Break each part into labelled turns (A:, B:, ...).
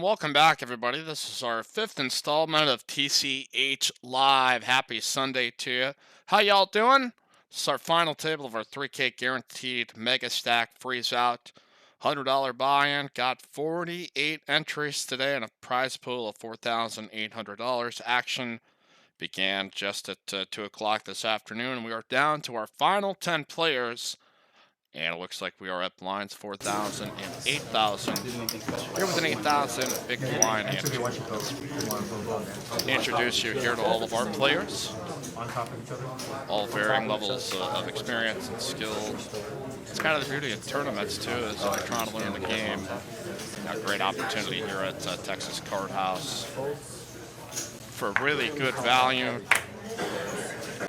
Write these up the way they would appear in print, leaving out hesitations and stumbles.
A: Welcome back, everybody. This is our fifth installment of TCH Live. Happy Sunday to you. How y'all doing? This is our final table of our 3K guaranteed mega stack freeze out. $100 buy-in. Got 48 entries today and a prize pool of $4,800. Action began just at 2 o'clock this afternoon. We are down to our final 10 players. And it looks like we are at blinds 4,000 and 8,000. Here with an 8,000 big blind. Introduce you here to all of our players. All varying levels of experience and skill. It's kind of the beauty of tournaments too, is if you're trying to learn the game. A great opportunity here at Texas Card House for really good value.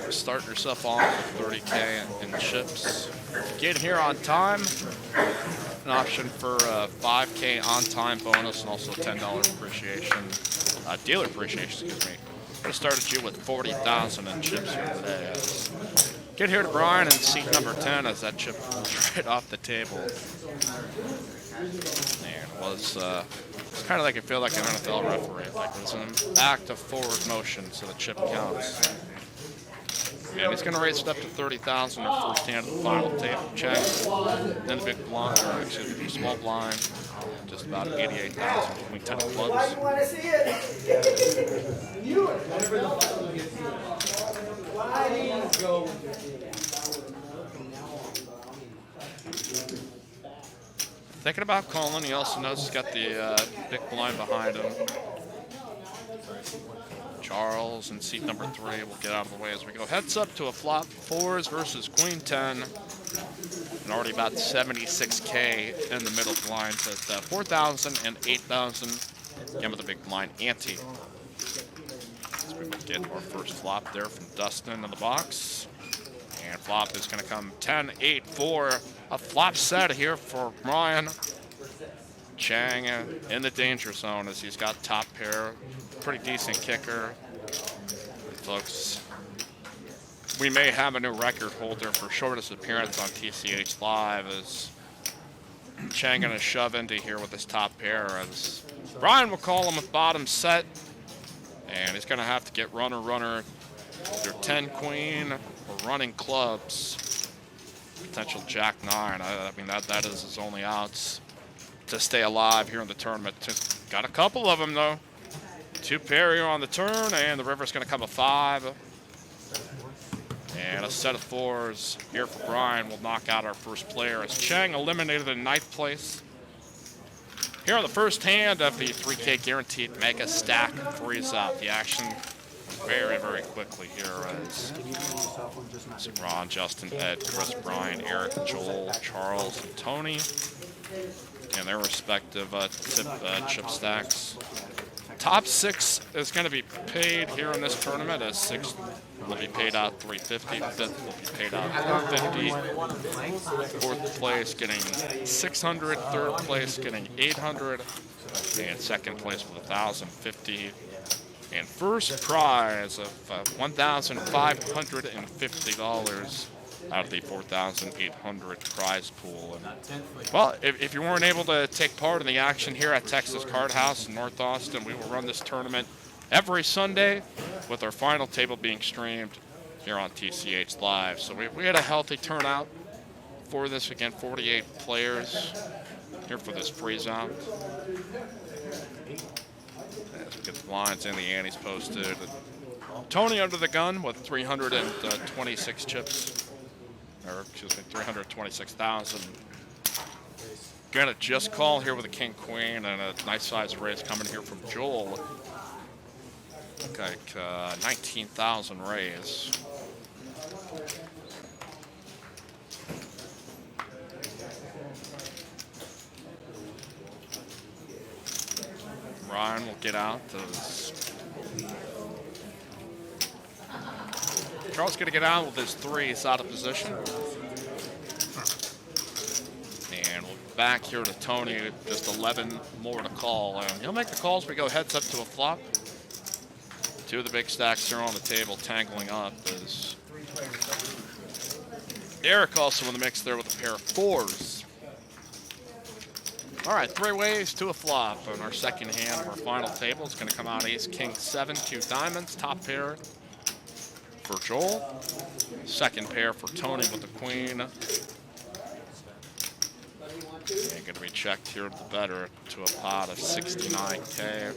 A: Start yourself off with 30K in chips. Get here on time. An option for a 5K on-time bonus and also $10 appreciation, dealer appreciation, excuse me. I started you with 40,000 in chips here today. Get here to Brian in seat number 10 as that chip falls right off the table. And it was kind of like, I feel like an NFL referee. Like it was an act of forward motion, so the chip counts. And he's going to raise it up to 30,000 or first hand of the final table check. Then the big blind, or excuse me, small blind, just about 88,000 between 10 clubs.
B: Why you want to see it?
A: Thinking about calling, he also knows he's got the big blind behind him. Charles in seat number 3 will get out of the way as we go. Heads up to a flop. 4s versus Queen 10. And already about 76K in the middle blinds at 4,000 and 8,000. Again with a big blind ante. As we would get our first flop there from Dustin in the box. And flop is going to come 10, 8, 4. A flop set here for Ryan. Chang in the danger zone as he's got top pair. Pretty decent kicker. Folks, we may have a new record holder for shortest appearance on TCH Live as Chang gonna shove into here with his top pair as Brian will call him with bottom set. And he's gonna have to get runner, either 10 queen or running clubs. Potential jack 9. I mean, that is his only outs to stay alive here in the tournament. Just got a couple of them though. 2 pair here on the turn, and the river's going to come a 5. And a set of 4s here for Brian will knock out our first player as Chang eliminated in 9th place. Here on the first hand of the 3K guaranteed mega stack freeze out. The action very, very quickly here as Ron, Justin, Ed, Chris, Brian, Eric, Joel, Charles, and Tony, and their respective chip stacks. Top 6 is going to be paid here in this tournament as 6th will be paid out 350, 5th will be paid out 450, 4th place getting 600, 3rd place getting 800, and 2nd place with 1,050, and first prize of $1,550 out of the 4,800 prize pool. And, well, if you weren't able to take part in the action here at Texas Card House in North Austin, we will run this tournament every Sunday with our final table being streamed here on TCH Live. So we had a healthy turnout for this. Again, 48 players here for this freeze out. As we get the blinds in, the antes posted. Tony under the gun with 326 chips. Or excuse me, 326,000. Gonna just call here with a king queen and a nice size raise coming here from Joel. Okay, 19,000 raise. Ryan will get out. Charles going to get out with his 3s out of position. And we'll be back here to Tony. Just 11 more to call. And he'll make the calls. We go heads up to a flop. 2 of the big stacks are on the table tangling up. As Eric also in the mix there with a pair of 4s. All right, 3 ways to a flop. On our second hand of our final table, it's going to come out ace, king, 7, 2 diamonds. Top pair for Joel. Second pair for Tony with the queen. And going to be checked here to the better to a pot of 69K.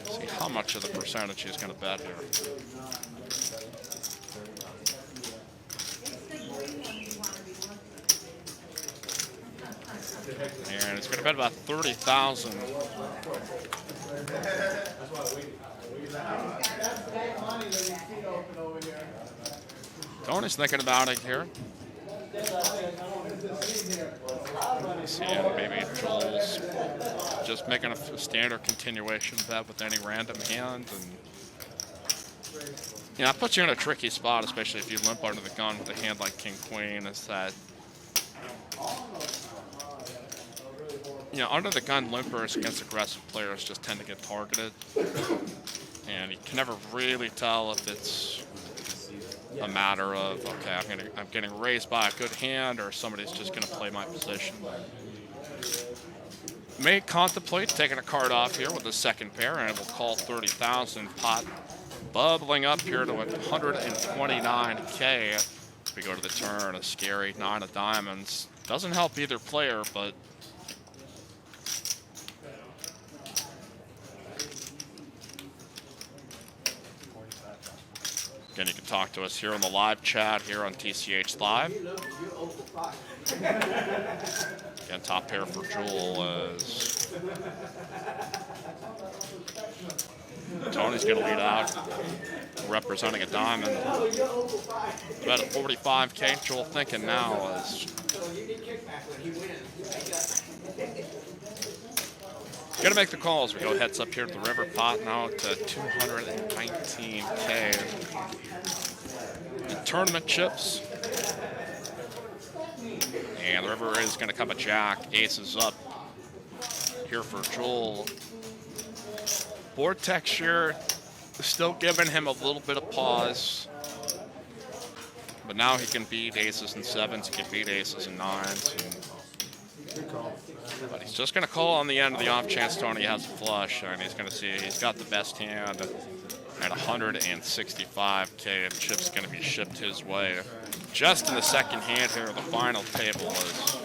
A: See how much of the percentage he's going to bet here. And it's going to bet about 30,000. Tony's thinking about it here. See, maybe Joel's just making a standard continuation bet with any random hand, and it puts you in a tricky spot, especially if you limp under the gun with a hand like King Queen. Is that under the gun limpers against aggressive players just tend to get targeted, and you can never really tell if it's a matter of, okay, I'm getting raised by a good hand, or somebody's just going to play my position. May contemplate taking a card off here with the second pair, and it will call 30,000. Pot bubbling up here to 129K. We go to the turn, a scary 9 of diamonds. Doesn't help either player, but again, you can talk to us here on the live chat here on TCHLive. Again, top pair for Jewel as Tony's going to lead out, representing a diamond. About a 45K. Jewel thinking now is going to make the calls. We go heads up here to the river. Pot now to 219K. The tournament chips. And the river is going to come a jack. Aces up here for Joel. Board texture still giving him a little bit of pause. But now he can beat aces and 7s. He can beat aces and 9s. But he's just going to call on the end of the off chance Tony has a flush. And he's going to see he's got the best hand at 165K. And chip's going to be shipped his way. Just in the second hand here, the final table is.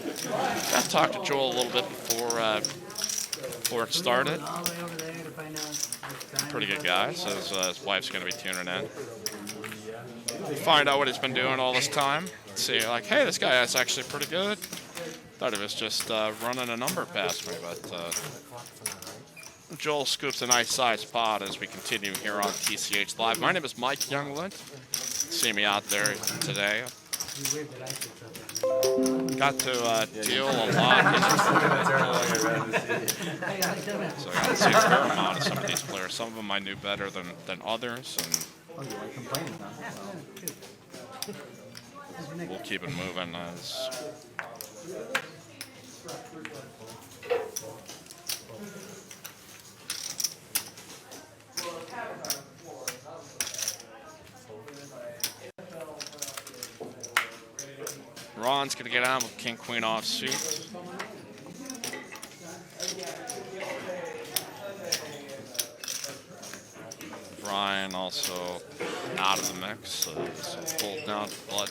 A: I talked to Joel a little bit before it started. Pretty good guy. Says his wife's going to be tuning in. Find out what he's been doing all this time. See, like, hey, this guy is actually pretty good. Thought he was just running a number past me, but Joel scoops a nice sized pot as we continue here on TCHLive. My name is Mike Youngland. See me out there today. Got to deal a lot. So I got to see a fair amount of some of these players. Some of them I knew better than others, and we'll keep it moving as Ron's going to get out with King Queen offsuit. Brian also out of the mix, so pulled down blood.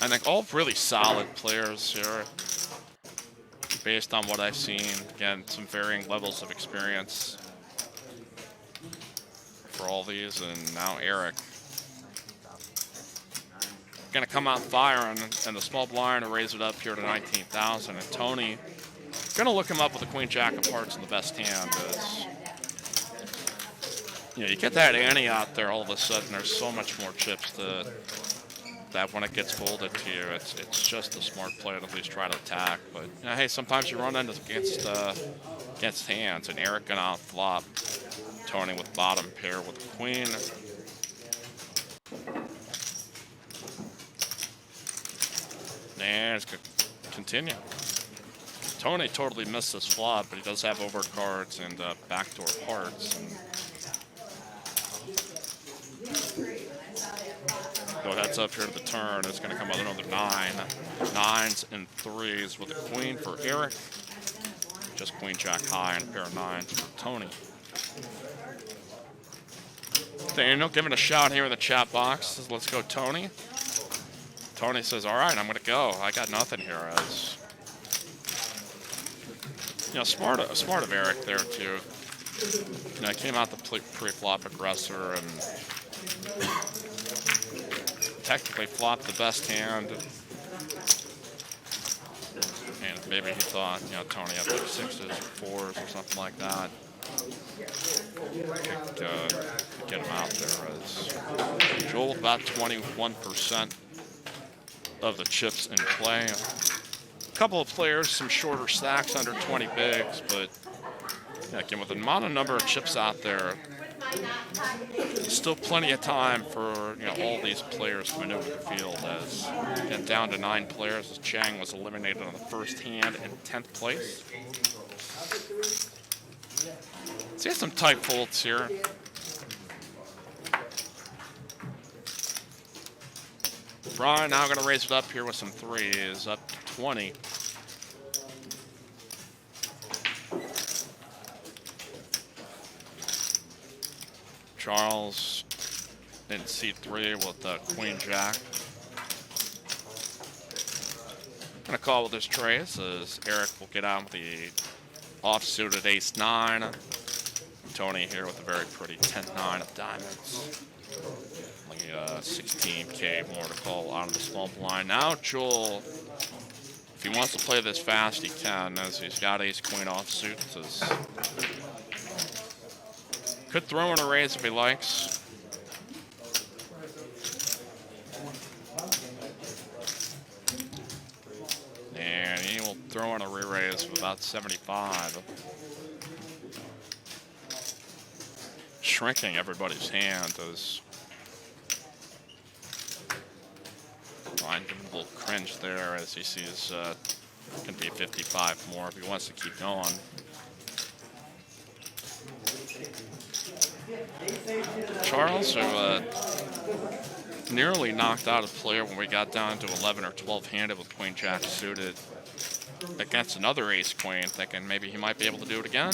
A: I think all really solid players here, based on what I've seen. Again, some varying levels of experience for all these, and now Eric. Going to come out firing, and the small blind to raise it up here to 19,000. And Tony going to look him up with a queen jack of hearts in the best hand. As, you get that ante out there, all of a sudden there's so much more chips that when it gets folded to you, it's just a smart play to at least try to attack. But hey, sometimes you run against hands, and Eric going to out flop Tony with bottom pair with the queen. And it's going to continue. Tony totally missed this flop, but he does have overcards and backdoor hearts. And Go heads up here to the turn. It's going to come with another 9. 9s and 3s with a queen for Eric. Just queen jack high and a pair of 9s for Tony. Daniel giving a shout here in the chat box. Says, let's go, Tony. Tony says, all right, I'm going to go. I got nothing here. As you know, smart of Eric there too. You know, I came out the pre-flop aggressor and technically flopped the best hand. And maybe he thought, you know, Tony had like 6s or 4s or something like that. Could get him out there. As Joel with about 21% of the chips in play. A couple of players, some shorter stacks under 20 bigs, but yeah, again, with the amount of number of chips out there, there's still plenty of time for, you know, all these players to maneuver the field. As again, down to 9 players, as Chang was eliminated on the first hand in 10th place. See some tight folds here. Brian now going to raise it up here with some 3s, up to 20. Charles in C3 with the queen jack. Gonna call with his trace as Eric will get out with the offsuited ace-9. Tony here with a very pretty 10-9 of diamonds. Only 16K more to call out of the small blind. Now Joel, if he wants to play this fast, he can, as he's got ace-queen offsuit. Could throw in a raise if he likes. And he will throw in a re-raise of about 75. Shrinking everybody's hand as Ryan giving a little cringe there as he sees can be 55 more if he wants to keep going. Charles, who nearly knocked out a player when we got down to 11 or 12 handed with queen jack suited against another ace queen, thinking maybe he might be able to do it again.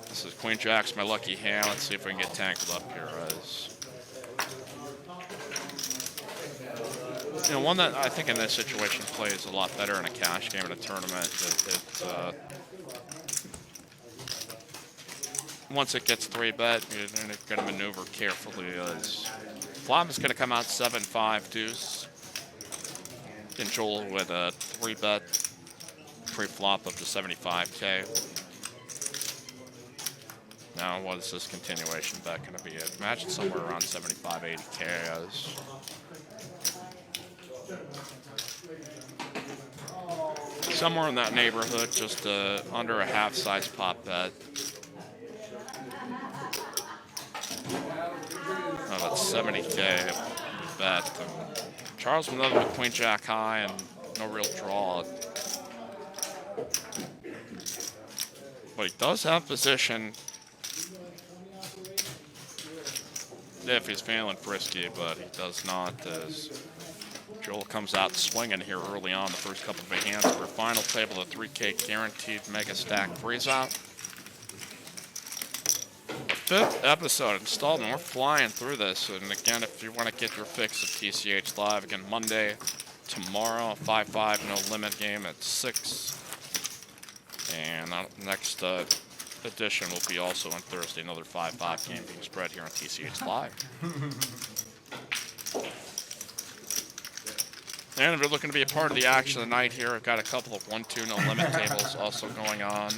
A: This is queen jack's my lucky hand. Let's see if we can get tangled up here. You know, one that I think in this situation plays a lot better in a cash game in a tournament. Once it gets 3-bet, you're going to maneuver carefully. As flop is going to come out 7-5 deuce. And Joel with a 3-bet pre-flop up to 75K. Now, what is this continuation bet going to be? I'd imagine somewhere around 75, 80K. As somewhere in that neighborhood, just under a half-size pop bet. Oh, that's 70K bet. Charles with another with queen jack high and no real draw. But he does have position if he's feeling frisky, but he does not, as Joel comes out swinging here early on the first couple of hands for a final table of 3K guaranteed mega stack Freezeout. The 5th episode installed, and we're flying through this. And again, if you want to get your fix of TCH Live, again, Monday, tomorrow, 5-5 no limit game at 6. And next edition will be also on Thursday, another 5-5 game being spread here on TCH Live. And if you're looking to be a part of the action tonight here, I've got a couple of 1-2 no limit tables also going on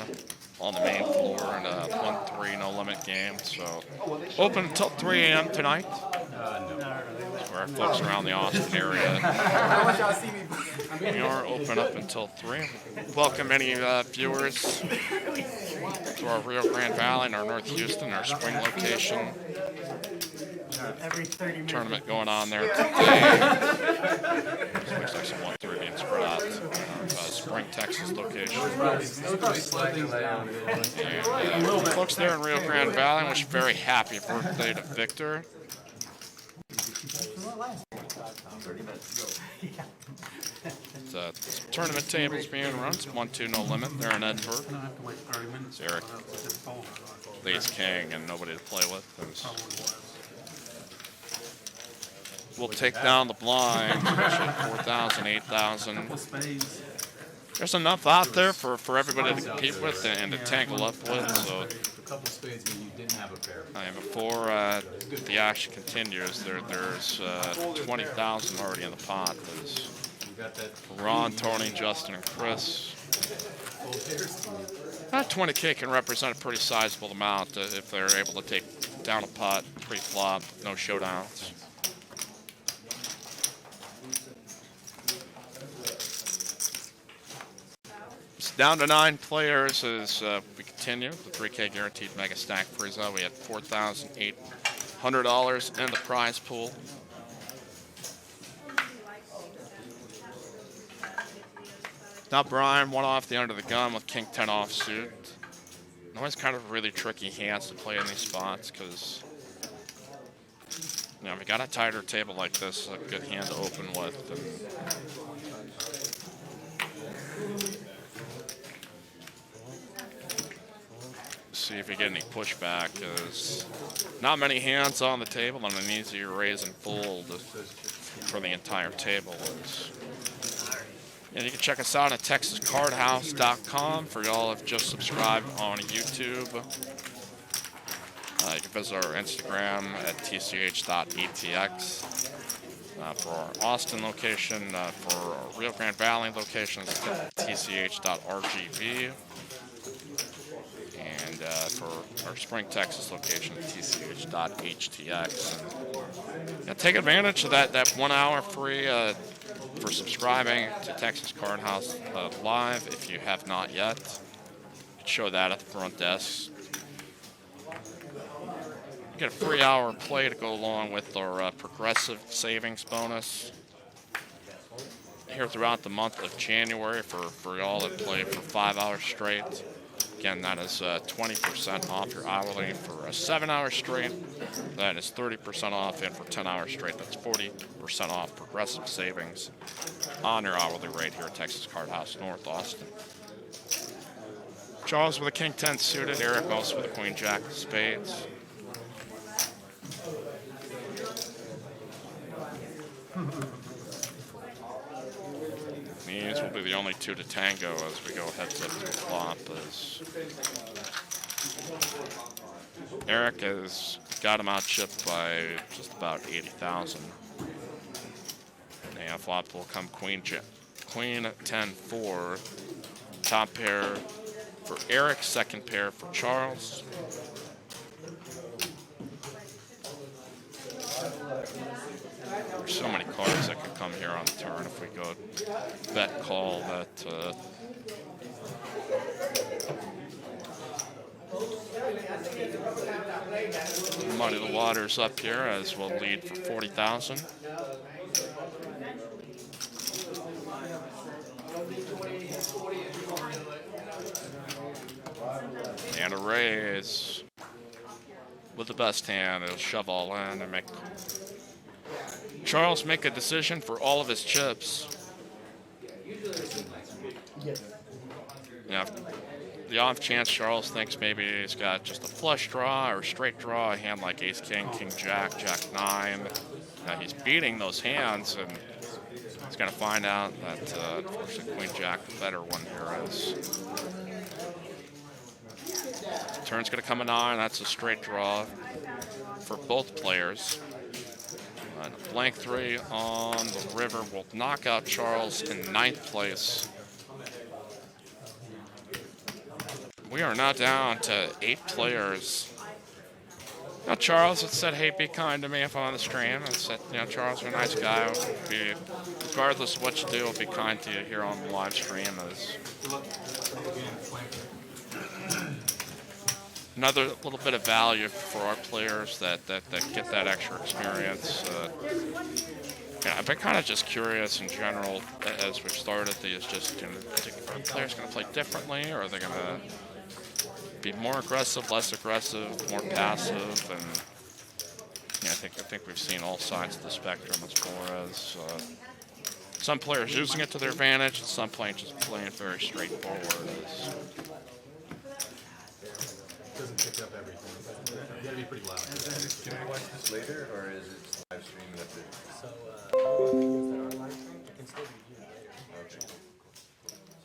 A: the main floor, and a 1-3 no limit game. So open until 3 a.m. tonight. For our folks around the Austin area. We are open up until 3. Welcome any viewers to our Rio Grande Valley and our North Houston, our spring location.
B: Every 30 minutes.
A: Tournament going on there today. Looks like some 1-3 being spread out. Spring, Texas location. And folks there in Rio Grande Valley, wish a very happy birthday to Victor. The tournament tables being run. It's 1-2 no limit. They're in Edinburgh. It's Eric leads king and nobody to play with. We'll take down the blind. 4,000, 8,000. There's enough out there for everybody to compete with and to tangle up with. So, before the action continues, there's 20,000 already in the pot. There's Ron, Tony, Justin, and Chris. That 20K can represent a pretty sizable amount if they're able to take down a pot pre-flop, no showdowns. It's down to 9 players as we continue the 3K guaranteed mega stack Freezeout. We had $4,800 in the prize pool. Now Brian went off the under the gun with King 10 offsuit. Always kind of really tricky hands to play in these spots because, you know, if you got a tighter table like this, a good hand to open with. See if you get any pushback, because not many hands on the table and an easier raise and fold for the entire table. And you can check us out at TexasCardHouse.com for y'all have just subscribed on YouTube. You can visit our Instagram at TCH.ETX. For our Austin location, for our Rio Grande Valley locations, TCH.RGV. And for our Spring, Texas location, TCH.HTX. And take advantage of that 1 hour free for subscribing to Texas Card House Live if you have not yet. You can show that at the front desk. You get a free hour play to go along with our progressive savings bonus here throughout the month of January for y'all that play for 5 hours straight. Again, that is 20% off your hourly for 7 hours straight. That is 30% off, and for 10 hours straight, that's 40% off progressive savings on your hourly rate here at Texas Card House, North Austin. Charles with a King 10 suited, Eric also with a Queen Jack of spades. These will be the only two to tango as we go heads up to the flop. As Eric has got him out chipped by just about 80,000. And flop will come Queen 10-4. Top pair for Eric, second pair for Charles. There's so many cards that could come here on the turn if we go bet call that muddy the waters up here as we'll lead for 40,000. And a raise with the best hand. It'll shove all in and make Charles make a decision for all of his chips. Yeah, the off chance Charles thinks maybe he's got just a flush draw or straight draw, a hand like Ace King, King Jack, Jack 9. Now he's beating those hands, and he's going to find out that unfortunately Queen Jack, the better one here is. Turn's going to come a 9. That's a straight draw for both players. And a blank 3 on the river will knock out Charles in 9th place. We are now down to 8 players. Now Charles had said, hey, be kind to me if I'm on the stream. I said, you know, Charles, you're a nice guy. Regardless of what you do, I'll be kind to you here on the live stream. Another little bit of value for our players that get that extra experience. Yeah, I've been kind of just curious in general as we've started these. Just, you know, are players going to play differently, or are they going to be more aggressive, less aggressive, more passive? And Yeah, I think we've seen all sides of the spectrum as far as some players using it to their advantage, and some players just playing very straightforward.
B: Doesn't pick up everything. You gotta be pretty loud.
C: Can we watch this later, or is it live stream with it?
B: So, I can still be viewed later.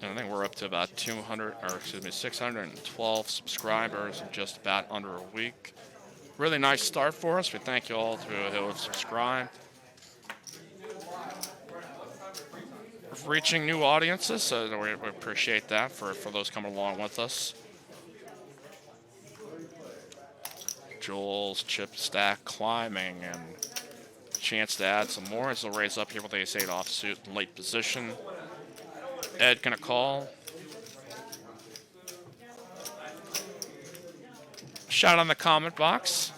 A: And I think we're up to about 612 subscribers in just about under a week. Really nice start for us. We thank you all who have subscribed. Reaching new audiences, so we appreciate that for those coming along with us. Joel's chip stack climbing, and chance to add some more as they'll raise up here with ace 8 offsuit in late position. Ed gonna call. Shout on the comment box.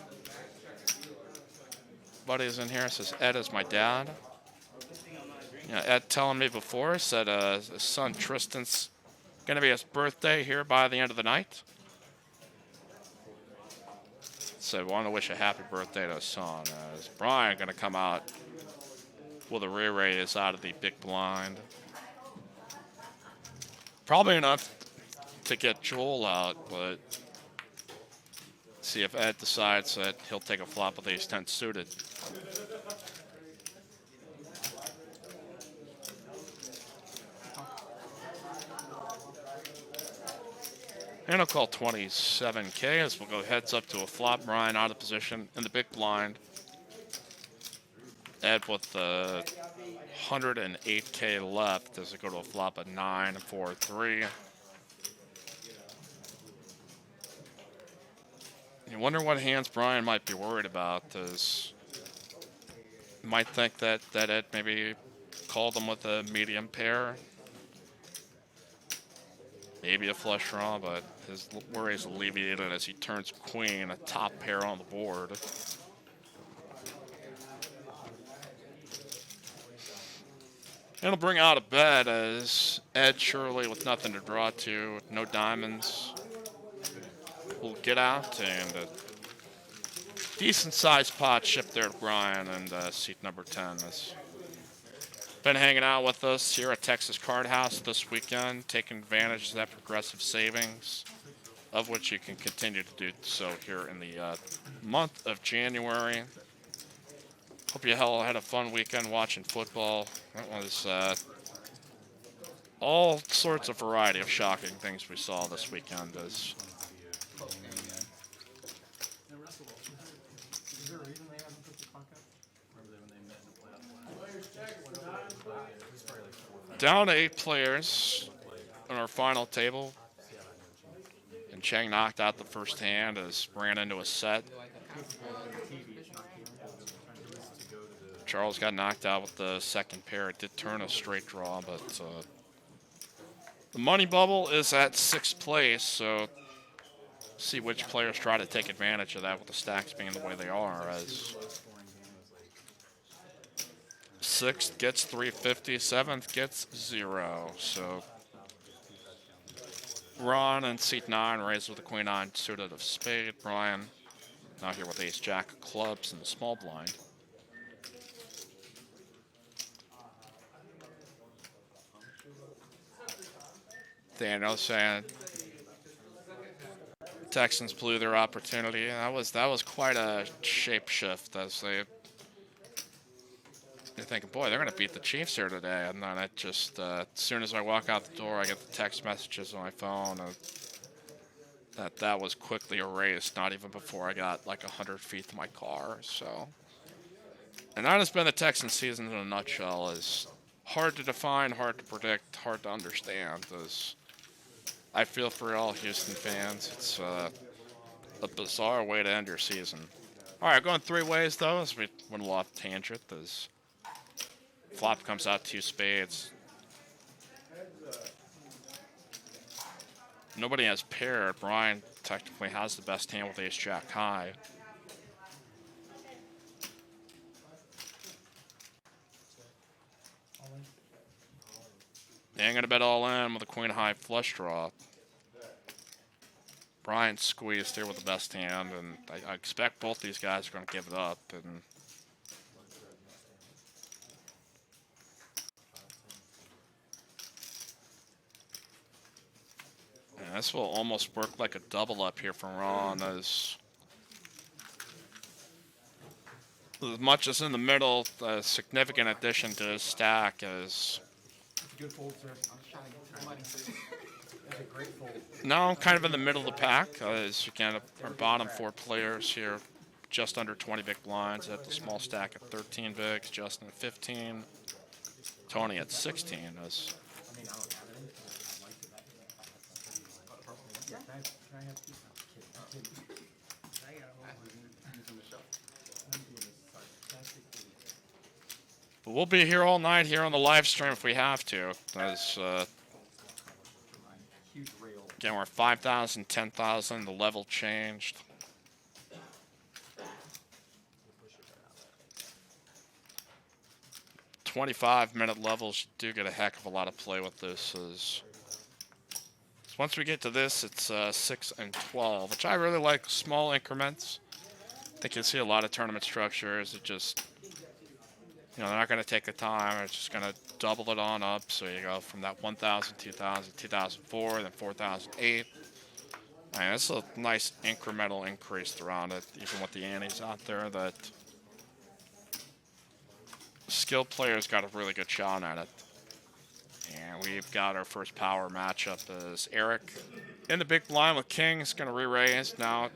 A: Buddy's in here, says Ed is my dad. Yeah, Ed telling me before, said his son Tristan's gonna be his birthday here by the end of the night. So want to wish a happy birthday to his son. Is Brian gonna come out with a rear raise out of the big blind? Probably enough to get Joel out, but see if Ed decides that he'll take a flop with ace 10 suited. And I'll call 27K as we'll go heads up to a flop. Brian out of position in the big blind. Ed with 108K left as we go to a flop at 9, 4, 3. You wonder what hands Brian might be worried about. Might think that Ed maybe called him with a medium pair. Maybe a flush draw, but his worries alleviated as he turns queen, a top pair on the board. It'll bring out a bet as Ed Shirley with nothing to draw to, no diamonds, will get out, and a decent sized pot shipped there to Brian, and seat number 10 has been hanging out with us here at Texas Card House this weekend, taking advantage of that progressive savings, of which you can continue to do so here in the month of January. Hope you all had a fun weekend watching football. That was all sorts of variety of shocking things we saw this weekend. As down to 8 players on our final table, and Cheng knocked out the first hand as ran into a set. Charles got knocked out with the second pair. It did turn a straight draw, but the money bubble is at 6th place, so see which players try to take advantage of that with the stacks being the way they are. As 6th gets 350, 7th gets 0. So Ron and seat 9 raised with the queen 9 suited of spade. Brian now here with ace jack of clubs in the small blind. Daniel saying Texans blew their opportunity. That was quite a shape shift as you're thinking, boy, they're gonna beat the Chiefs here today, and then it just as soon as I walk out the door, I get the text messages on my phone that was quickly erased. Not even before I got like 100 feet to my car. So, and that has been the Texans season in a nutshell. Is hard to define, hard to predict, hard to understand. As I feel for all Houston fans, it's a bizarre way to end your season. All right, going 3 ways though, as we went off tangent. As flop comes out 2 spades. Nobody has paired. Brian technically has the best hand with ace jack high. They ain't gonna bet all in with a queen high flush draw. Brian squeezed here with the best hand, and I expect both these guys are going to give it up. And this will almost work like a double up here from Ron, as much as in the middle, a significant addition to his stack is.
B: Good fold, sir. That's a great fold.
A: No, kind of in the middle of the pack. As again, our bottom 4 players here, just under 20 big blinds. At the small stack at 13 bigs, Justin at 15, Tony at 16. As
B: I mean, I don't have it. I like it. Can I have two? I'm kidding.
A: but we'll be here all night here on the live stream if we have to. As
B: Huge rail.
A: again, we're 5,000, 10,000. The level changed. 25-minute levels do get a heck of a lot of play with this. As once we get to this, it's 6 and 12, which I really like. Small increments. I think you'll see a lot of tournament structures. It just, they're not going to take the time. It's just going to double it on up. So you go from that 1,000, 2,000, 2004, then 4,008. And it's a nice incremental increase throughout it, even with the antes out there. That skilled players got a really good shot at it. And we've got our first power matchup as Eric in the big blind with Kings, going to re-raise now.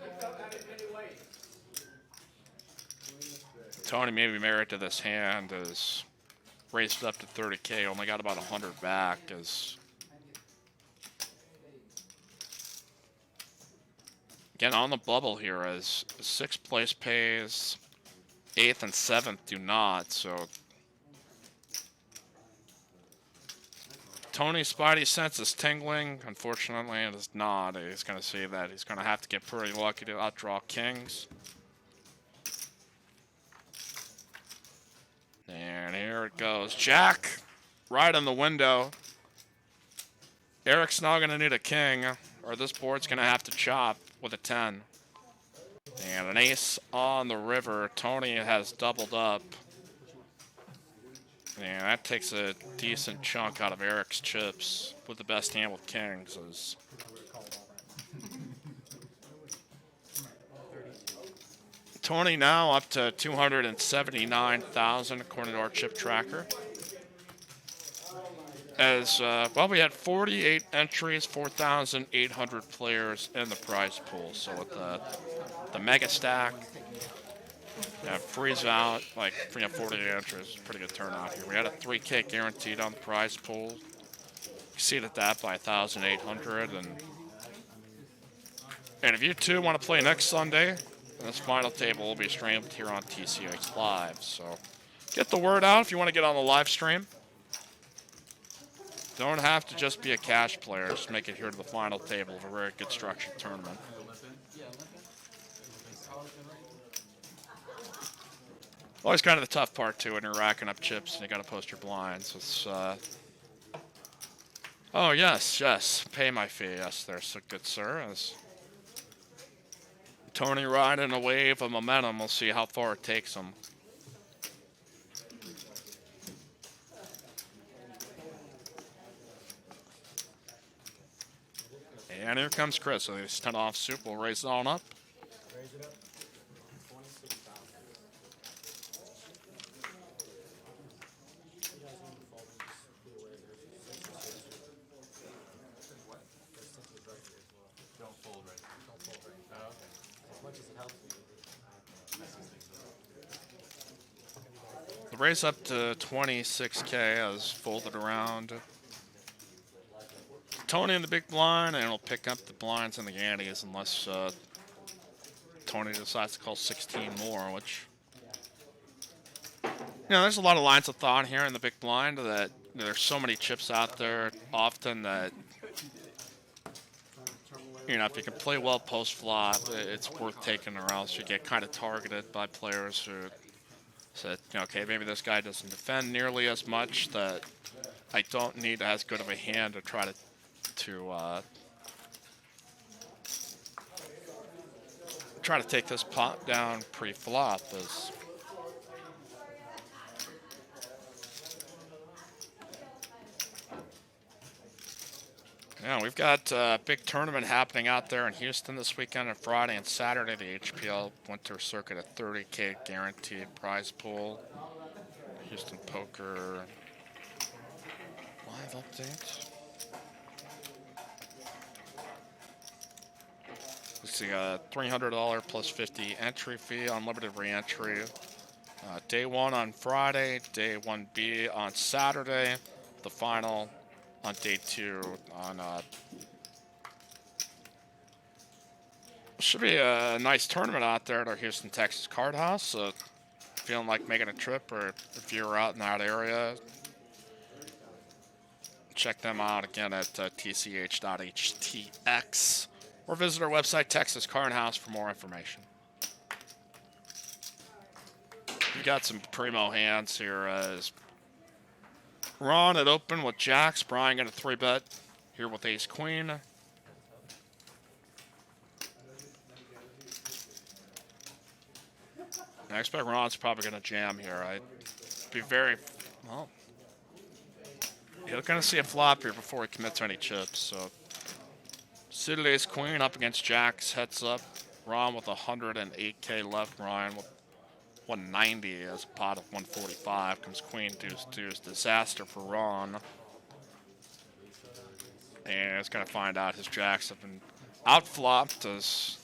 A: Tony maybe merit to this hand is raised up to 30K, only got about 100 back. As again on the bubble here, as 6th place pays, 8th and 7th do not. So Tony's spidey sense is tingling. Unfortunately, it is not. He's going to see that he's going to have to get pretty lucky to outdraw Kings. And here it goes. Jack, right in the window. Eric's now going to need a king, or this board's going to have to chop with a 10. And an ace on the river. Tony has doubled up. And that takes a decent chunk out of Eric's chips with the best hand with kings. Tony now up to 279,000 according to our chip tracker. As, well, we had 48 entries, 4,800 players in the prize pool. So with the mega stack, Freezeout, like 48 entries, pretty good turnout here. We had a 3K guaranteed on the prize pool. Exceeded that by 1,800. And if you two want to play next Sunday, this final table will be streamed here on TCHLive. So get the word out if you want to get on the live stream. Don't have to just be a cash player. Just make it here to the final table of a very good structured tournament. Always kind of the tough part too when you're racking up chips and you got to post your blinds. It's oh yes, pay my fee. Yes, there's a good sir. As Tony riding a wave of momentum, we'll see how far it takes him. And here comes Chris. So he's 10 off soup. We'll raise it on up.
B: Raise it up. 26,000.
C: Don't fold right.
B: Don't fold right.
C: Oh, okay.
B: As much as it helps me.
A: The raise up to 26K as folded around. Tony in the big blind, and he'll pick up the blinds and the antes unless Tony decides to call 16 more, which, there's a lot of lines of thought here in the big blind that there's so many chips out there often that, if you can play well post-flop, it's worth taking, or else you get kind of targeted by players who said, okay, maybe this guy doesn't defend nearly as much, that I don't need as good of a hand to try to try to take this pot down pre-flop is yeah, we've got a big tournament happening out there in Houston this weekend on Friday and Saturday. The HPL Winter Circuit, a 30K guaranteed prize pool. Houston Poker live update. We see a $300 plus 50 entry fee, unlimited re-entry. Day 1 on Friday, day 1B on Saturday, the final on day 2 on should be a nice tournament out there at our Houston, Texas card house. So feeling like making a trip, or if you're out in that area, check them out again at tch.htx, or visit our website, Texas Card House, for more information. We got some primo hands here as Ron at open with jacks, Brian got a 3-bet here with ace queen. I expect Ron's probably going to jam here. I'd be very, well, you're going to see a flop here before he commits any chips. So, suited ace queen up against jacks, heads up. Ron with 108K left. Ryan with 190 as a pot of 145. Comes queen, deuce, deuce. Disaster for Ron. And he's going to find out his jacks have been outflopped as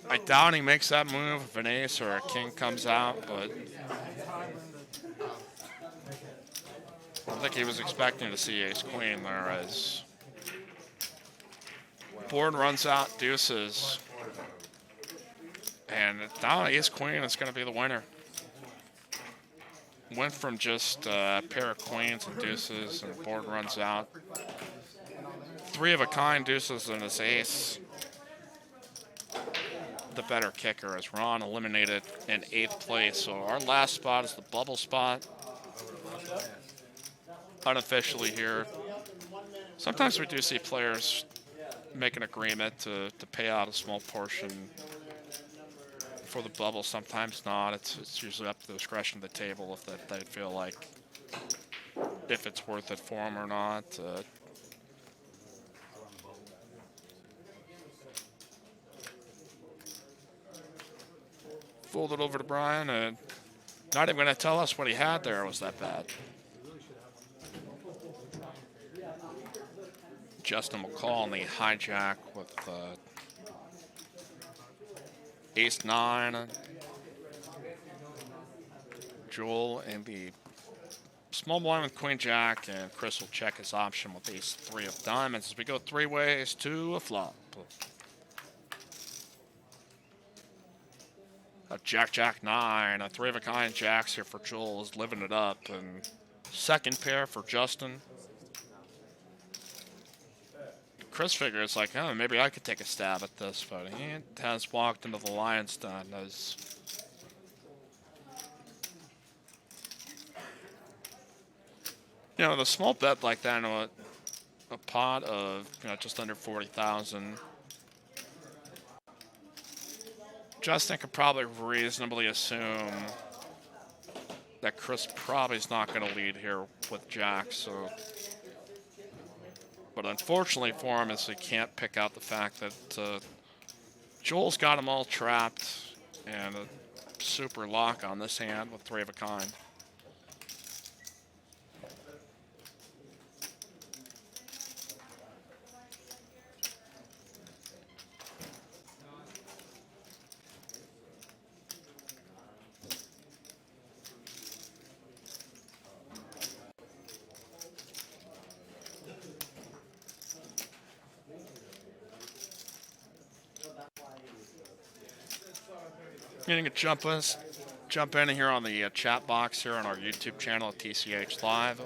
A: I doubt he makes that move if an ace or a king comes out, but I think he was expecting to see ace queen there as board runs out deuces. And down ace queen is going to be the winner. Went from just a pair of queens and deuces, and the board runs out. 3 of a kind deuces and his ace. The better kicker as Ron eliminated in 8th place. So our last spot is the bubble spot. Unofficially here. Sometimes we do see players make an agreement to pay out a small portion for the bubble. Sometimes not. It's usually up to the discretion of the table if they feel like if it's worth it for them or not. Fold it over to Brian, and not even going to tell us what he had there. Was that bad? Justin McCall in the hijack with ace 9. Joel in the small blind with queen jack, and Chris will check his option with ace 3 of diamonds as we go 3 ways to a flop. A jack, jack 9, a 3 of a kind jacks here for Joel is living it up, and second pair for Justin. Chris figures like, oh, maybe I could take a stab at this, but he has walked into the lion's den as you know, the small bet like that, a pot of just under 40,000. Justin could probably reasonably assume that Chris probably is not going to lead here with jacks. So, but unfortunately for him, is he can't pick out the fact that Joel's got them all trapped and a super lock on this hand with 3 of a kind. You can jump in here on the chat box here on our YouTube channel at TCHLive.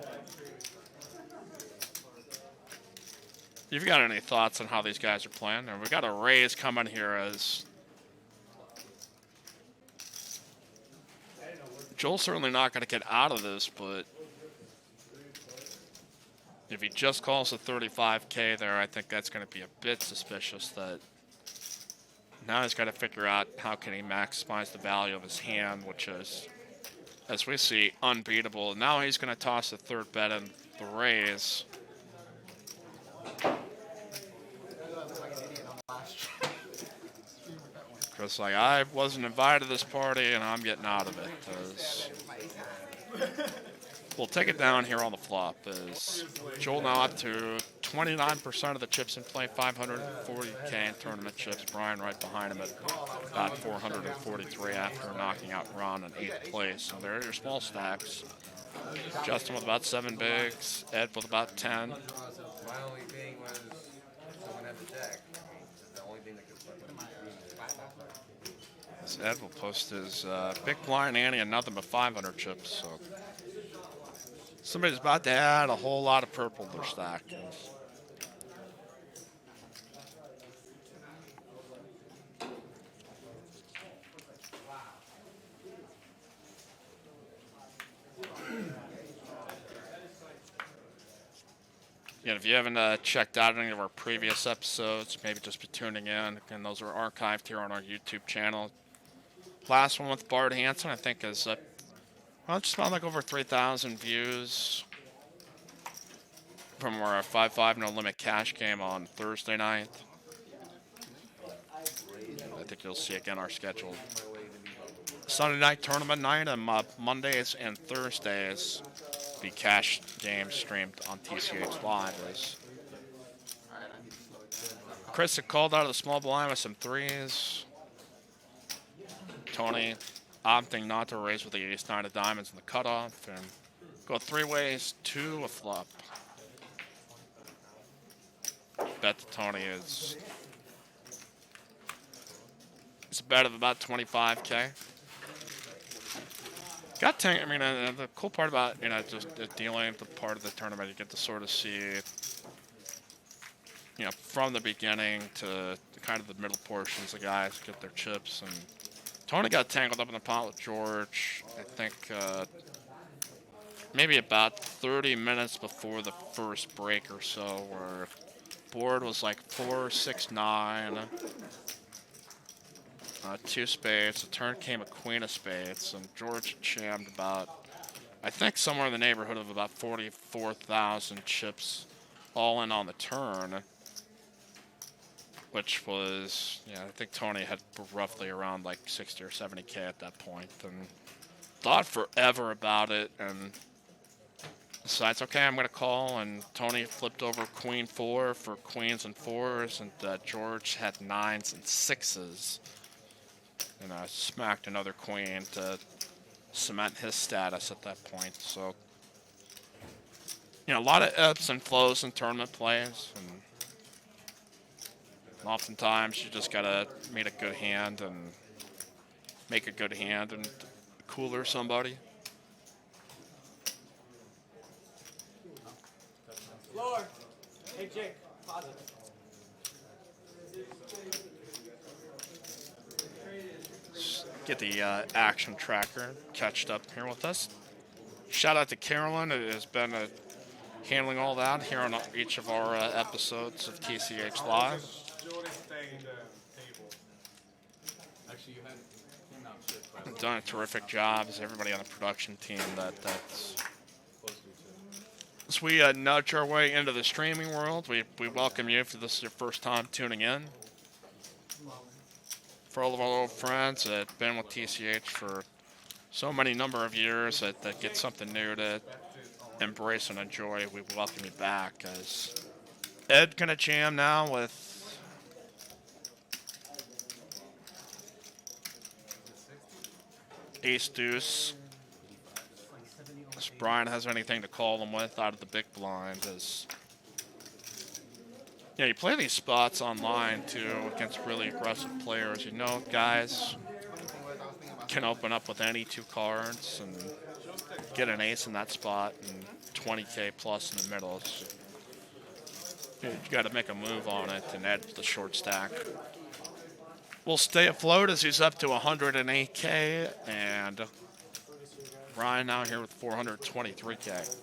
A: If you've got any thoughts on how these guys are playing, and we've got a raise coming here as Joel's certainly not going to get out of this, but if he just calls a 35K there, I think that's going to be a bit suspicious that Now he's got to figure out how can he maximize the value of his hand, which is, as we see, unbeatable. Now he's going to toss the third bet in the raise. Chris like, I wasn't invited to this party and I'm getting out of it. We'll take it down here on the flop. As Joel now up to 29% of the chips in play, 540K in tournament chips. Brian right behind him at about 443 after knocking out Ron in 8th place. So there are your small stacks. Justin with about 7 bigs. Ed with about 10.
C: My only thing was someone had the deck. I mean, the only thing that could flip it.
A: As Ed will post his big blind ante and nothing but 500 chips. So somebody's about to add a whole lot of purple to their stack. Yeah, if you haven't checked out any of our previous episodes, maybe just be tuning in. Again, those are archived here on our YouTube channel. Last one with Bart Hansen, I think, is well, just about like over 3,000 views from our 5-5 no limit cash game on Thursday night. I think you'll see again our schedule. Sunday night tournament night and Mondays and Thursdays be cash games streamed on TCHLiVE. As Chris had called out of the small blind with some threes. Tony opting not to raise with the ace-9 of diamonds in the cutoff and go 3 ways to a flop. Bet to Tony is it's a bet of about 25K. Got tank. I mean, the cool part about just dealing with the part of the tournament, you get to sort of see, from the beginning to kind of the middle portions, the guys get their chips. And Tony got tangled up in the pot with George. I think maybe about 30 minutes before the first break or so, where board was like 4, 6, 9. 2 spades. The turn came a queen of spades, and George jammed about, I think, somewhere in the neighborhood of about 44,000 chips, all in on the turn, which was, I think Tony had roughly around like 60 or 70K at that point, and thought forever about it, and decides, okay, I'm going to call, and Tony flipped over queen 4 for queens and 4s, and George had 9s and 6s. And smacked another queen to cement his status at that point. So, a lot of ebbs and flows in tournament plays. And oftentimes you just got to meet a good hand and make a good hand and cooler somebody.
B: Lower. Hey, Jake. Positive.
A: Get the action tracker catched up here with us. Shout out to Carolyn, who has been handling all that here on each of our episodes of TCHLiVE. Done a terrific job, as everybody on the production team that's. As we nudge our way into the streaming world, we welcome you if this is your first time tuning in. For all of our old friends that have been with TCH for so many number of years that get something new to embrace and enjoy, we welcome you back. As Ed gonna jam now with ace deuce. As Brian has anything to call them with out of the big blind, as you play these spots online, too, against really aggressive players. Guys can open up with any 2 cards and get an ace in that spot and 20K plus in the middle. So you got to make a move on it and add the short stack. We'll stay afloat as he's up to 108K, and Ryan now here with 423K.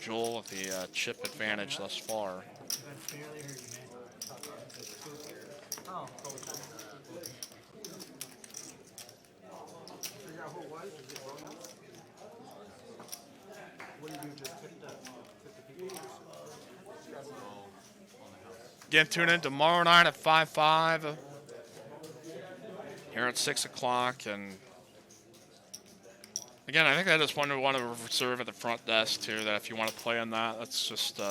A: Joel with the chip advantage thus far.
B: Oh, culture. Figure out who it was? Is it Roman? What do you do? Just tip the people?
A: Again, tune in tomorrow night at 5/5 here at 6 o'clock. And again, I think I just want to reserve at the front desk too. That if you want to play on that, let's just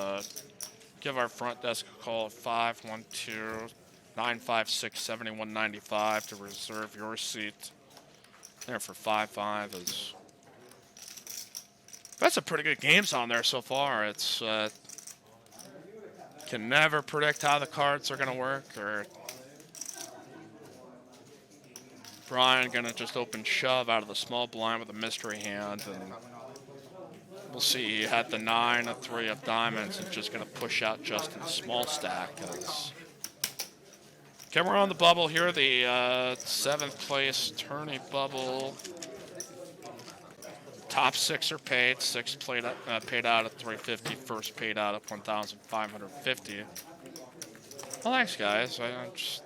A: give our front desk a call at 512-956-7195 to reserve your seat there for 5/5. That's a pretty good games on there so far. It's can never predict how the cards are going to work, or Brian going to just open shove out of the small blind with a mystery hand, and we'll see. He had the 9, a 3 of diamonds, and just going to push out just in a small stack. Okay, we're on the bubble here, the 7th place tourney bubble. Top 6 are paid. 6 paid out at $350. First paid out at $1,550. Well, thanks, guys. I'm just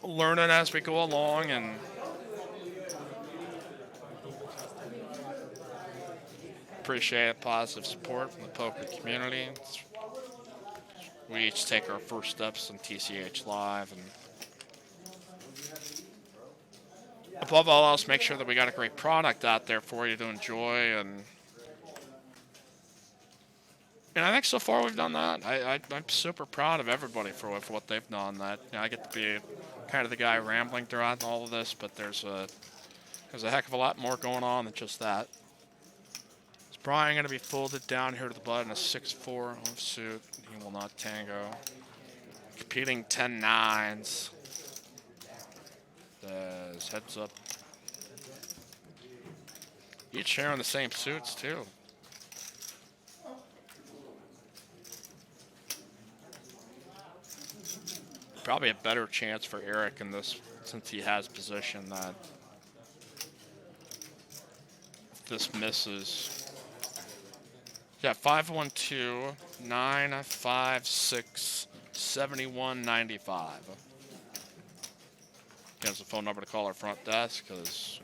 A: learning as we go along, and appreciate positive support from the poker community. We each take our first steps in TCHLive, and above all else, make sure that we got a great product out there for you to enjoy, and I think so far we've done that. I'm super proud of everybody for what they've done. That I get to be kind of the guy rambling throughout all of this, but there's a heck of a lot more going on than just that. Is Brian going to be folded down here to the button, a 6-4 offsuit? He will not tango. Competing 10-9s. His heads up. Each sharing the same suits too. Probably a better chance for Eric in this, since he has position, that if this misses. Yeah, 512 956 7195. Again, the phone number to call our front desk, because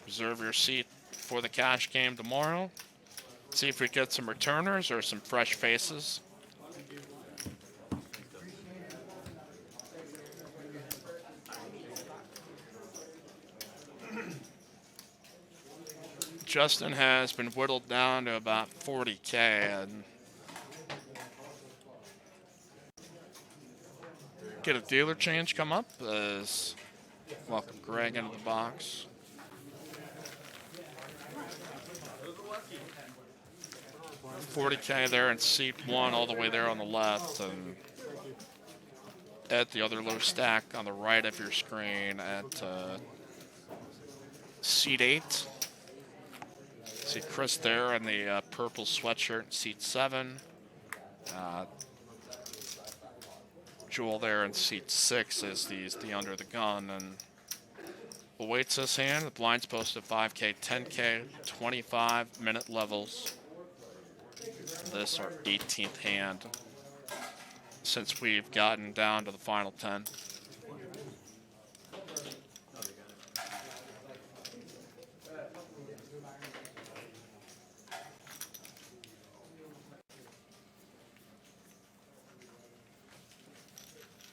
A: reserve your seat for the cash game tomorrow. See if we get some returners or some fresh faces. Justin has been whittled down to about 40K, and get a dealer change come up as welcome Greg into the box. $40K there in seat 1, all the way there on the left, and at the other low stack on the right of your screen at seat 8. See Chris there in the purple sweatshirt in seat 7. Jewel there in seat 6 is the under the gun, and awaits this hand. The blind's posted 5K, 10K, 25-minute levels. This our 18th hand since we've gotten down to the final 10.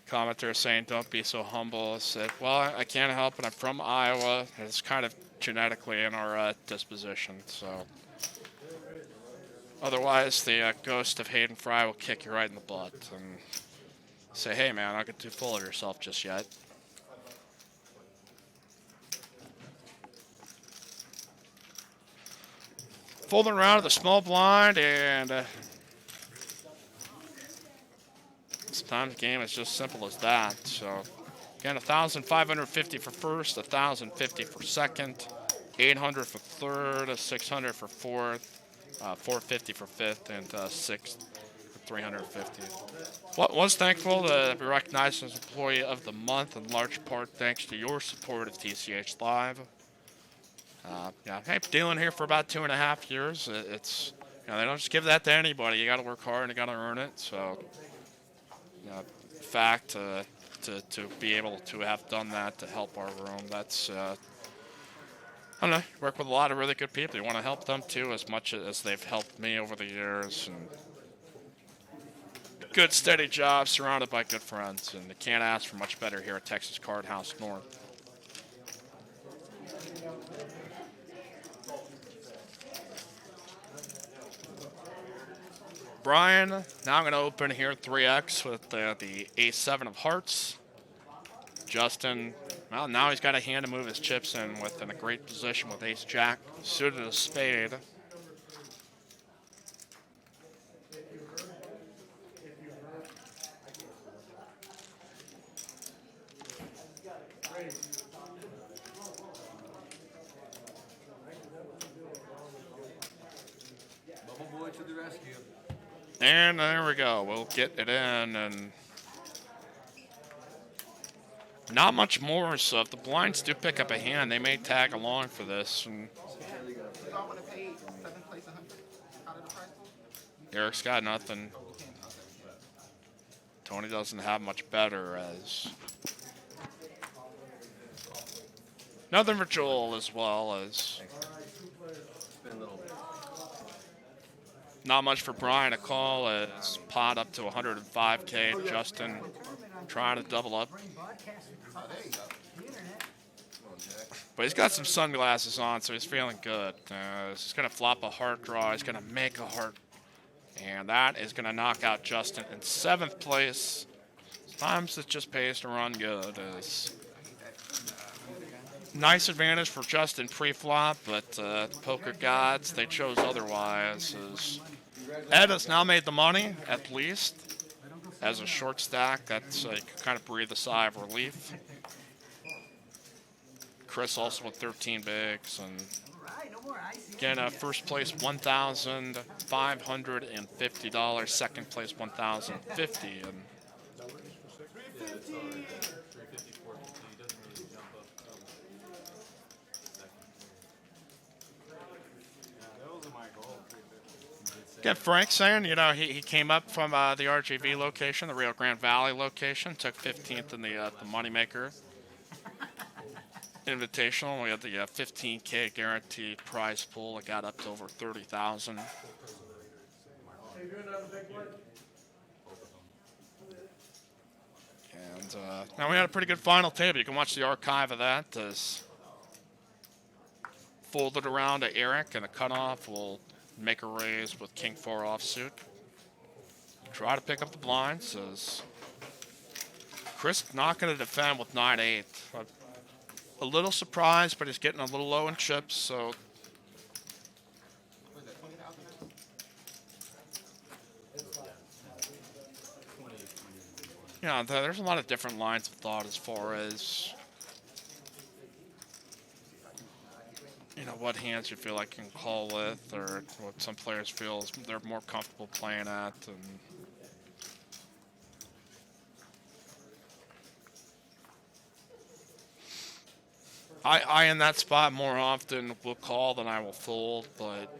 A: Commenter saying, don't be so humble. I said, well, I can't help it. I'm from Iowa. It's kind of genetically in our disposition. So, otherwise, the ghost of Hayden Fry will kick you right in the butt and say, hey, man, don't get too full of yourself just yet. Folding around to the small blind, and sometimes the game is just simple as that. So, again, 1,550 for first, 1,050 for second, 800 for third, 600 for fourth, 450 for fifth, and sixth for 350. Was thankful to be recognized as Employee of the Month, in large part thanks to your support of TCHLive. Yeah, hey, dealing here for about 2.5 years. It's, they don't just give that to anybody. You got to work hard and you got to earn it. So, fact to be able to have done that to help our room. That's I don't know. You work with a lot of really good people. You want to help them too, as much as they've helped me over the years. And good, steady job, surrounded by good friends, and you can't ask for much better here at Texas Card House North. Brian, now I'm going to open here 3X with the A7 of hearts. Justin, well, now he's got a hand to move his chips in with in a great position with Ace Jack, suited a spade.
C: Bubble boy to the rescue.
A: And there we go. We'll get it in, and not much more. So if the blinds do pick up a hand, they may tag along for this. And
B: Y'all want to pay 7th place 100 out of the prize pool?
A: Eric's got nothing. Tony doesn't have much better as nothing for Joel, as well as
C: Spin a little bit.
A: not much for Brian to call as pot up to 105K. Justin trying to double up. But he's got some sunglasses on, so he's feeling good. He's going to flop a heart draw. He's going to make a heart. And that is going to knock out Justin in 7th place. Sometimes it just pays to run good. It's nice advantage for Justin pre-flop, but the poker gods, they chose otherwise. As Ed has now made the money, at least. As a short stack, that's you can kind of breathe a sigh of relief. Chris also with 13 bigs, and again, first place $1,550, second place $1,050, and again, Frank saying, you know, he came up from the RGV location, the Rio Grande Valley location, took 15th in the Moneymaker Invitational. We had the 15K guaranteed prize pool. It got up to over 30,000. And now we had a pretty good final table. You can watch the archive of that. As folded around to Eric, and a cutoff will make a raise with King 4 offsuit. Try to pick up the blinds. As Chris not going to defend with 9-8. A little surprised, but he's getting a little low in chips, so. Yeah, there's a lot of different lines of thought as far as, you know, what hands you feel like you can call with, or what some players feel they're more comfortable playing at. And I in that spot more often will call than I will fold, but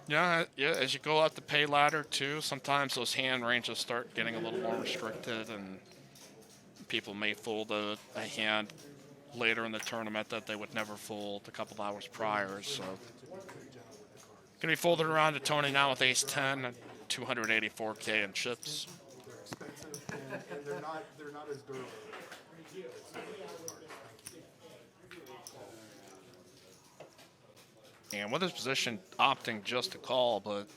A: yeah, as you go up the pay ladder too, sometimes those hand ranges start getting a little more restricted, and people may fold a hand later in the tournament that they would never fold a couple hours prior. So gonna be folded around to Tony now with Ace 10 and 284K in chips.
D: They're expensive and they're not as durable.
A: And with his position opting just to call, but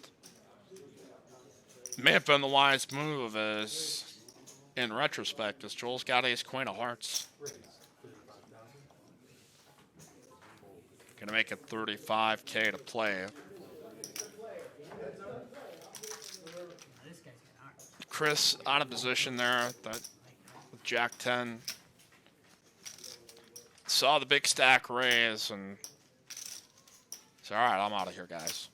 A: may have been the wise move as in retrospect, as Joel's got Ace Queen of Hearts. Gonna make it 35K to play. Chris out of position there with Jack 10. Saw the big stack raise and said, all right, I'm out of here, guys.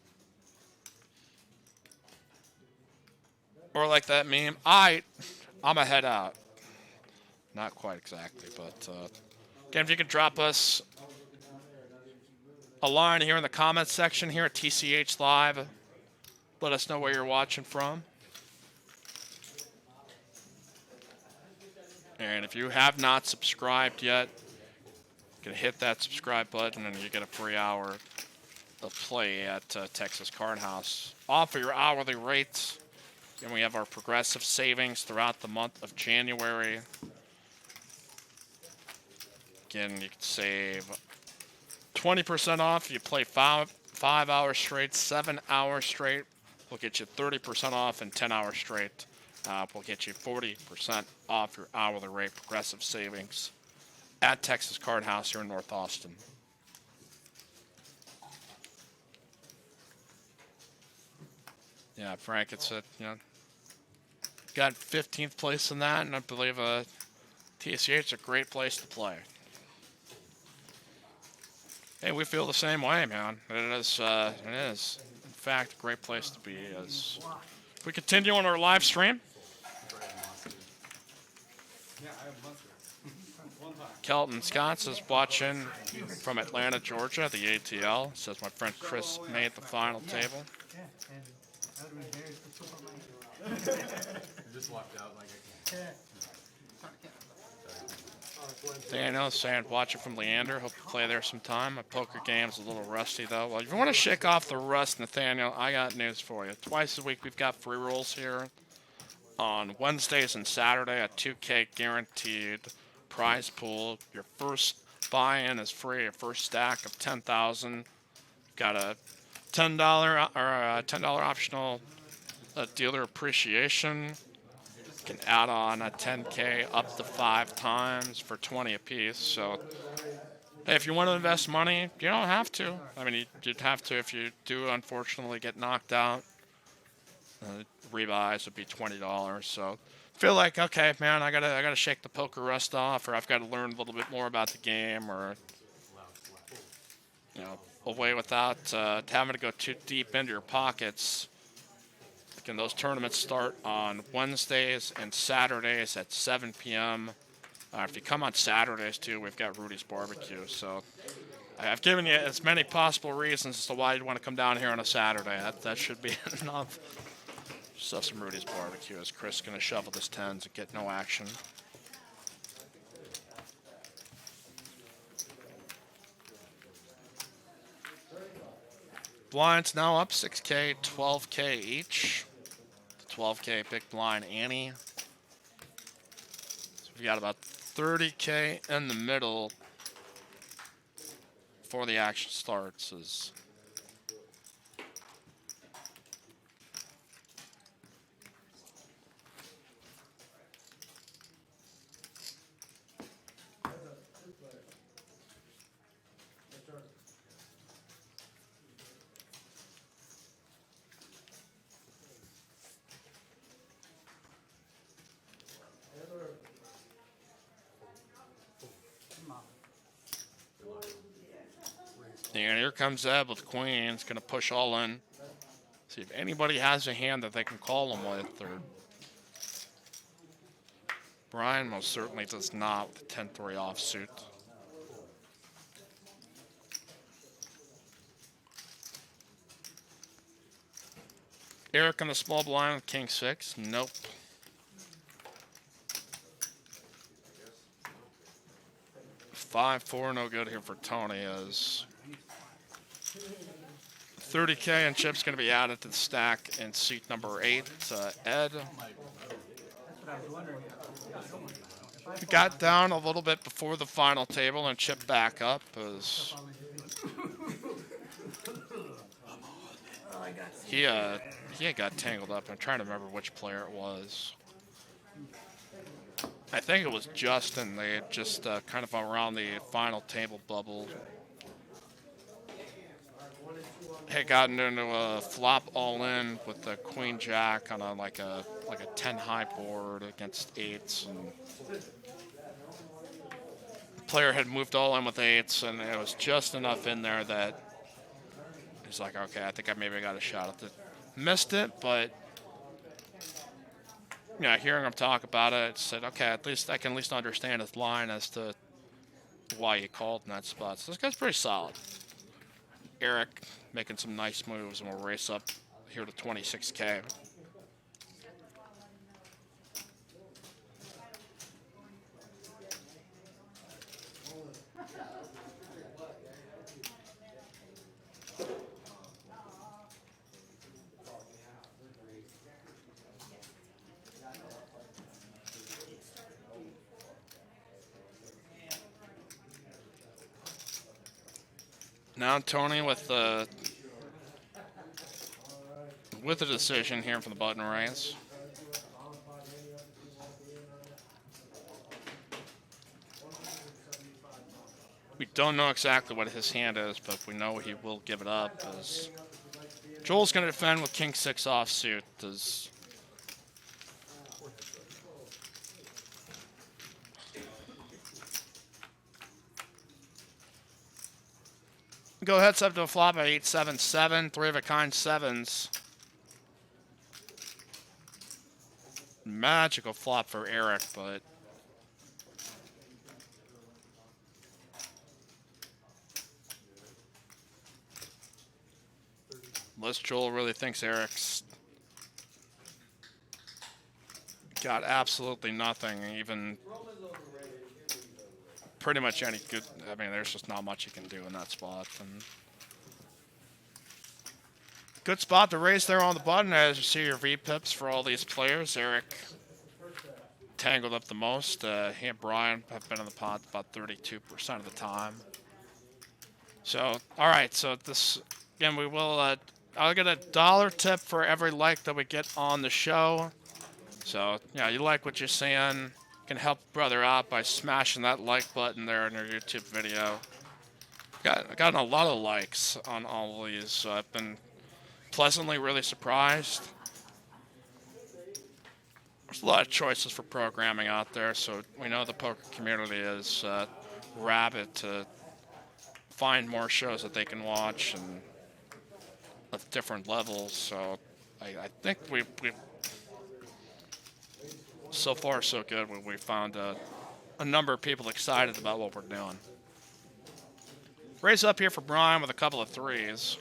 A: Or like that meme, I'm a head out. Not quite exactly, but again, if you could drop us a line here in the comments section here at TCHLive, let us know where you're watching from. And if you have not subscribed yet, you can hit that subscribe button and you get a free hour of play at Texas Card House. Offer your hourly rates. And we have our progressive savings throughout the month of January. Again, you can save 20% off. You play 5 hours straight, 7 hours straight. We'll get you 30% off, and 10 hours straight. We'll get you 40% off your hourly rate progressive savings at Texas Card House here in North Austin. Yeah, Frank, it's got 15th place in that, and I believe TCH is a great place to play. Hey, we feel the same way, man. It is, in fact, a great place to be. As we continue on our live stream, Kelton Scott is watching from Atlanta, Georgia, the ATL. Says my friend Chris made the final table.
B: Just walked out like I can't.
A: Daniel saying watch it from Leander. Hope you play there sometime. My poker game's a little rusty though. Well, if you want to shake off the rust, Nathaniel, I got news for you. Twice a week we've got free rolls here. On Wednesdays and Saturday, a 2K guaranteed prize pool. Your first buy-in is free. Your first stack of 10,000. Got a $10 or a $10 optional dealer appreciation. You can add on a 10K up to 5 times for 20 apiece. So, hey, if you want to invest money, you don't have to. I mean, you'd have to if you do unfortunately get knocked out. Rebuys would be $20. So, feel like, okay, man, I gotta shake the poker rust off, or I've got to learn a little bit more about the game, or away without having to go too deep into your pockets. Again, those tournaments start on Wednesdays and Saturdays at 7 p.m. If you come on Saturdays, too, we've got Rudy's Barbecue. So I've given you as many possible reasons as to why you'd want to come down here on a Saturday. That should be enough. Just have some Rudy's Barbecue as Chris is going to shovel his 10s and get no action. Blinds now up 6K, 12K each. 12K big blind Annie. So we've got about 30K in the middle before the action starts. And here comes Ed with queens, going to push all in. See if anybody has a hand that they can call him with. Or Brian most certainly does not with the 10-3 offsuit. Eric on the small blind with king 6. Nope. $5-4, no good here for Tony as 30K and chips going to be added to the stack in seat number 8. Ed. He got down a little bit before the final table and chipped back up as he got tangled up. I'm trying to remember which player it was. I think it was Justin. They had just kind of around the final table bubble had gotten into a flop all in with the queen jack on a like a 10 high board against 8s, and the player had moved all in with 8s, and it was just enough in there that he's like, okay, I think I maybe got a shot at it. Missed it, but hearing him talk about it, said, okay, at least I can at least understand his line as to why he called in that spot. So this guy's pretty solid. Eric making some nice moves, and we'll race up here to 26K. Now Tony with the decision here for the button raise. We don't know exactly what his hand is, but we know he will give it up. As Joel's going to defend with King 6 offsuit. As go heads up to a flop at 8-7-7, 3 of a kind sevens. Magical flop for Eric, but unless Joel really thinks Eric's got absolutely nothing, even pretty much any good. I mean, there's just not much you can do in that spot. And good spot to raise there on the button as you see your V-pips for all these players. Eric tangled up the most. He and Brian have been in the pot about 32% of the time. So, all right. So this again, we will. I'll get a $1 tip for every like that we get on the show. So, yeah, you like what you're seeing, can help brother out by smashing that like button there in your YouTube video. Gotten a lot of likes on all of these, so I've been pleasantly really surprised. There's a lot of choices for programming out there, so we know the poker community is rabid to find more shows that they can watch and of different levels. So I think we so far so good. We found a number of people excited about what we're doing. Raise up here for Brian with a couple of threes.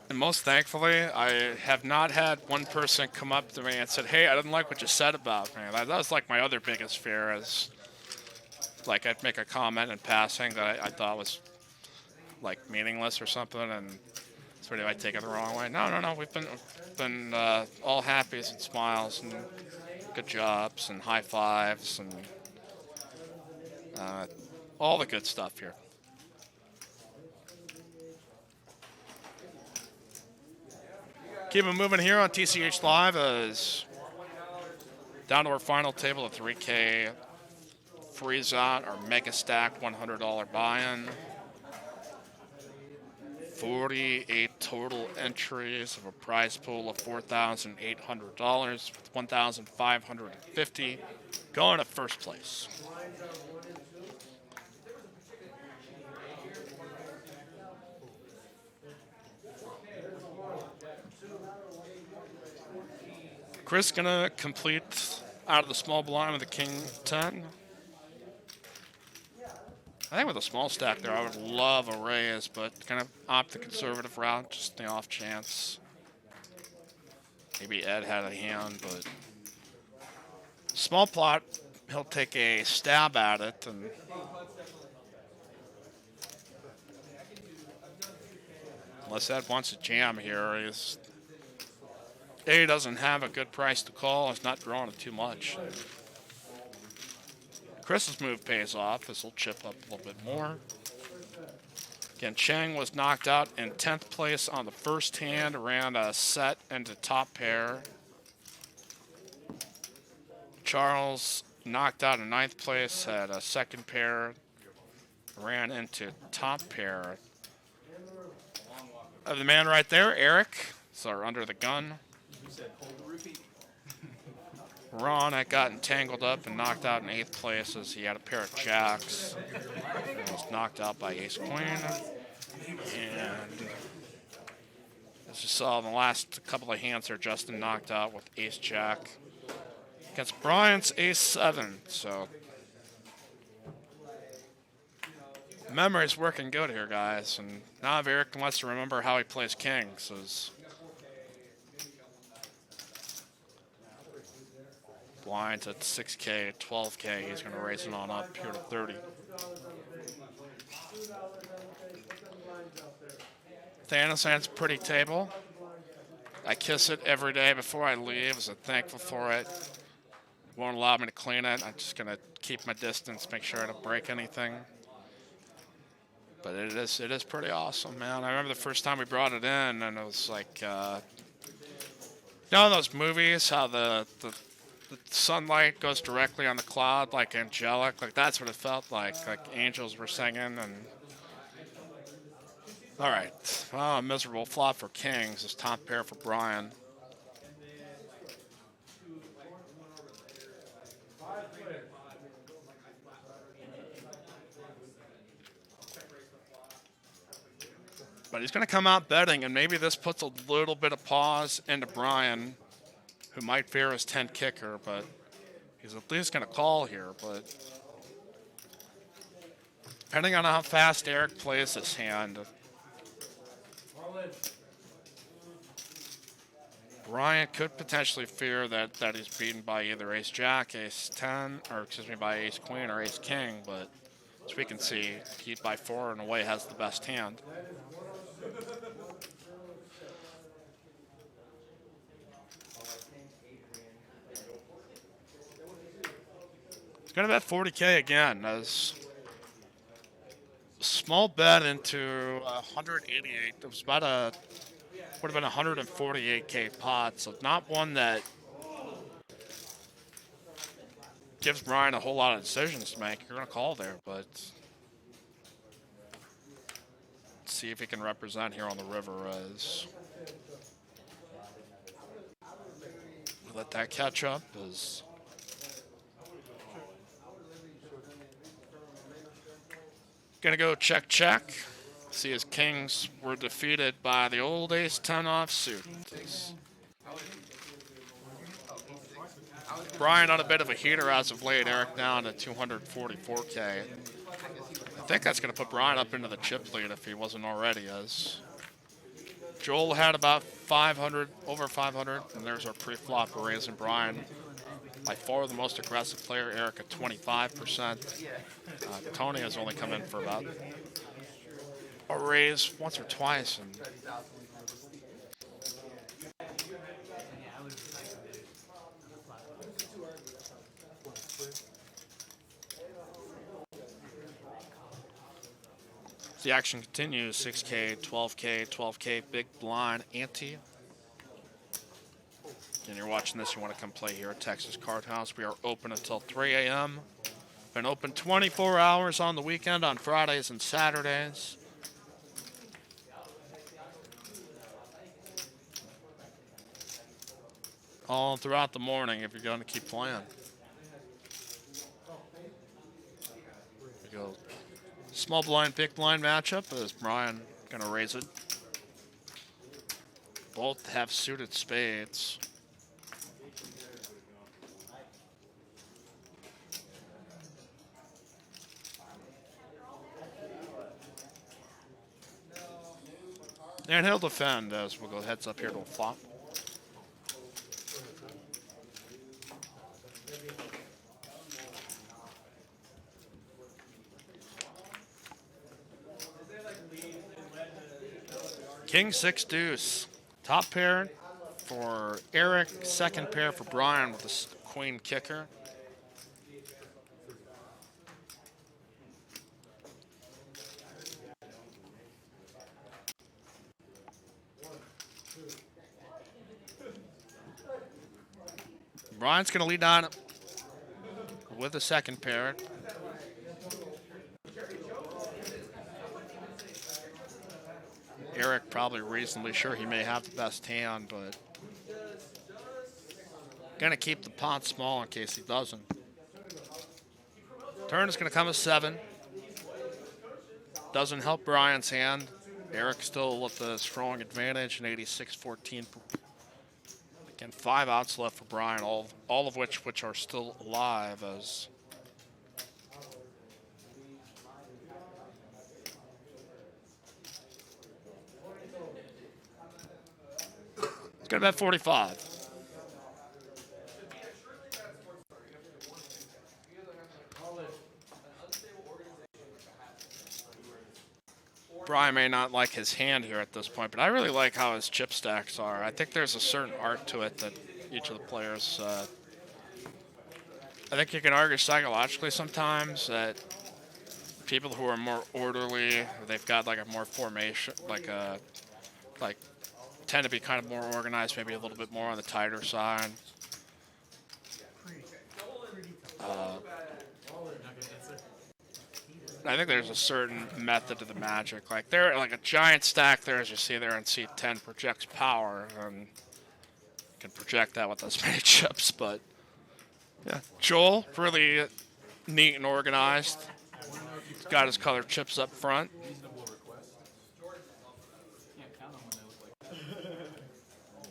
A: And most thankfully, I have not had one person come up to me and said, "Hey, I didn't like what you said about me." That was like my other biggest fear is, like, I'd make a comment in passing that I thought was, like, meaningless or something, and somebody might take it the wrong way. No. We've been all happies and smiles and good jobs and high fives and all the good stuff here. Keep it moving here on TCH Live as down to our final table of 3K Freezeout, our mega stacked $100 buy-in. 48 total entries of a prize pool of $4,800 with $1,550 going to first place. Chris gonna complete out of the small blind with the King 10. I think with a small stack there, I would love a raise, but kind of opt the conservative route, just the off chance. Maybe Ed had a hand, but small plot, he'll take a stab at it, and unless Ed wants to jam here, he doesn't have a good price to call. He's not drawing it too much. Chris's move pays off as he'll chip up a little bit more. Again, Cheng was knocked out in 10th place on the first hand, ran a set into top pair. Charles knocked out in 9th place, had a second pair, ran into top pair. The man right there, Eric, so under the gun. Ron had gotten tangled up and knocked out in 8th place as he had a pair of jacks. And was knocked out by ace queen. And as you saw in the last couple of hands there, Justin knocked out with ace jack against Brian's ace 7. So memory's working good here, guys. And now if Eric wants to remember how he plays kings, is blinds at 6K, 12K, he's going to raise it on up here to 30. Thanos hands pretty table. I kiss it every day before I leave, so I'm thankful for it. Won't allow me to clean it. I'm just gonna keep my distance, make sure I don't break anything. But it is pretty awesome, man. I remember the first time we brought it in, and it was like, you know, in those movies, how the sunlight goes directly on the cloud, like angelic. Like that's what it felt like angels were singing. And all right, well, a miserable flop for Kings. This top pair for Brian. But he's going to come out betting, and maybe this puts a little bit of pause into Brian, who might fear his 10 kicker, but he's at least going to call here. But depending on how fast Eric plays this hand, Brian could potentially fear that he's beaten by either Ace-Jack, Ace-10, or excuse me, by Ace-Queen or Ace-King, but as we can see, he by 4 in a way has the best hand. He's going to bet 40K again, as small bet into 188. It was about would have been 148K pot, so not one that gives Brian a whole lot of decisions to make. You're going to call there, but let's see if he can represent here on the river as let that catch up as going to go check, check. See, his Kings were defeated by the old Ace-10 offsuit. Brian on a bit of a heater as of late. Eric down to 244K. I think that's going to put Brian up into the chip lead if he wasn't already, as Joel had about 500, over 500, and there's our pre-flop raising Brian. By far the most aggressive player, Eric at 25%. Tony has only come in for about a raise once or twice. And the action continues. 6K, 12K, 12K, big blind ante. And you're watching this, you want to come play here at Texas Card House. We are open until 3 a.m. Been open 24 hours on the weekend, on Fridays and Saturdays. All throughout the morning if you're going to keep playing. We go small blind, big blind matchup as Brian going to raise it. Both have suited spades. And he'll defend as we'll go heads up here to a flop. King 6 deuce. Top pair for Eric, second pair for Brian with the queen kicker. Brian's going to lead on with the second pair. Eric probably reasonably sure he may have the best hand, but going to keep the pot small in case he doesn't. Turn is going to come a 7. Doesn't help Brian's hand. Eric still with the strong advantage, an 86-14. Again, 5 outs left for Brian, all of which are still alive as it's gonna bet 45. Brian may not like his hand here at this point, but I really like how his chip stacks are. I think there's a certain art to it that each of the players. I think you can argue psychologically sometimes that people who are more orderly, or they've got like a more formation, like tend to be kind of more organized, maybe a little bit more on the tighter side. I think there's a certain method to the magic. Like there, like a giant stack there, as you see there in seat 10, projects power, and you can project that with as many chips. But yeah, Joel, really neat and organized. He's got his colored chips up front.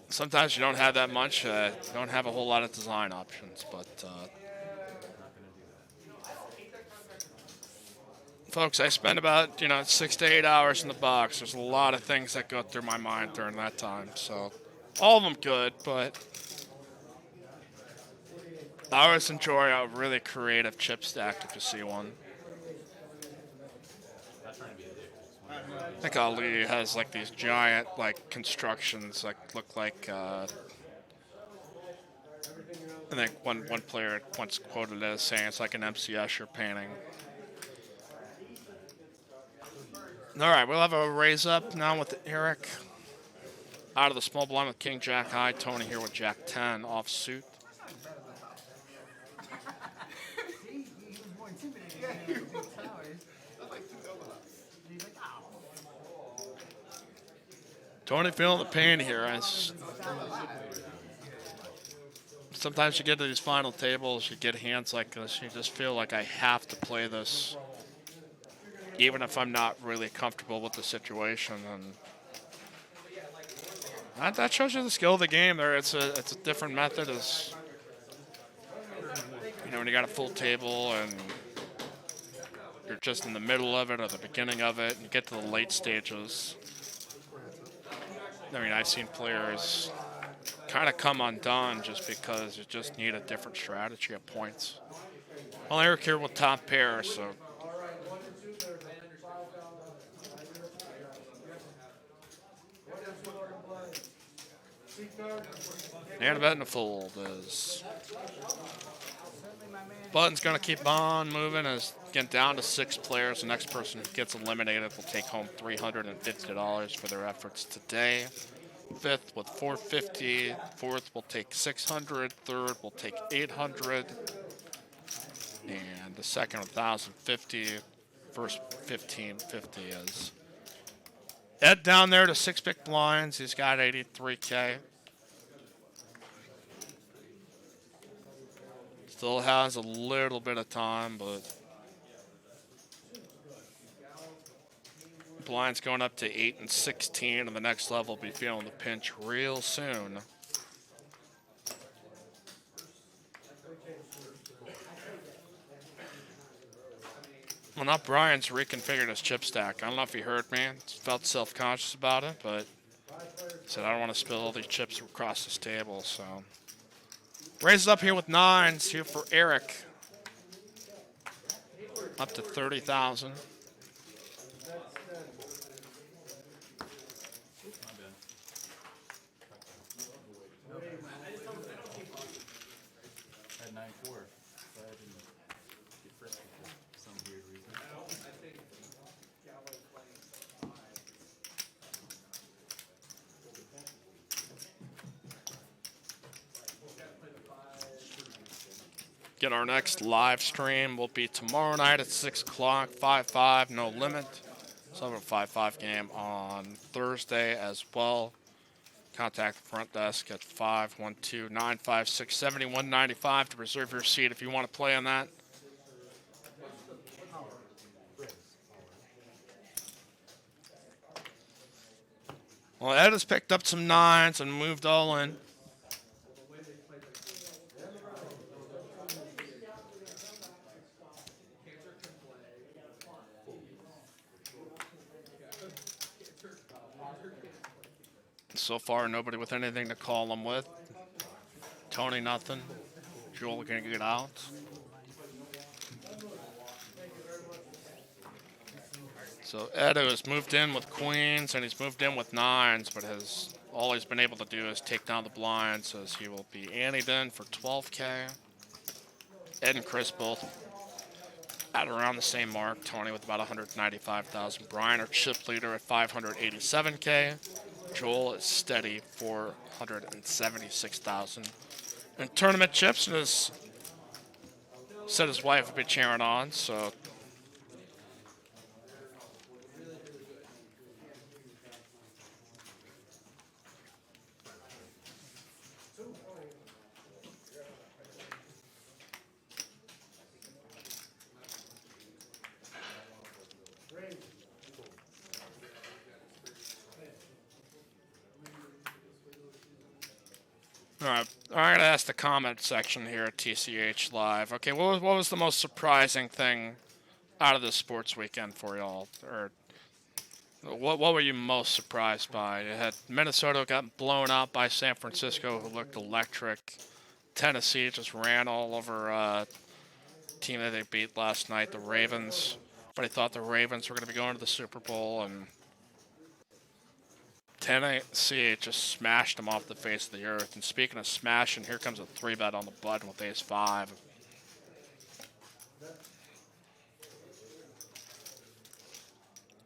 A: Sometimes you don't have that much. You don't have a whole lot of design options, but. Folks, I spend about 6 to 8 hours in the box. There's a lot of things that go through my mind during that time. So, all of them good, but I always enjoy a really creative chip stack if you see one. I think Ali has like these giant like constructions like look like. I think one player once quoted it as saying it's like an MC Escher painting. All right, we'll have a raise up now with Eric. Out of the small blind with King Jack high. Tony here with Jack 10 off suit. Tony feeling the pain here. Sometimes you get to these final tables, you get hands like this, you just feel like I have to play this. Even if I'm not really comfortable with the situation, and that shows you the skill of the game. There, it's a different method. As when you got a full table and you're just in the middle of it or the beginning of it, and you get to the late stages. I mean, I've seen players kind of come undone just because you just need a different strategy at points. Well, Eric here with top pair, so. And a bet in the fold is. Button's going to keep on moving as getting down to 6 players. The next person who gets eliminated will take home $350 for their efforts today. 5th with $450. 4th will take $600. 3rd will take $800. And the second $1,050. First $1,550 is. Ed down there to 6 big blinds. He's got 83K. Still has a little bit of time, but blinds going up to 8 and 16, and the next level will be feeling the pinch real soon. Well, now Brian's reconfigured his chip stack. I don't know if he heard me. Felt self-conscious about it, but said I don't want to spill all these chips across this table, so. Raised up here with 9s here for Eric. Up to 30,000.
E: Had 9-4. So I didn't get frisky for some weird reason.
A: Get our next live stream will be tomorrow night at 6 o'clock, 5-5, no limit. So have a 5-5 game on Thursday as well. Contact the front desk at 512-956-7195 to reserve your seat if you want to play on that. Well, Ed has picked up some 9s and moved all in. So far, nobody with anything to call him with. Tony, nothing. Joel can get out. So Edo has moved in with queens and he's moved in with nines, but has all he's been able to do is take down the blinds, as he will be anteed in for 12K. Ed and Chris both at around the same mark. Tony with about 195,000. Brian, our chip leader, at 587K. Joel is steady, 476,000. And tournament chips, and has said his wife would be cheering on, so. All right, I'm gonna ask the comment section here at TCH Live. Okay, what was the most surprising thing out of this sports weekend for y'all? Or what were you most surprised by? You had Minnesota got blown out by San Francisco, who looked electric. Tennessee just ran all over a team that they beat last night, the Ravens. But I thought the Ravens were going to be going to the Super Bowl, and Tennessee just smashed them off the face of the earth. And speaking of smashing, here comes a 3-bet on the button with ace-5.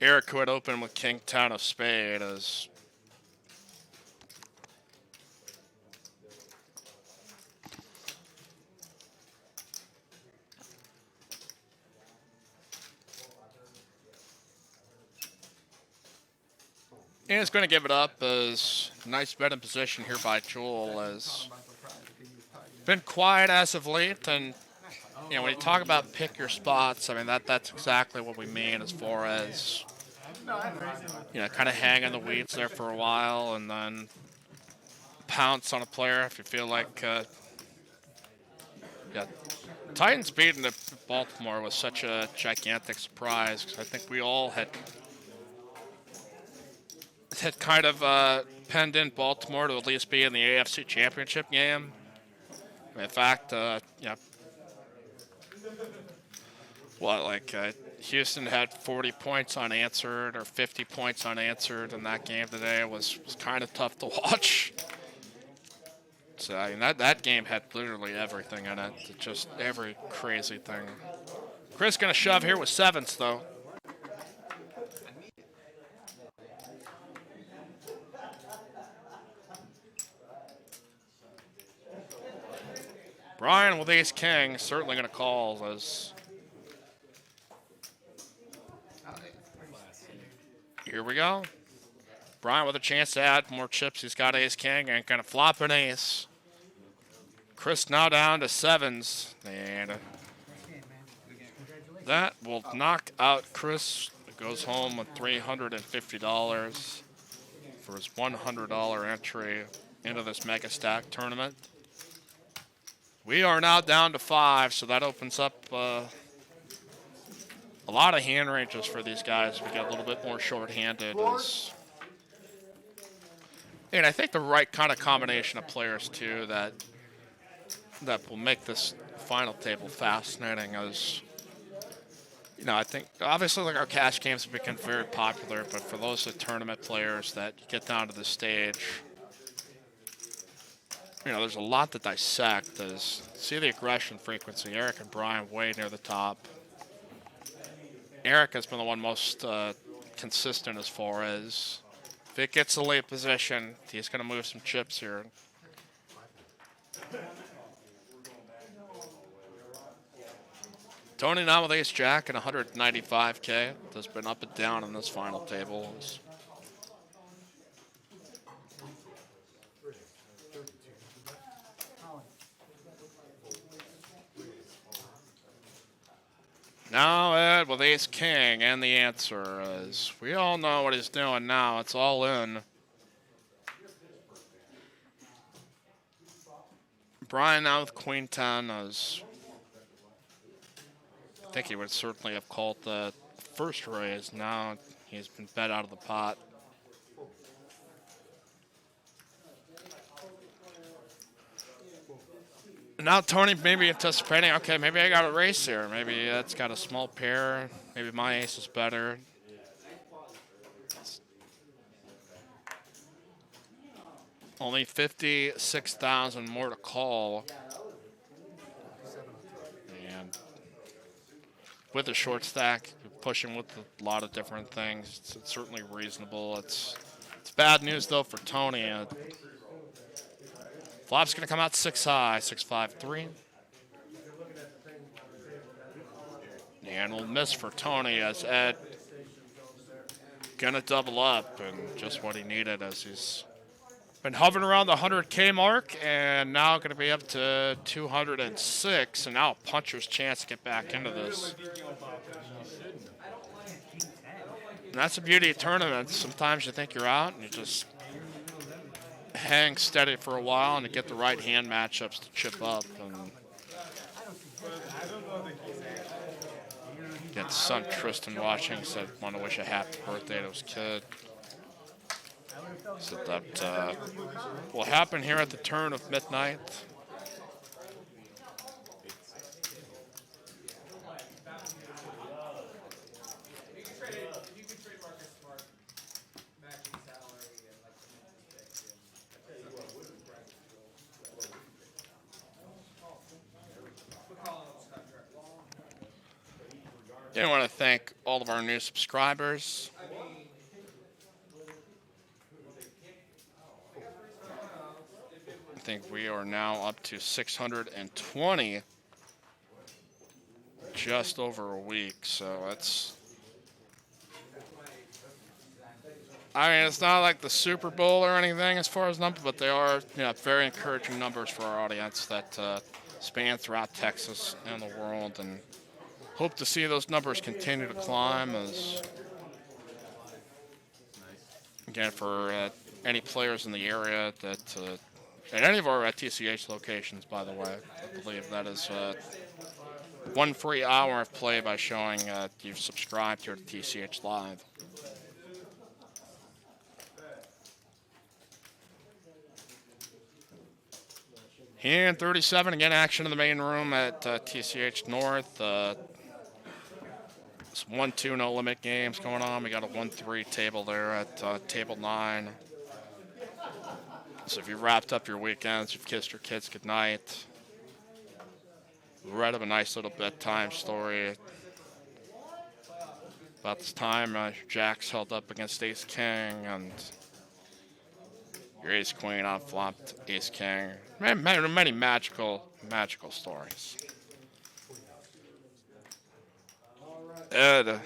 A: Eric, who had opened with king-10 of spade, is and is going to give it up as nice bet in position here by Joel, as been quiet as of late. And you know, when you talk about pick your spots, I mean that's exactly what we mean, as far as, you know, kind of hang in the weeds there for a while and then pounce on a player if you feel like yeah. Titans beating the Baltimore was such a gigantic surprise, because I think we all had kind of penned in Baltimore to at least be in the AFC Championship game. In fact, yeah, what, like Houston had 40 points unanswered or 50 points unanswered in that game today. It was kind of tough to watch. So I mean, that game had literally everything in it, just every crazy thing. Chris gonna shove here with sevens though. Brian with ace king certainly going to call, as here we go. Brian with a chance to add more chips. He's got ace king and going to flop an ace. Chris now down to sevens, and that will knock out Chris. It goes home with $350 for his $100 entry into this Mega Stack tournament. We are now down to 5, so that opens up a lot of hand ranges for these guys. We get a little bit more short-handed. And I think the right kind of combination of players, too, that will make this final table fascinating is, you know, I think obviously like our cash games have become very popular, but for those tournament players that get down to the stage, you know, there's a lot to dissect. See the aggression frequency. Eric and Brian way near the top. Eric has been the one most consistent as far as if it gets a late position, he's going to move some chips here. Tony now with ace jack and 195K. Has been up and down in this final table. Now Ed with ace king, and the answer is, we all know what he's doing now. It's all in. Brian now with queen 10 is, I think he would certainly have called the first raise. Now he's been bet out of the pot. Now Tony maybe anticipating, okay, maybe I got a race here. Maybe that's got a small pair. Maybe my ace is better. Only 56,000 more to call. And with a short stack, pushing with a lot of different things, it's certainly reasonable. It's bad news, though, for Tony. Flop's going to come out 6 high, 6-5-3. And we'll miss for Tony as Ed going to double up, and just what he needed as he's been hovering around the 100K mark and now going to be up to 206, and now a puncher's chance to get back into this. And that's the beauty of tournaments. Sometimes you think you're out and you just hang steady for a while and you get the right hand matchups to chip up. And get son Tristan watching, said, want to wish a happy birthday to his kid. Said that will happen here at the turn of midnight. I want to thank all of our new subscribers. I think we are now up to 620, just over a week. So that's, I mean, it's not like the Super Bowl or anything as far as numbers, but they are, very encouraging numbers for our audience that span throughout Texas and the world, and hope to see those numbers continue to climb. As again, for any players in the area that at any of our TCH locations, by the way, I believe that is 1 free hour of play by showing you've subscribed here to TCHLiVE. Hand 37, again, action in the main room at TCH North. It's 1-2 no limit games going on. We got a 1-3 table there at table 9. So if you've wrapped up your weekends, you've kissed your kids goodnight, read them a nice little bedtime story. About this time, Jack's held up against Ace King, and your Ace Queen on flopped Ace King. Many magical stories. Ed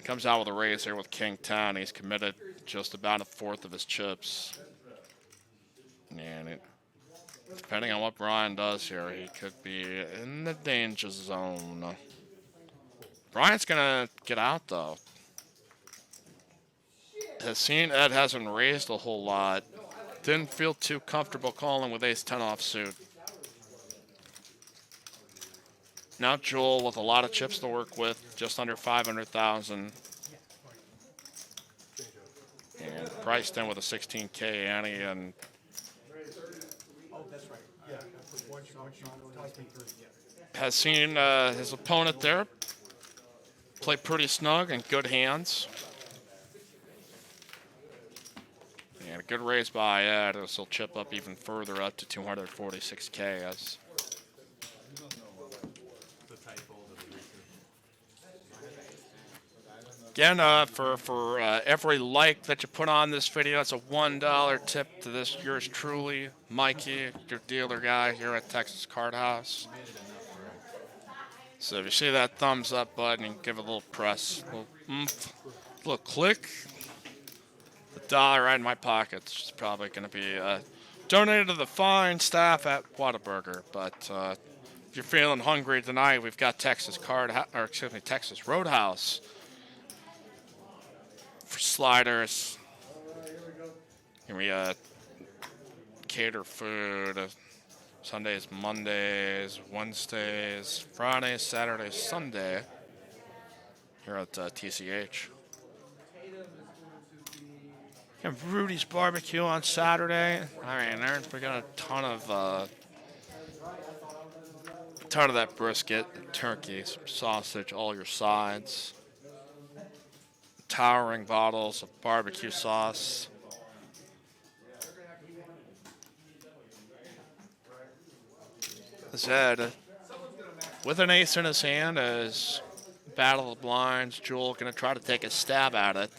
A: comes out with a raise here with King 10. He's committed just about 1/4 of his chips. And depending on what Brian does here, he could be in the danger zone. Brian's going to get out, though. Has seen Ed hasn't raised a whole lot. Didn't feel too comfortable calling with Ace 10 offsuit. Now Joel with a lot of chips to work with, just under 500,000. And priced in with a 16K ante, and has seen his opponent there play pretty snug and good hands. And a good raise by Ed. This will chip up even further up to 246K. As again, for every like that you put on this video, it's a $1 tip to this yours truly, Mikey, your dealer guy here at Texas Card House. So if you see that thumbs up button, give it a little press, a little oomph, a little click. The dollar right in my pocket is probably going to be donated to the fine staff at Whataburger. But if you're feeling hungry tonight, we've got Texas Roadhouse for sliders. Here we cater food. Sundays, Mondays, Wednesdays, Fridays, Saturdays, Sunday here at TCH. Have Rudy's Barbecue on Saturday. I mean, we got a ton of that brisket, turkey, some sausage, all your sides. Towering bottles of barbecue sauce. Zed with an ace in his hand as Battle of the Blinds. Jewel going to try to take a stab at it.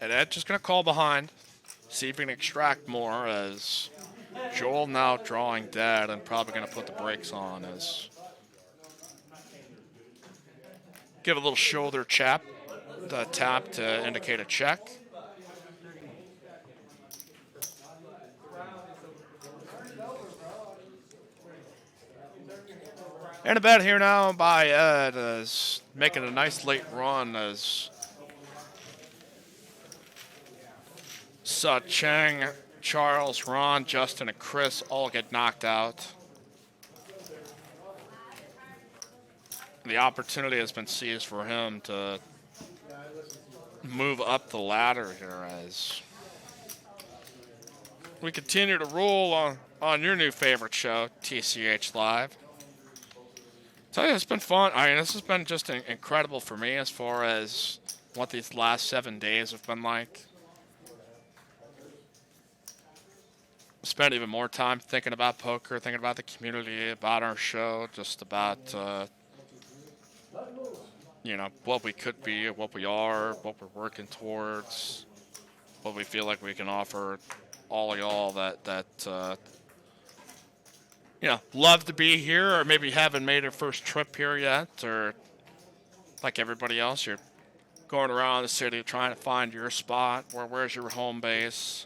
A: And Ed just going to call behind, see if he can extract more as Joel now drawing dead and probably going to put the brakes on as give a little shoulder tap to indicate a check. And a bet here now by Ed is making a nice late run as saw Cheng, Charles, Ron, Justin, and Chris all get knocked out. The opportunity has been seized for him to move up the ladder here as we continue to roll on your new favorite show, TCH Live. Tell you, it's been fun. I mean, this has been just incredible for me as far as what these last 7 days have been like. Spent even more time thinking about poker, thinking about the community, about our show, just about, you know, what we could be, what we are, what we're working towards, what we feel like we can offer all of y'all that you know, love to be here or maybe haven't made their first trip here yet, or like everybody else, you're going around the city trying to find your spot. Where's your home base?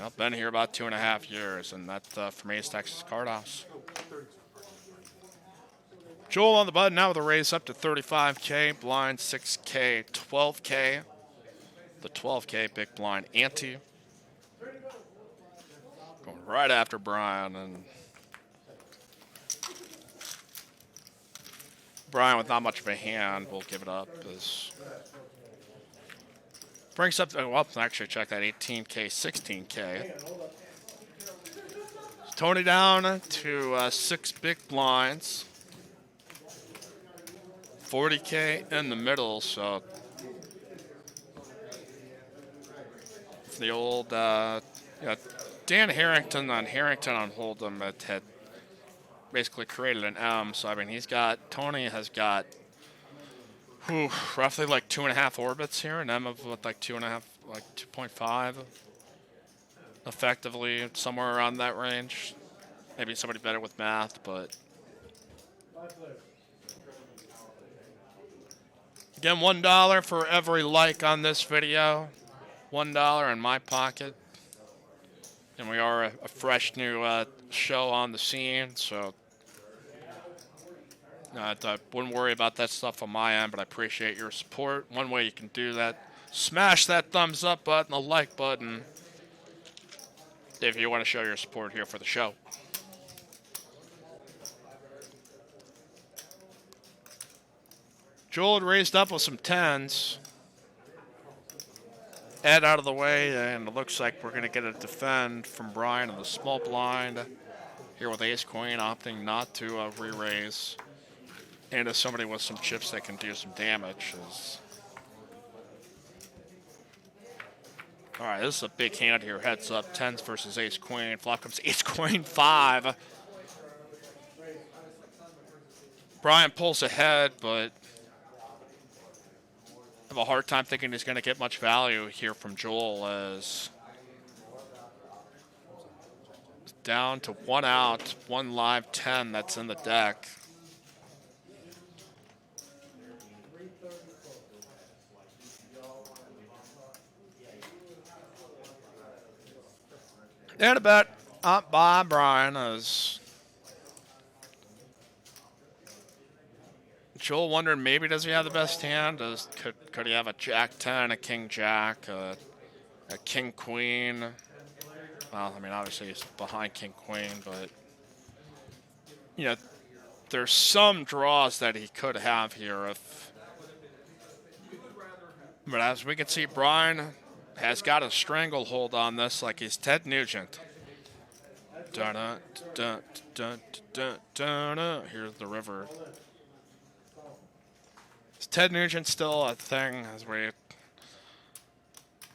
A: I've been here about 2.5 years, and that for me is Texas Card House. Joel on the button now with a raise up to 35K, blind 6K, 12K. The 12K big blind ante. Going right after Brian, and Brian with not much of a hand will give it up as brings up, well, actually check that 18K, 16K. Tony down to 6 big blinds. 40K in the middle, so the old, you know, Dan Harrington on Hold'em had basically created an M, so I mean, Tony has got roughly like 2.5 orbits here, an M of what, like 2.5, like 2.5, effectively, somewhere around that range. Maybe somebody better with math, but again, $1 for every like on this video, $1 in my pocket, and we are a fresh new show on the scene, so I wouldn't worry about that stuff on my end, but I appreciate your support. One way you can do that, smash that thumbs up button, the like button, if you want to show your support here for the show. Joel had raised up with some 10s. Ed out of the way, and it looks like we're going to get a defend from Brian in the small blind. Here with ace-queen, opting not to re-raise. And as somebody with some chips that can do some damage. All right, this is a big hand here. Heads up, 10s versus ace-queen. Flop comes ace-queen, 5. Brian pulls ahead, but I have a hard time thinking he's going to get much value here from Joel as down to 1 out, 1 live 10 that's in the deck. And a bet up by Brian as Joel wondering maybe does he have the best hand? Could he have a Jack-10, a King-Jack, a King-Queen? Well, I mean, obviously he's behind King-Queen, but you know, there's some draws that he could have here but as we can see, Brian has got a stranglehold on this like he's Ted Nugent. Dun, dun, dun, dun, dun, dun. Here's the river. Is Ted Nugent still a thing as we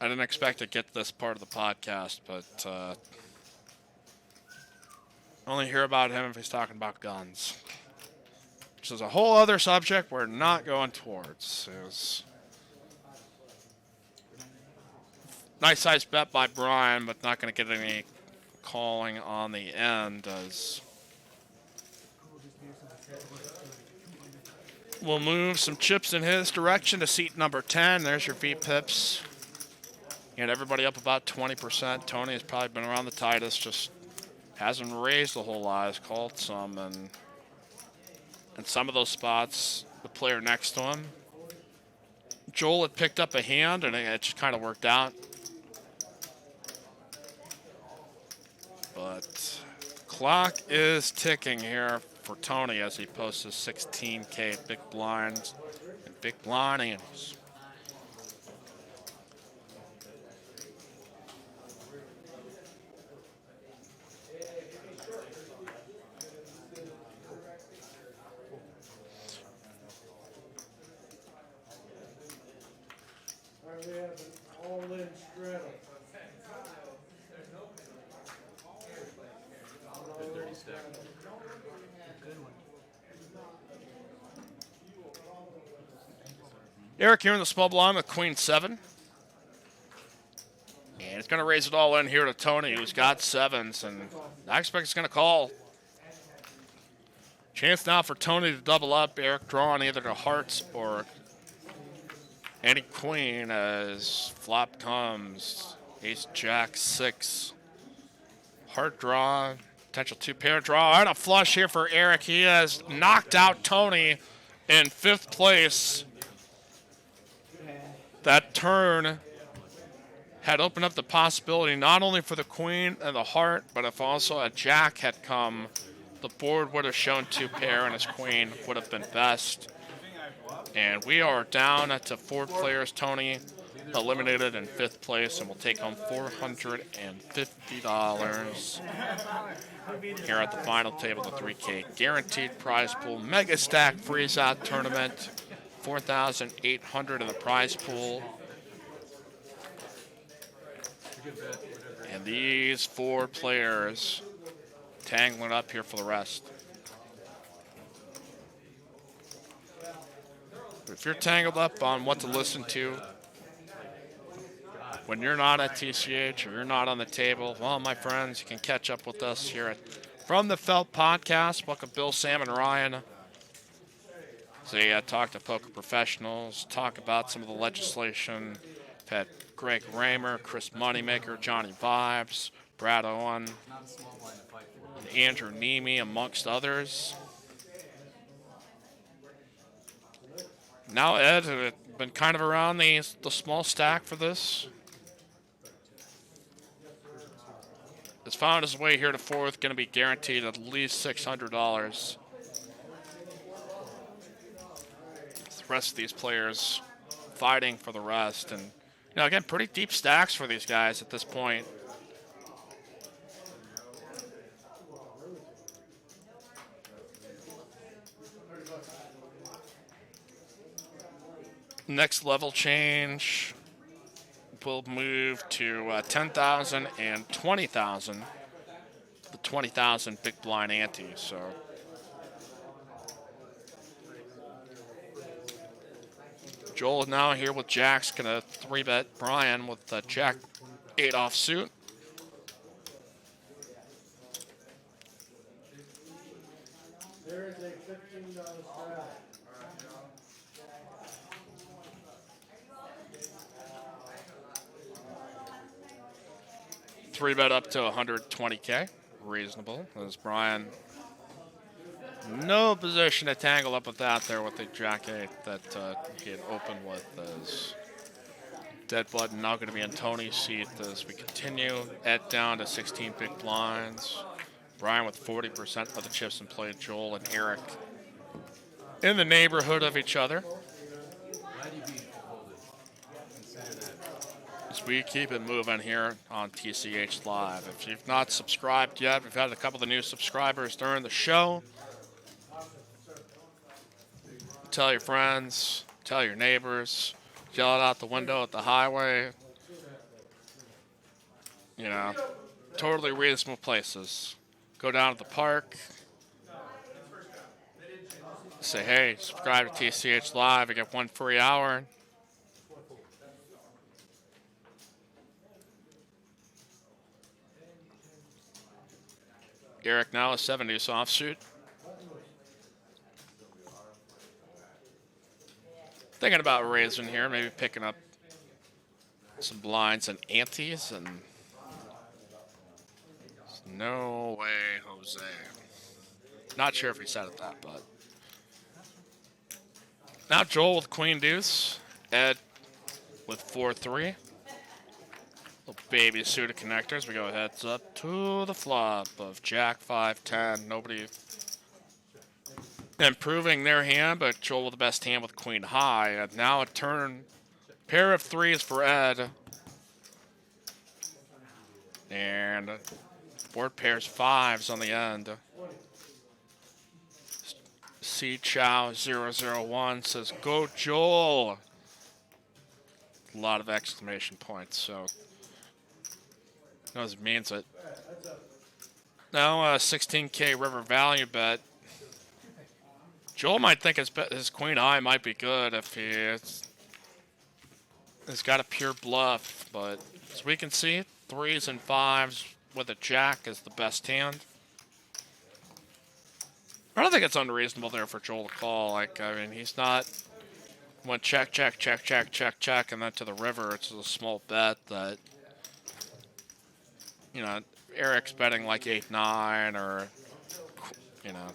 A: I didn't expect to get this part of the podcast, but only hear about him if he's talking about guns. Which is a whole other subject we're not going towards. It was nice size bet by Brian, but not going to get any calling on the end as we'll move some chips in his direction to seat number 10. There's your V pips. And everybody up about 20%. Tony has probably been around the tightest, just hasn't raised a whole lot. Has called some, and in some of those spots, the player next to him, Joel had picked up a hand, and it just kind of worked out. But clock is ticking here for Tony as he posts his 16K big blinds and big blind antes.
F: We have an all-in straddle.
E: Good 30 stack.
A: Eric here in the small blind with Queen 7. And it's going to raise it all in here to Tony, who's got 7s, and I expect it's going to call. Chance now for Tony to double up. Eric drawing either to hearts or any queen as flop comes. Ace, Jack, 6. Heart draw, potential 2-pair draw. And a flush here for Eric. He has knocked out Tony in 5th place. That turn had opened up the possibility not only for the queen and the heart, but if also a jack had come, the board would have shown 2-pair and his queen would have been best. And we are down to 4 players. Tony eliminated in 5th place, and will take home $450 here at the final table, the 3K guaranteed prize pool mega stack freeze-out tournament. 4,800 in the prize pool. And these 4 players tangling up here for the rest. If you're tangled up on what to listen to when you're not at TCH or you're not on the table, well, my friends, you can catch up with us here at From the Felt Podcast. Welcome Bill, Sam, and Ryan. So yeah, talk to poker professionals, talk about some of the legislation. We've had Greg Raymer, Chris Moneymaker, Johnny Vibes, Brad Owen,
E: Not a small blind to fight for.
A: and Andrew Nemi, amongst others. Now Ed had been kind of around the small stack for this. Has found his way here to 4th, going to be guaranteed at least $600. The rest of these players fighting for the rest, and again, pretty deep stacks for these guys at this point. Next level change will move to 10,000 and 20,000. The 20,000 big blind ante. So Joel is now here with jacks, gonna 3-bet Brian with the Jack 8 offsuit.
F: There is a $15 straddle.
A: 3-bet up to 120K. Reasonable. As Brian, no position to tangle up with that there with the Jack 8 that he had opened with. As dead button now going to be in Tony's seat as we continue. Ed down to 16 big blinds. Brian with 40% of the chips in play. Joel and Eric in the neighborhood of each other.
E: Glad you beat folded. Consider that.
A: As we keep it moving here on TCH Live. If you've not subscribed yet, we've had a couple of new subscribers during the show. Tell your friends, tell your neighbors, yell it out the window at the highway. you know, totally reasonable places. Go down to the park. Say, hey, subscribe to TCHLiVE. I get 1 free hour. Eric now a 70s offsuit. Thinking about raising here, maybe picking up some blinds and antes, and no way, Jose. Not sure if he said it that, but now Joel with Queen Deuce, Ed with 4-3. Little baby suit of connectors. We go heads up to the flop of Jack 5-10. Nobody improving their hand, but Joel with the best hand with Queen High. And now a turn, pair of threes for Ed. And board pairs fives on the end. C Chow 001 says, "Go Joel!" A lot of exclamation points, so knows it means it. Now 16K river value bet. Joel might think his Queen High might be good if he's got a pure bluff, but as we can see, threes and fives with a jack is the best hand. I don't think it's unreasonable there for Joel to call. Like, I mean, he's not went check, check, check, check, check, check, and then to the river. It's a small bet that, you know, Eric's betting like 8-9 or, you know,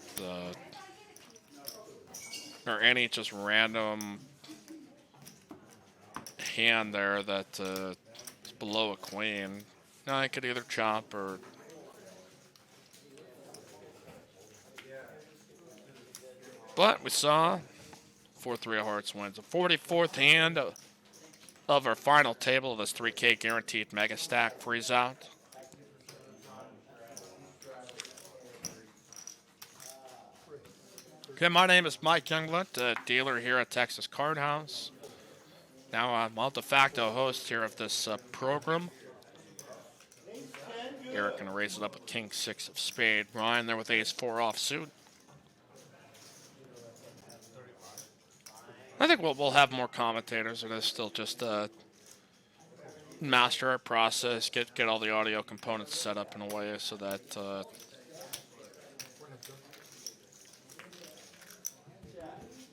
A: or any just random hand there that is below a queen. No, I could either chop or. But we saw 4-3 of hearts wins. The 44th hand of our final table of this 3K guaranteed mega stack Freezeout. Okay, my name is Mike Youngblood, a dealer here at Texas Card House. Now I'm de facto host here of this program. Eric gonna raise it up with King 6 of spade. Ryan there with Ace 4 offsuit. I think we'll have more commentators. It is still just master our process, get all the audio components set up in a way so that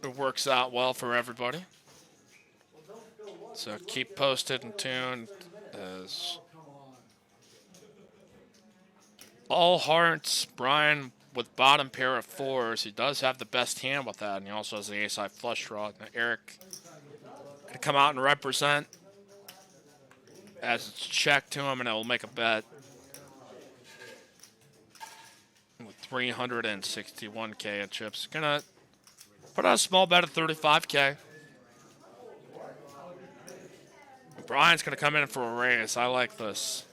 A: it works out well for everybody. So keep posted and tuned as all hearts. Brian with bottom pair of fours. He does have the best hand with that, and he also has the ace-high flush draw. Now Eric gonna come out and represent as it's checked to him, and it will make a bet with 361K in chips. Gonna put out a small bet of 35K. Brian's gonna come in for a raise. I like this.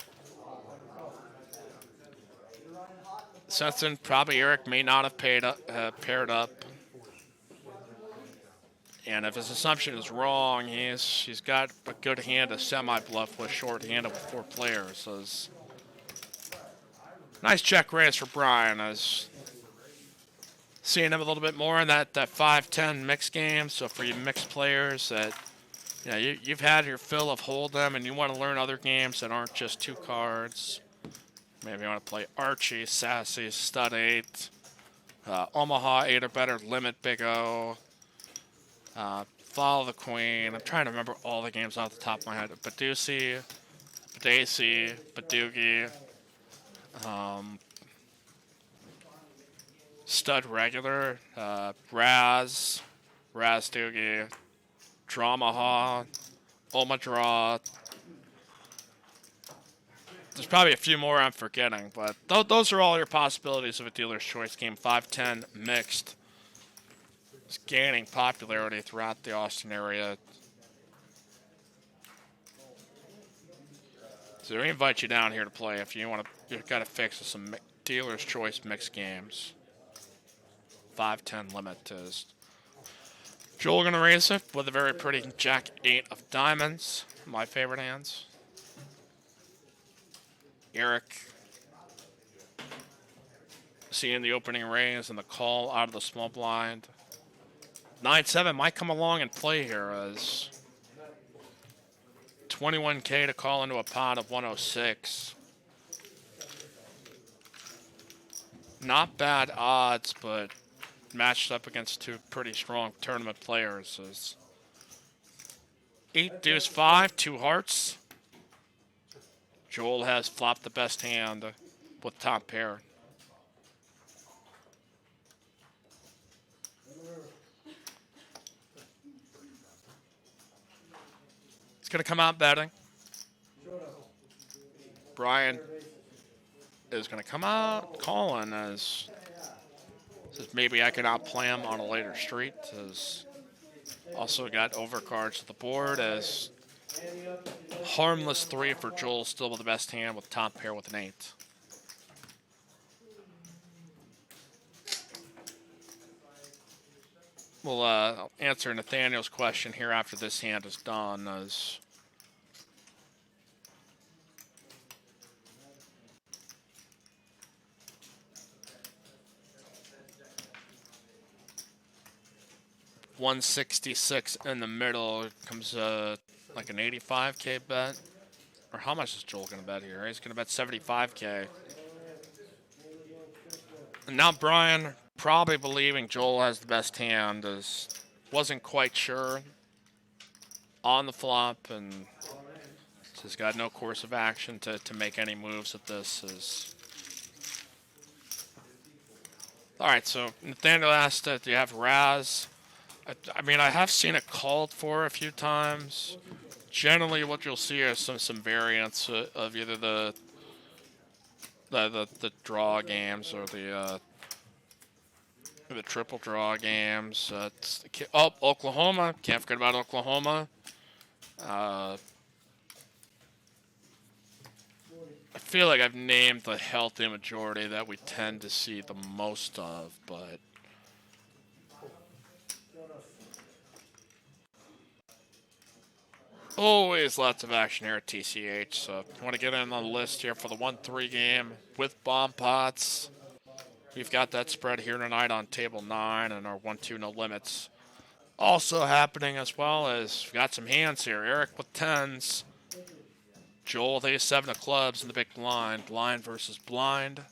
A: Sensing probably Eric may not have paired up. And if his assumption is wrong, he's got a good hand, a semi-bluff with short-handed with 4 players. So it's nice check raise for Brian. I was seeing him a little bit more in that 5-10 mixed game. So for you mixed players that, you know, you've had your fill of Hold'em and you want to learn other games that aren't just 2 cards. Maybe you want to play Archie, Sassy, Stud 8, Omaha 8 or better, Limit Big O, Follow the Queen. I'm trying to remember all the games off the top of my head. Badusi, Badasi, Badugi, Stud Regular, Raz Doogie, Dramaha, Omadraw. There's probably a few more I'm forgetting, but those are all your possibilities of a dealer's choice game. 5-10 mixed. It's gaining popularity throughout the Austin area. So we invite you down here to play if you want to. You've got to fix some dealer's choice mixed games. 5-10 limit is. Joel gonna raise it with a very pretty Jack 8 of diamonds. My favorite hands. Eric seeing the opening raise and the call out of the small blind. 9-7 might come along and play here as 21K to call into a pot of 106. Not bad odds, but matched up against two pretty strong tournament players. As 8 deuce 5, 2 hearts. Joel has flopped the best hand with top pair. He's going to come out betting. Brian is going to come out calling as says maybe I can outplay him on a later street. As also got overcards to the board as harmless 3 for Joel, still with the best hand with top pair with an 8. We'll answer Nathaniel's question here after this hand is done. As $166 in the middle comes like an 85K bet. Or how much is Joel going to bet here? He's going to bet 75K. And now Brian, probably believing Joel has the best hand, as wasn't quite sure on the flop and has got no course of action to make any moves at this. All right, so Nathaniel asked, do you have Raz? I mean, I have seen it called for a few times. Generally, what you'll see are some variants of either the draw games or the triple draw games. Oklahoma. Can't forget about Oklahoma. I feel like I've named the healthy majority that we tend to see the most of, but always lots of action here at TCH. So if you want to get in on the list here for the 1-3 game with bomb pots, we've got that spread here tonight on table 9 and our 1-2 no limits. Also happening as well as we've got some hands here. Eric with 10s. Joel with ace-7 of clubs in the big blind. Blind versus blind.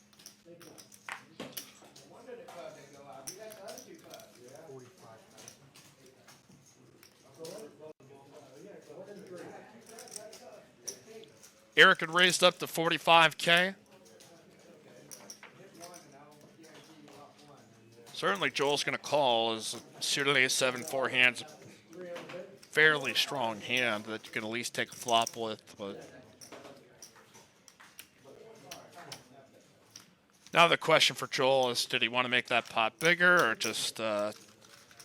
A: Eric had raised up to 45K. Certainly Joel's going to call as suited ace-7 forehand. Fairly strong hand that you can at least take a flop with. But now the question for Joel is, did he want to make that pot bigger or just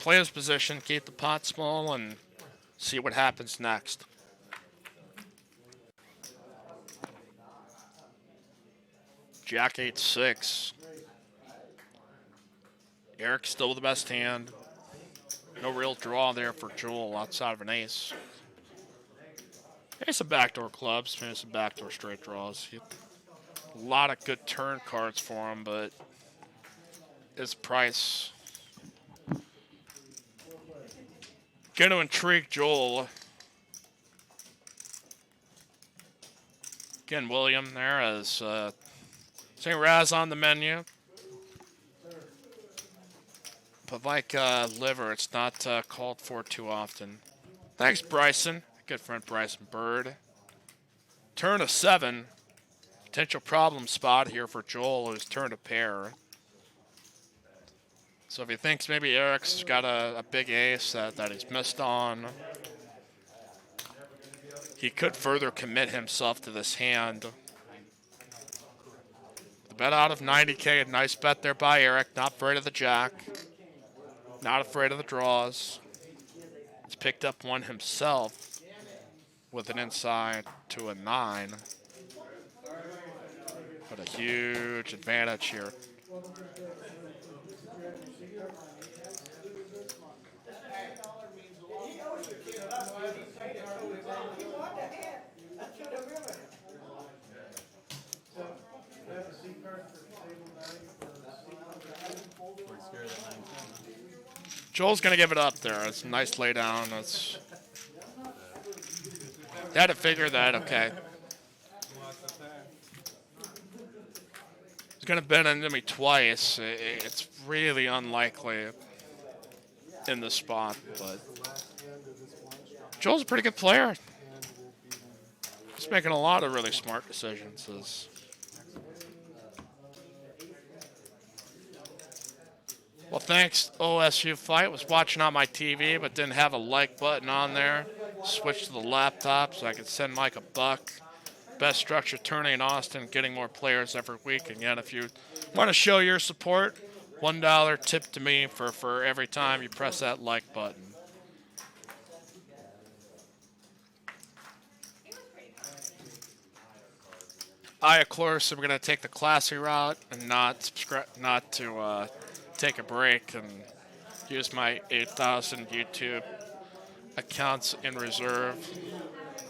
A: play his position, keep the pot small, and see what happens next? Jack 8-6. Eric still with the best hand. No real draw there for Joel outside of an ace. Maybe some backdoor clubs, maybe some backdoor straight draws. A lot of good turn cards for him, but his price going to intrigue Joel. Again, William there as St. Raz on the menu. But like liver, it's not called for too often. Thanks, Bryson. Good friend Bryson Bird. Turn of 7. Potential problem spot here for Joel, who's turned a pair. So if he thinks maybe Eric's got a big ace that he's missed on, he could further commit himself to this hand. The bet out of 90K, a nice bet there by Eric. Not afraid of the jack. Not afraid of the draws. He's picked up one himself with an inside to a 9. But a huge advantage here. Joel's gonna give it up there. It's a nice lay down. It's they had to figure that. Okay, he's gonna bend into me twice. It's really unlikely in this spot, but Joel's a pretty good player. He's making a lot of really smart decisions. Well, thanks, OSU Fight. Was watching on my TV, but didn't have a like button on there. Switched to the laptop so I could send Mike a buck. Best structured tourney in Austin, getting more players every week. Again, if you want to show your support, $1 tip to me for every time you press that like button. I, of course, am going to take the classy route and not to take a break and use my 8,000 YouTube accounts in reserve.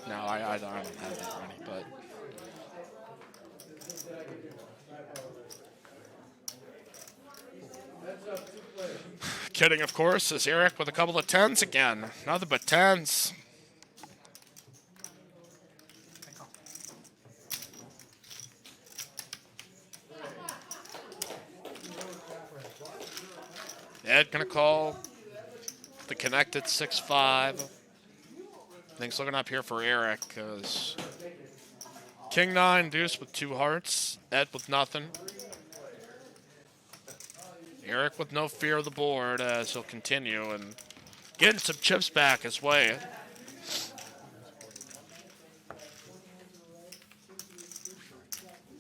A: No, I don't have that many, but kidding, of course, is Eric with a couple of 10s again. Nothing but 10s. Ed gonna call the connected 6-5. Things looking up here for Eric because King 9 deuce with 2 hearts. Ed with nothing. Eric with no fear of the board as he'll continue and getting some chips back his way.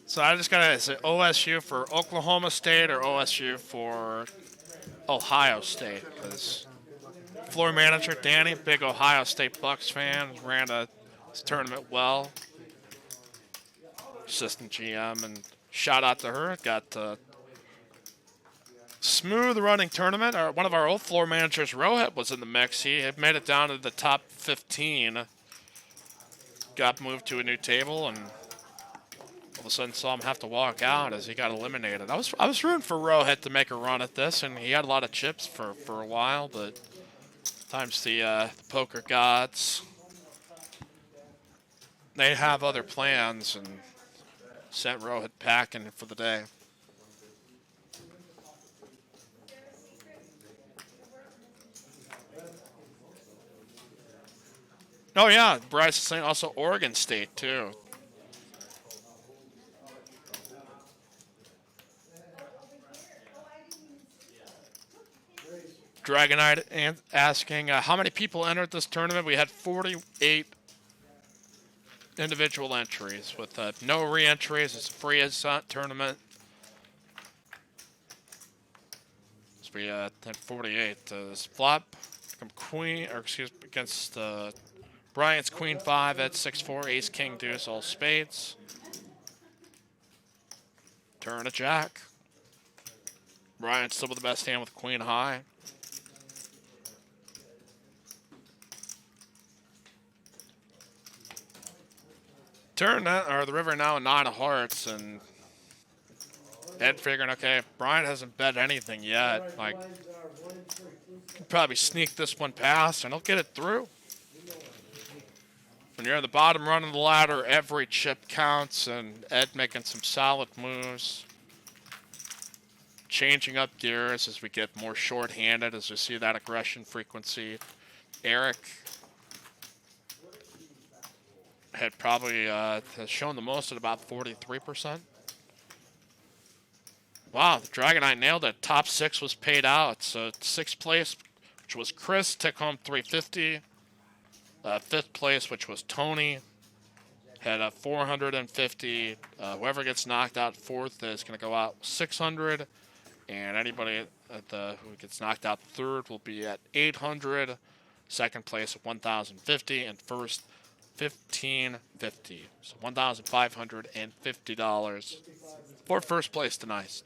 A: So I just gotta say OSU for Oklahoma State or OSU for Ohio State, because floor manager Danny, big Ohio State Bucks fan, ran this tournament well. Assistant GM, and shout out to her. Got smooth running tournament. One of our old floor managers, Rohit, was in the mix. He had made it down to the top 15. Got moved to a new table, and all of a sudden saw him have to walk out as he got eliminated. I was rooting for Rohit to make a run at this, and he had a lot of chips for a while, but times the poker gods, they have other plans and sent Rohit packing for the day. Oh yeah, Bryce is saying also Oregon State too. Dragonite asking, how many people entered this tournament? We had 48 individual entries with no re-entries. It's a Freezeout tournament. So we had 48. This flop from Queen, or excuse me, against Bryant's Queen 5 at 6-4, Ace King Deuce, all spades. Turn a jack. Bryant's still with the best hand with Queen High. Turn that, or the river now 9 of hearts, and Ed figuring, okay, if Bryant hasn't bet anything yet, like, could probably sneak this one past, and he'll get it through. When you're at the bottom run of the ladder, every chip counts, and Ed making some solid moves. Changing up gears as we get more short-handed, as we see that aggression frequency. Eric had probably has shown the most at about 43%. Wow, the Dragonite nailed it. Top 6 was paid out. So 6th place, which was Chris, took home $350. 5th place, which was Tony, had a $450. Whoever gets knocked out 4th is going to go out $600, and anybody who gets knocked out 3rd will be at $800. 2nd place at $1,050, and 1st $1,550. So $1,550 for 1st place tonight.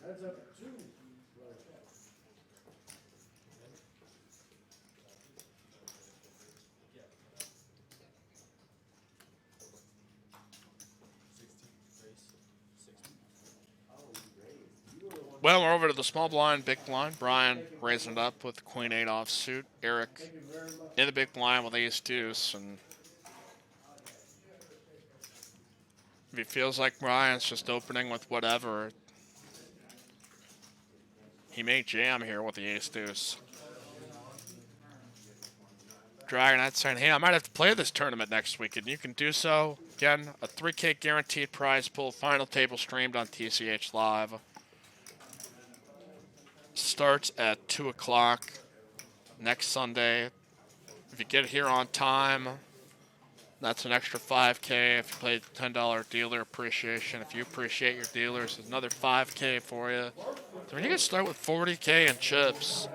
F: That's up to 2.
A: Well, we're over to the small blind, big blind. Brian raising it up with queen 8 offsuit. Eric in the big blind with ace deuce. And if he feels like Brian's just opening with whatever, he may jam here with the ace deuce. Dragonite saying, hey, I might have to play this tournament next week, and you can do so. Again, a 3K guaranteed prize pool, final table streamed on TCH Live. Starts at 2 o'clock next Sunday. If you get here on time, that's an extra 5K. If you play $10 dealer appreciation, if you appreciate your dealers, it's another 5K for you. So when you can start with 40K in chips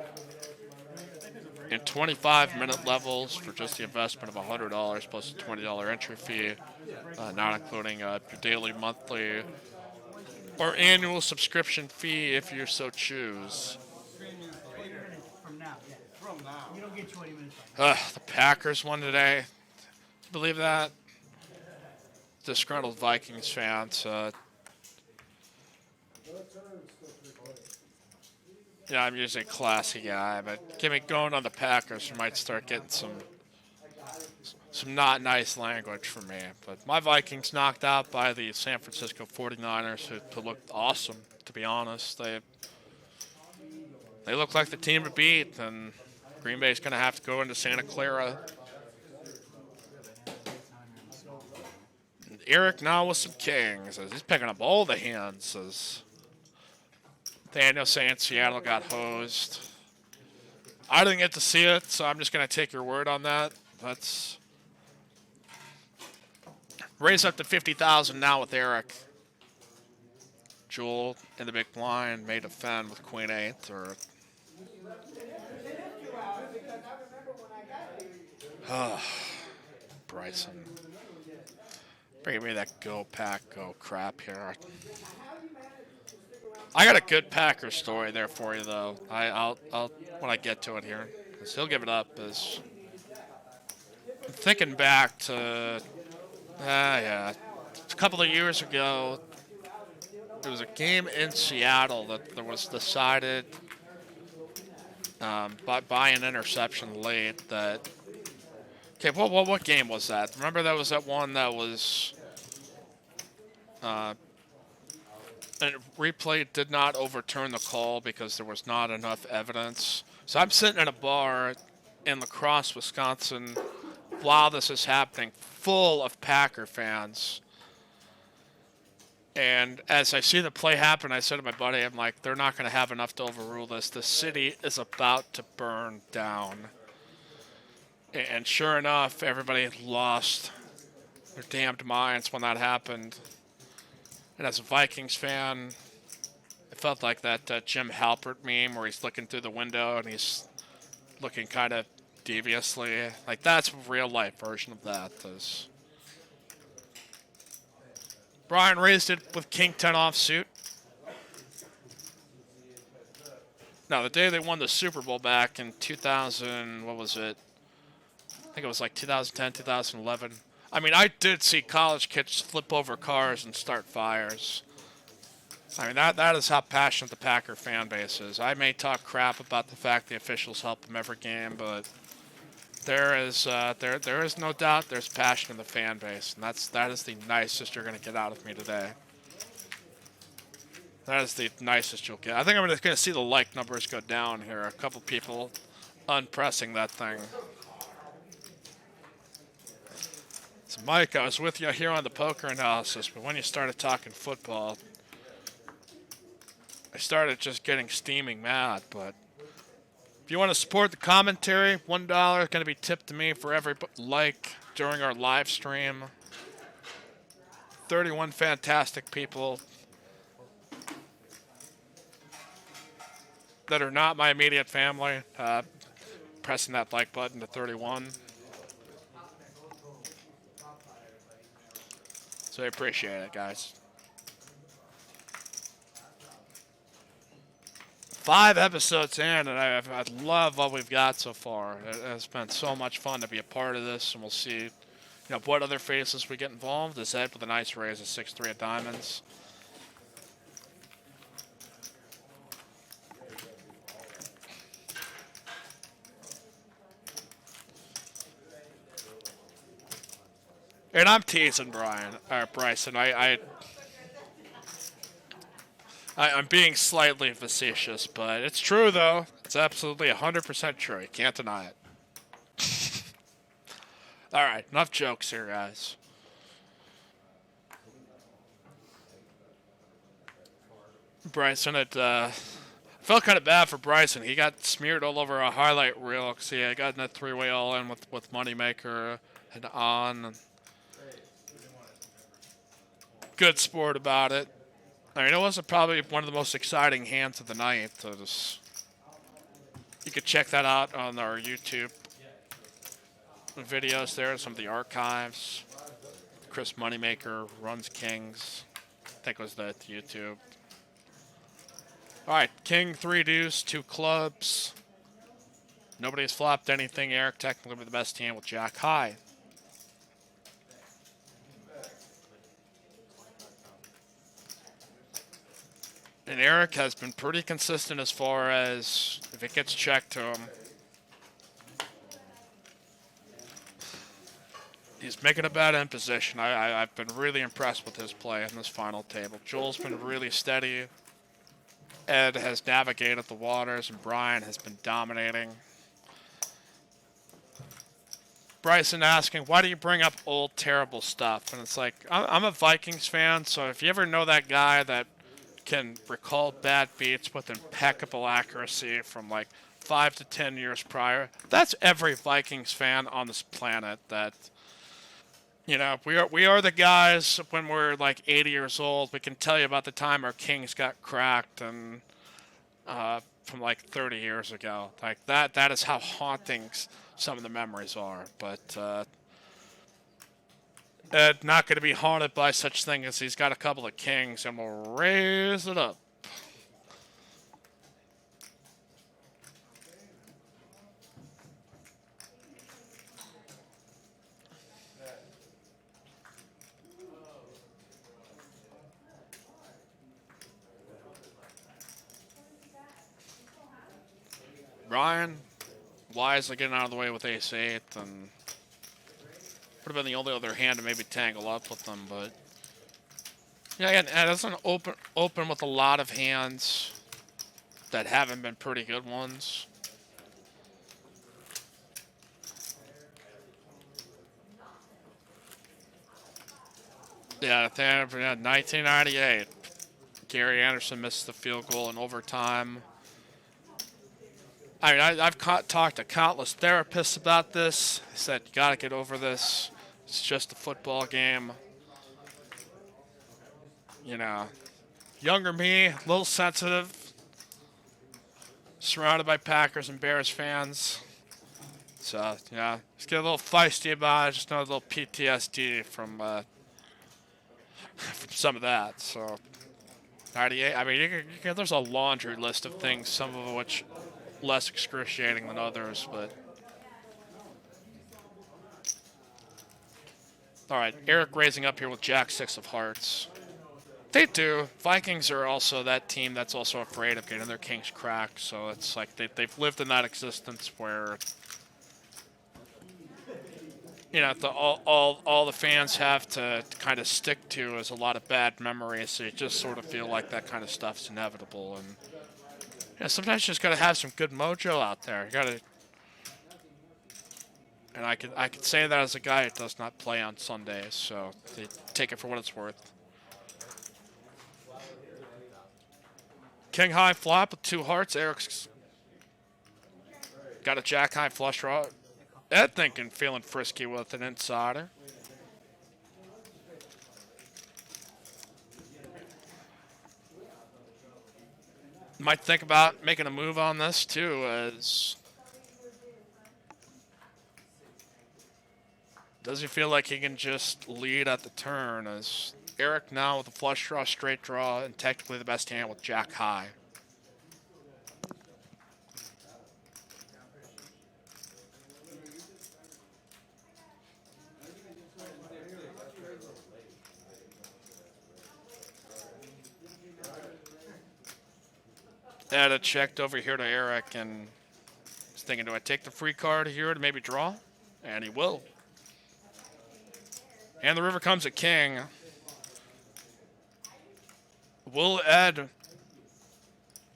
A: in 25-minute levels for just the investment of $100 plus a $20 entry fee, not including your daily, monthly, or annual subscription fee if you so choose.
B: From now, yeah. From now. You don't get 20 minutes.
A: The Packers won today. Believe that? Disgruntled Vikings fans. Yeah, I'm usually a classy guy, but give me going on the Packers, we might start getting some not nice language from me. But my Vikings knocked out by the San Francisco 49ers, who looked awesome, to be honest. They look like the team to beat, and Green Bay's going to have to go into Santa Clara. And Eric now with some kings. He's picking up all the hands. Daniel saying Seattle got hosed. I didn't get to see it, so I'm just going to take your word on that. Let's raise up to 50,000 now with Eric. Jewel in the big blind may defend with queen 8 or... Bryson. Bring me that go pack, go crap here. I got a good Packer story there for you, though. I'll when I get to it here, 'cause he'll give it up. I'm thinking back to, a couple of years ago, there was a game in Seattle that was decided by an interception late. That okay, what game was that? Remember that was that one that was. And replay did not overturn the call because there was not enough evidence. So I'm sitting in a bar in La Crosse, Wisconsin, while this is happening, full of Packer fans. And as I see the play happen, I said to my buddy, I'm like, they're not going to have enough to overrule this. The city is about to burn down. And sure enough, everybody lost their damned minds when that happened. And as a Vikings fan, it felt like that Jim Halpert meme where he's looking through the window and he's looking kind of deviously. Like, that's a real-life version of that. Brian raised it with King 10 offsuit. Now, the day they won the Super Bowl back in 2000, what was it? I think it was like 2010, 2011. I mean, I did see college kids flip over cars and start fires. I mean, that is how passionate the Packer fan base is. I may talk crap about the fact the officials help them every game, but there is no doubt there's passion in the fan base, and that is the nicest you're going to get out of me today. That is the nicest you'll get. I think I'm going to see the like numbers go down here. A couple people unpressing that thing. So, Mike, I was with you here on the poker analysis, but when you started talking football, I started just getting steaming mad. But if you want to support the commentary, $1 is going to be tipped to me for every like during our live stream. 31 fantastic people that are not my immediate family, pressing that like button to 31. So I appreciate it, guys. 5 episodes in, and I love what we've got so far. It has been so much fun to be a part of this, and we'll see, what other faces we get involved. Is Ed with a nice raise of 6-3 of diamonds. And I'm teasing Bryson. I'm being slightly facetious, but it's true though. It's absolutely 100% true. You can't deny it. All right, enough jokes here, guys. Bryson, felt kind of bad for Bryson. He got smeared all over a highlight reel because he got in that three-way all-in with Moneymaker and on. Good sport about it. I mean, it wasn't probably one of the most exciting hands of the night. So you could check that out on our YouTube videos there, some of the archives. Chris Moneymaker runs Kings. I think it was the YouTube. All right, King, 3 deuce, 2 clubs. Nobody's flopped anything. Eric technically with the best hand with Jack high. And Eric has been pretty consistent as far as if it gets checked to him. He's making a bad end position. I've been really impressed with his play in this final table. Joel's been really steady. Ed has navigated the waters, and Brian has been dominating. Bryson asking, why do you bring up old, terrible stuff? And it's like, I'm a Vikings fan, so if you ever know that guy that can recall bad beats with impeccable accuracy from like 5 to 10 years prior, that's every Vikings fan on this planet. That, you know, we are the guys when we're like 80 years old. We can tell you about the time our Kings got cracked and from like 30 years ago. Like that is how haunting some of the memories are. But Ed not going to be haunted by such thing as he's got a couple of Kings and we'll raise it up. Ryan wisely getting out of the way with ace-8, and would have been the only other hand to maybe tangle up with them, but yeah, again, it doesn't open with a lot of hands that haven't been pretty good ones. Yeah, 1998. Gary Anderson missed the field goal in overtime. I mean, I've talked to countless therapists about this. I said, you got to get over this. It's just a football game. You know, younger me, a little sensitive. Surrounded by Packers and Bears fans. So, yeah, just get a little feisty about it. Just know a little PTSD from some of that. So, 98, I mean, there's a laundry list of things, some of which less excruciating than others, but all right, Eric raising up here with Jack 6 of hearts. They do. Vikings are also that team that's also afraid of getting their kings cracked, so it's like they've lived in that existence where, you know, all the fans have to kind of stick to is a lot of bad memories, so you just sort of feel like that kind of stuff's inevitable. And yeah, sometimes you just gotta have some good mojo out there. You gotta, and I could say that as a guy who does not play on Sundays, so take it for what it's worth. King high flop with 2 hearts. Eric's got a jack high flush draw. Ed thinking feeling frisky with an insider. Might think about making a move on this too, as does he feel like he can just lead at the turn, as Eric now with a flush draw, straight draw, and technically the best hand with jack high. Ed checked over here to Eric and he's thinking, do I take the free card here to maybe draw? And he will. And the river comes a king. Will Ed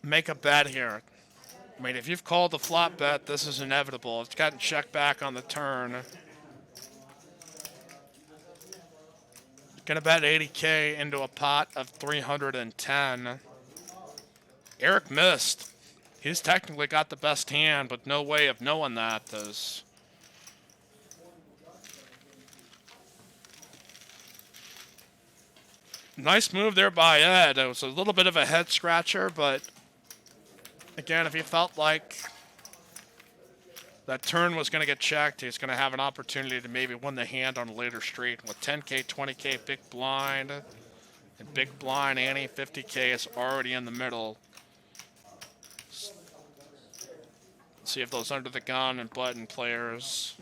A: make a bet here? I mean, if you've called the flop bet, this is inevitable. It's gotten checked back on the turn. Gonna bet 80K into a pot of 310. Eric missed. He's technically got the best hand, but no way of knowing that. Nice move there by Ed. It was a little bit of a head scratcher, but again, if he felt like that turn was going to get checked, he's going to have an opportunity to maybe win the hand on a later street. With 10K, 20K, big blind, and big blind ante, 50K is already in the middle. See if those under the gun and button players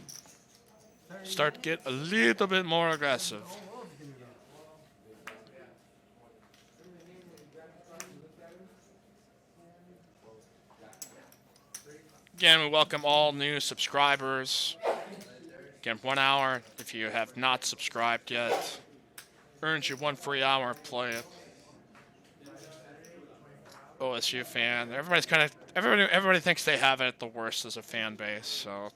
A: start to get a little bit more aggressive. Again, we welcome all new subscribers. Again, 1 hour if you have not subscribed yet. Earns you 1 free hour of play. OSU fan. Everybody thinks they have it the worst as a fan base, so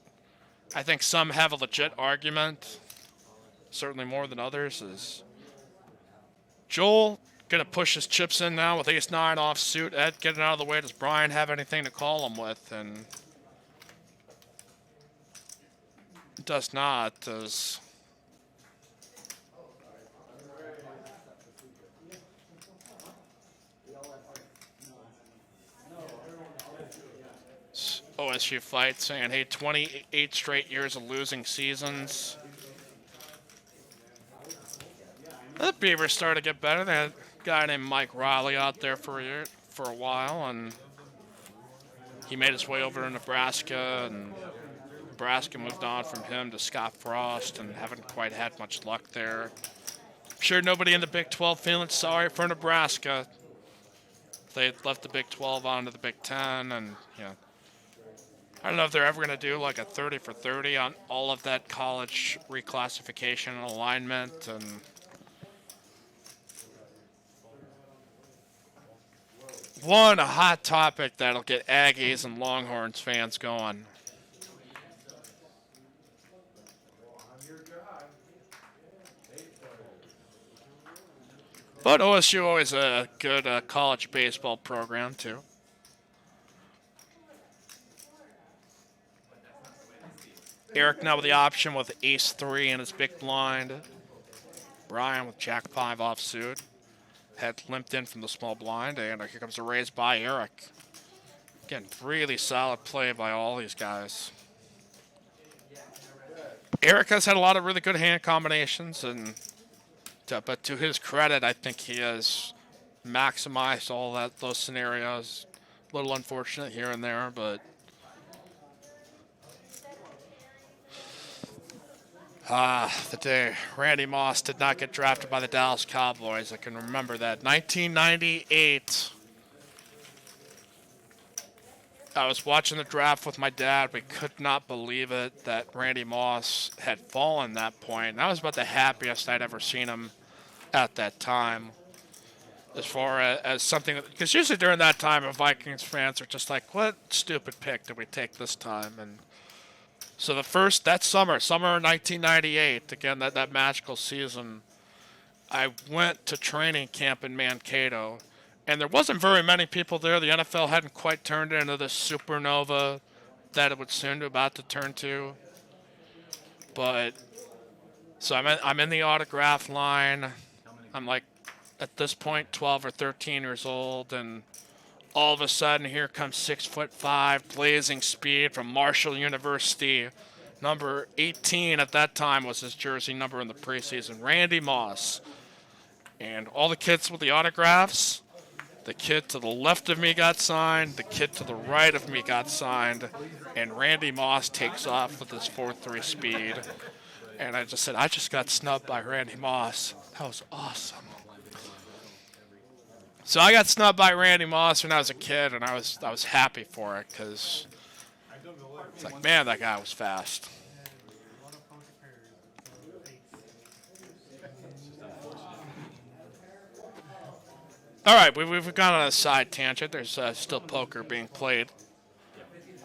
A: I think some have a legit argument, certainly more than others. Is Joel gonna push his chips in now with ace-9 offsuit? Ed getting out of the way. Does Brian have anything to call him with? And does not. Does OSU fight saying, hey, 28 straight years of losing seasons. The Beavers started to get better. They had a guy named Mike Riley out there for a while, and he made his way over to Nebraska, and Nebraska moved on from him to Scott Frost, and haven't quite had much luck there. I'm sure nobody in the Big 12 feeling sorry for Nebraska. They left the Big 12 onto the Big 10, and I don't know if they're ever going to do like a 30 for 30 on all of that college reclassification and alignment. And a hot topic that'll get Aggies and Longhorns fans going. But OSU always a good college baseball program too. Eric now with the option with ace-3 in his big blind. Brian with jack-5 offsuit. Had limped in from the small blind, and here comes a raise by Eric. Again, really solid play by all these guys. Eric has had a lot of really good hand combinations, but to his credit, I think he has maximized all those scenarios. A little unfortunate here and there, but the day Randy Moss did not get drafted by the Dallas Cowboys. I can remember that. 1998. I was watching the draft with my dad. We could not believe it that Randy Moss had fallen that point. That was about the happiest I'd ever seen him at that time. As far as something, because usually during that time, Vikings fans are just like, what stupid pick did we take this time? And so that summer 1998, again, that magical season, I went to training camp in Mankato, and there wasn't very many people there. The NFL hadn't quite turned into the supernova that it would soon be about to turn to. But so I'm in the autograph line. I'm like, at this point, 12 or 13 years old, and all of a sudden, here comes 6'5", blazing speed from Marshall University. Number 18 at that time was his jersey number in the preseason, Randy Moss. And all the kids with the autographs, the kid to the left of me got signed, the kid to the right of me got signed, and Randy Moss takes off with his 4.3 speed. And I just said, I just got snubbed by Randy Moss. That was awesome. So I got snubbed by Randy Moss when I was a kid, and I was happy for it, because it's like, man, that guy was fast. All right, we've gone on a side tangent. There's still poker being played.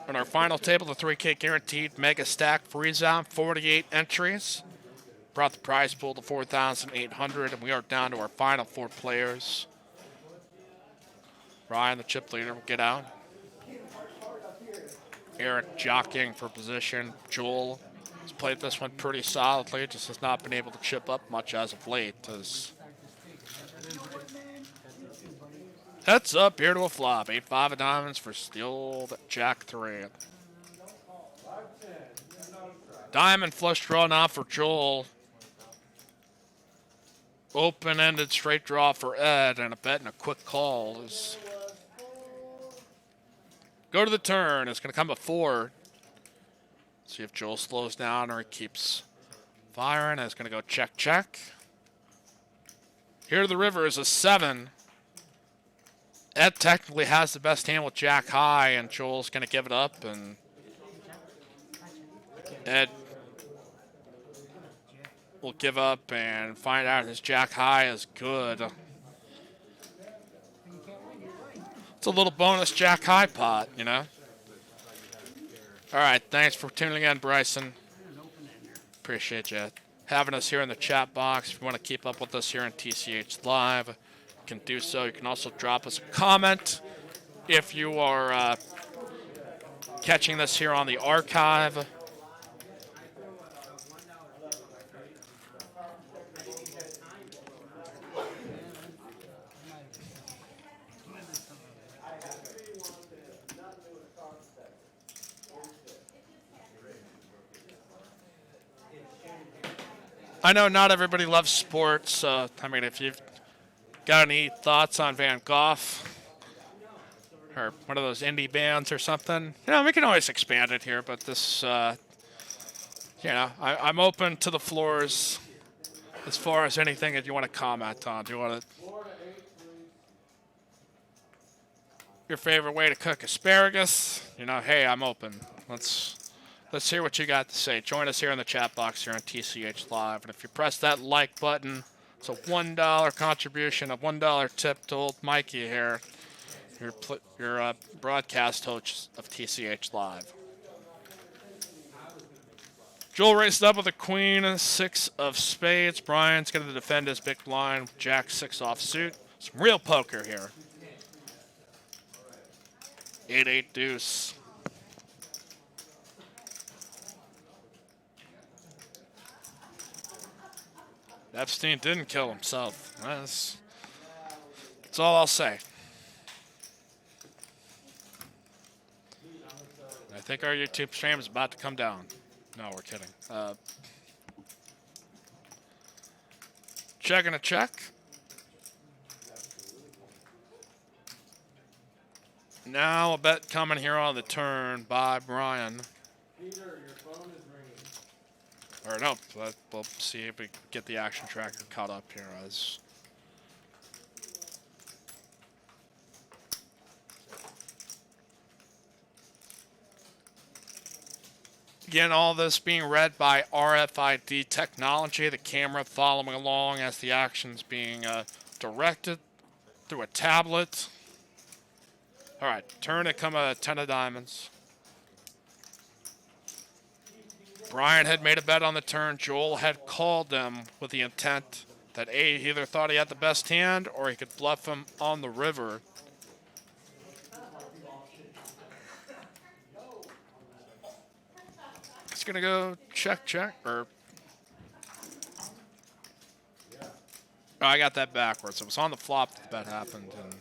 A: On our final table, the 3K guaranteed mega stack Freezeout, 48 entries. Brought the prize pool to 4,800, and we are down to our final 4 players. Ryan, the chip leader, will get out. Eric jockeying for position. Joel has played this one pretty solidly, just has not been able to chip up much as of late. Heads up here to a flop. 8-5 of diamonds for still Jack 3. Diamond flush draw now for Joel. Open-ended straight draw for Ed, and a bet and a quick call is go to the turn. It's going to come a 4. See if Joel slows down or he keeps firing. It's going to go check, check. Here to the river is a 7. Ed technically has the best hand with Jack high, and Joel's going to give it up, and Ed will give up and find out his Jack high is good. It's a little bonus Jack high pot, you know. All right, thanks for tuning in, Bryson. Appreciate you having us here in the chat box. If you want to keep up with us here on TCH Live, you can do so. You can also drop us a comment if you are catching this here on the archive. I know not everybody loves sports. I mean, if you've got any thoughts on Van Gogh or one of those indie bands or something, you know, we can always expand it here. But this, you know, I'm open to the floors as far as anything that you want to comment on. Do you want to your favorite way to cook asparagus? You know, hey, I'm open. Let's hear what you got to say. Join us here in the chat box here on TCH Live. And if you press that like button, it's a $1 contribution, a $1 tip to old Mikey here, your broadcast host of TCH Live. Joel raised up with a queen, 6 of spades. Brian's going to defend his big blind, Jack 6 offsuit. Some real poker here. 8-8 deuce. Epstein didn't kill himself. That's all I'll say. I think our YouTube stream is about to come down. No, we're kidding. Checking a check. Now a bet coming here on the turn by Brian.
F: Peter, your phone is ringing.
A: Or no, we'll see if we get the action tracker caught up here as again, all this being read by RFID technology, the camera following along as the action's being directed through a tablet. All right, turn to come a 10 of diamonds. Brian had made a bet on the turn. Joel had called them with the intent that he either thought he had the best hand or he could bluff him on the river. It's going to go check, check, or... Oh, I got that backwards. It was on the flop that the bet happened. And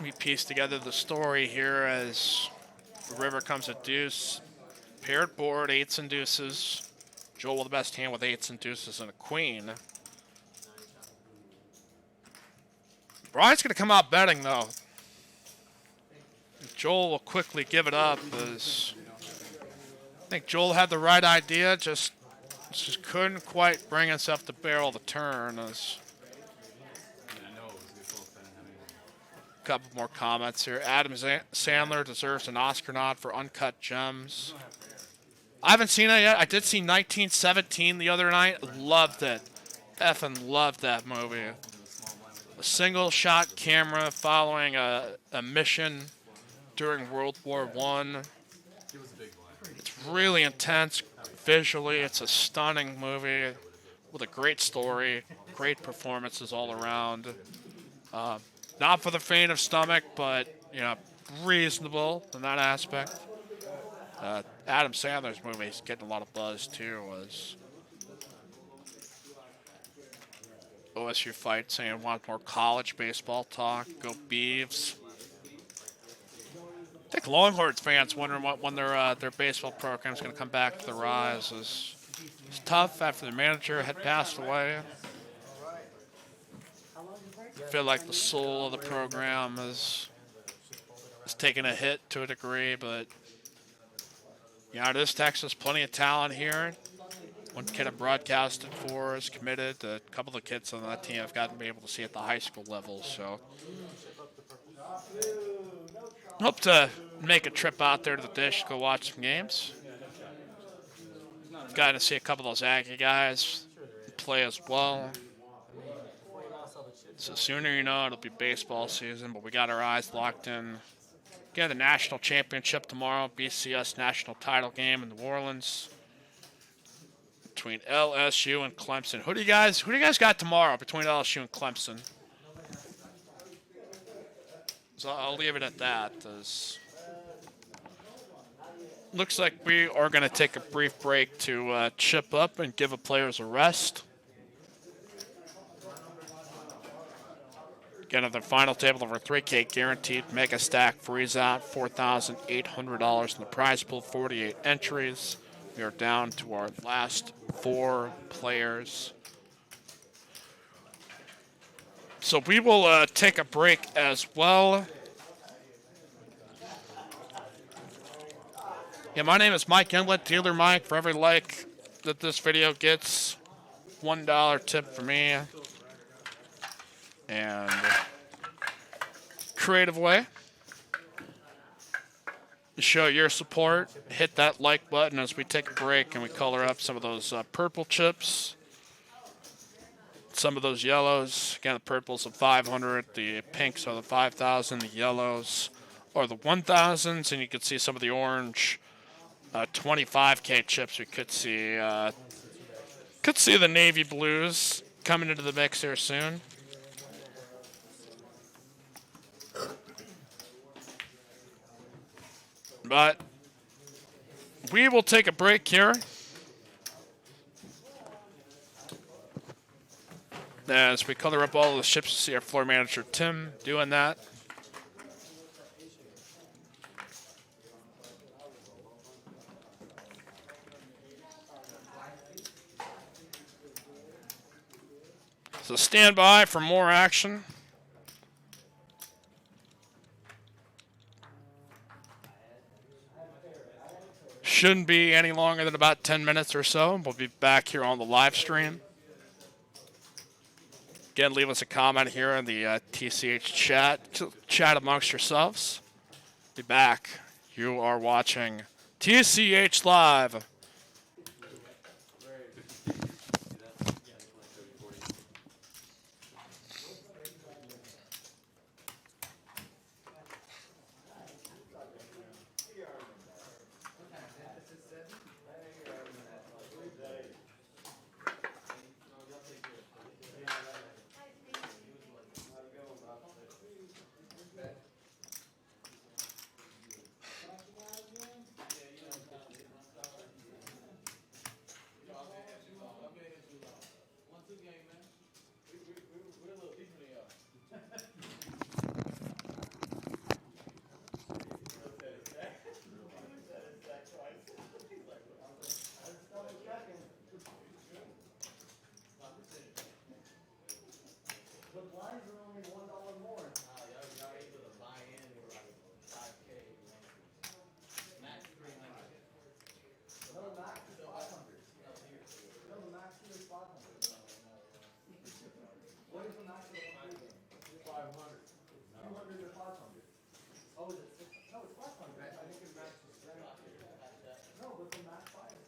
A: we piece together the story here as the river comes a deuce. Paired board, 8s and deuces. Joel with the best hand with 8s and deuces and a queen. Brian's going to come out betting, though. Joel will quickly give it up. As I think Joel had the right idea, just couldn't quite bring himself to barrel the turn. As a couple more comments here. Adam Sandler deserves an Oscar nod for Uncut Gems. I haven't seen it yet. I did see 1917 the other night. Loved it. Effing loved that movie. A single shot camera following a mission during World War I. It's really intense visually. It's a stunning movie with a great story, great performances all around. Not for the faint of stomach, but reasonable in that aspect. Adam Sandler's movie is getting a lot of buzz too. Was OSU fight saying want more college baseball talk? Go Beavs. I think Longhorns fans wondering when their baseball program is going to come back to the rise. It's tough after the manager had passed away. I feel like the soul of the program is taking a hit to a degree, but it is Texas. Plenty of talent here. One kid I broadcasted for is committed. A couple of kids on that team I've gotten to be able to see at the high school level. So hope to make a trip out there to the dish to go watch some games. Got to see a couple of those Aggie guys play as well. So sooner you know, it'll be baseball season, but we got our eyes locked in. Again, the national championship tomorrow, BCS national title game in New Orleans between LSU and Clemson. Who do you guys got tomorrow between LSU and Clemson? So I'll leave it at that. Looks like we are going to take a brief break to chip up and give the players a rest. Again, at the final table of our 3K guaranteed mega stack Freezeout, $4,800 in the prize pool, 48 entries. We are down to our last 4 players. So we will take a break as well. Yeah, my name is Mike Inlet, Dealer Mike. For every like that this video gets, $1 tip for me. And creative way to show your support. Hit that like button as we take a break and we color up some of those purple chips. Some of those yellows. Again, the purples are 500, the pinks are the 5,000, the yellows are the 1,000s, and you can see some of the orange 25K chips. We could see the navy blues coming into the mix here soon. But we will take a break here as we color up all the chips. See our floor manager Tim doing that. So stand by for more action. Shouldn't be any longer than about 10 minutes or so. We'll be back here on the live stream. Again, leave us a comment here in the TCH chat amongst yourselves. Be back. You are watching TCH Live.
B: Oh, is it 6? No, it's 500. I think it matches. No, but the max 500.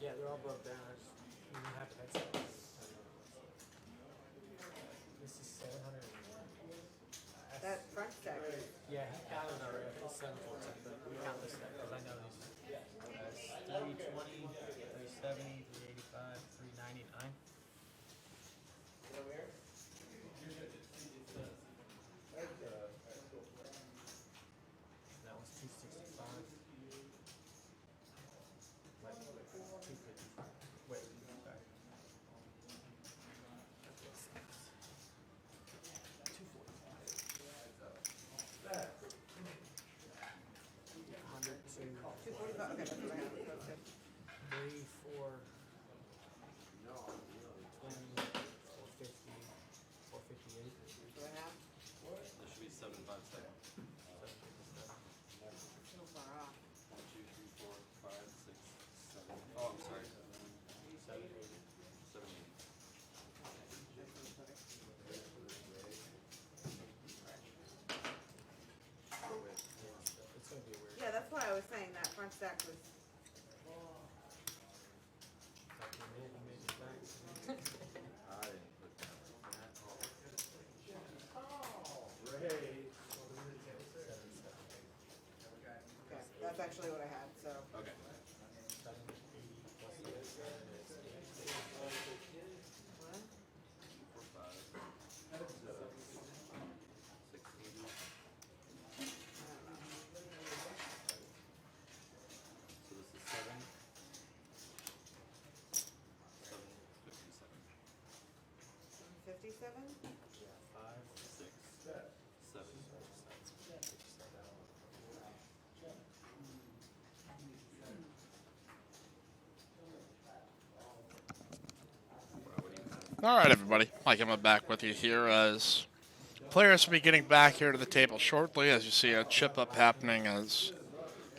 B: Yeah, they're all broke down. I just didn't have headsets. This is 700.
G: That front stack.
B: Yeah, he counted already. It's 714, but we count this stack because I know these. 320, 370, 385, 399. That was 265. Wait, 255. Wait, sorry.
G: 245. Okay, that's what I have. That's good.
B: 3, 4, 20, 450, 458.
G: That's what I have.
E: There should be 757.
G: So far off.
E: 1, 2, 3, 4, 5, 6, 7. Oh, I'm sorry. 7, 8.
B: It's going to be weird.
G: Yeah, that's why I was saying that front stack was.
E: I didn't put that.
G: Okay, that's actually what I had. So.
E: Okay. 4, 5, 680. So this is 7. 757.
G: 57.
B: Yeah, 5,
E: 6, 7.
A: All right, everybody. Mike, I'm back with you here as players will be getting back here to the table shortly. As you see a chip up happening as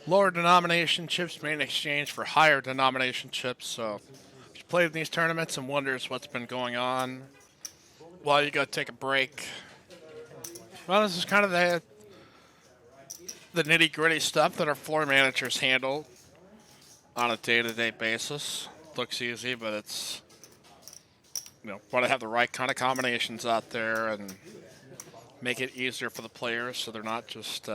A: lower denomination chips being exchanged for higher denomination chips. So if you played in these tournaments and wonders what's been going on while you go take a break, well, this is kind of the nitty-gritty stuff that our floor managers handle on a day-to-day basis. Looks easy, but it's, want to have the right kind of combinations out there and make it easier for the players so they're not just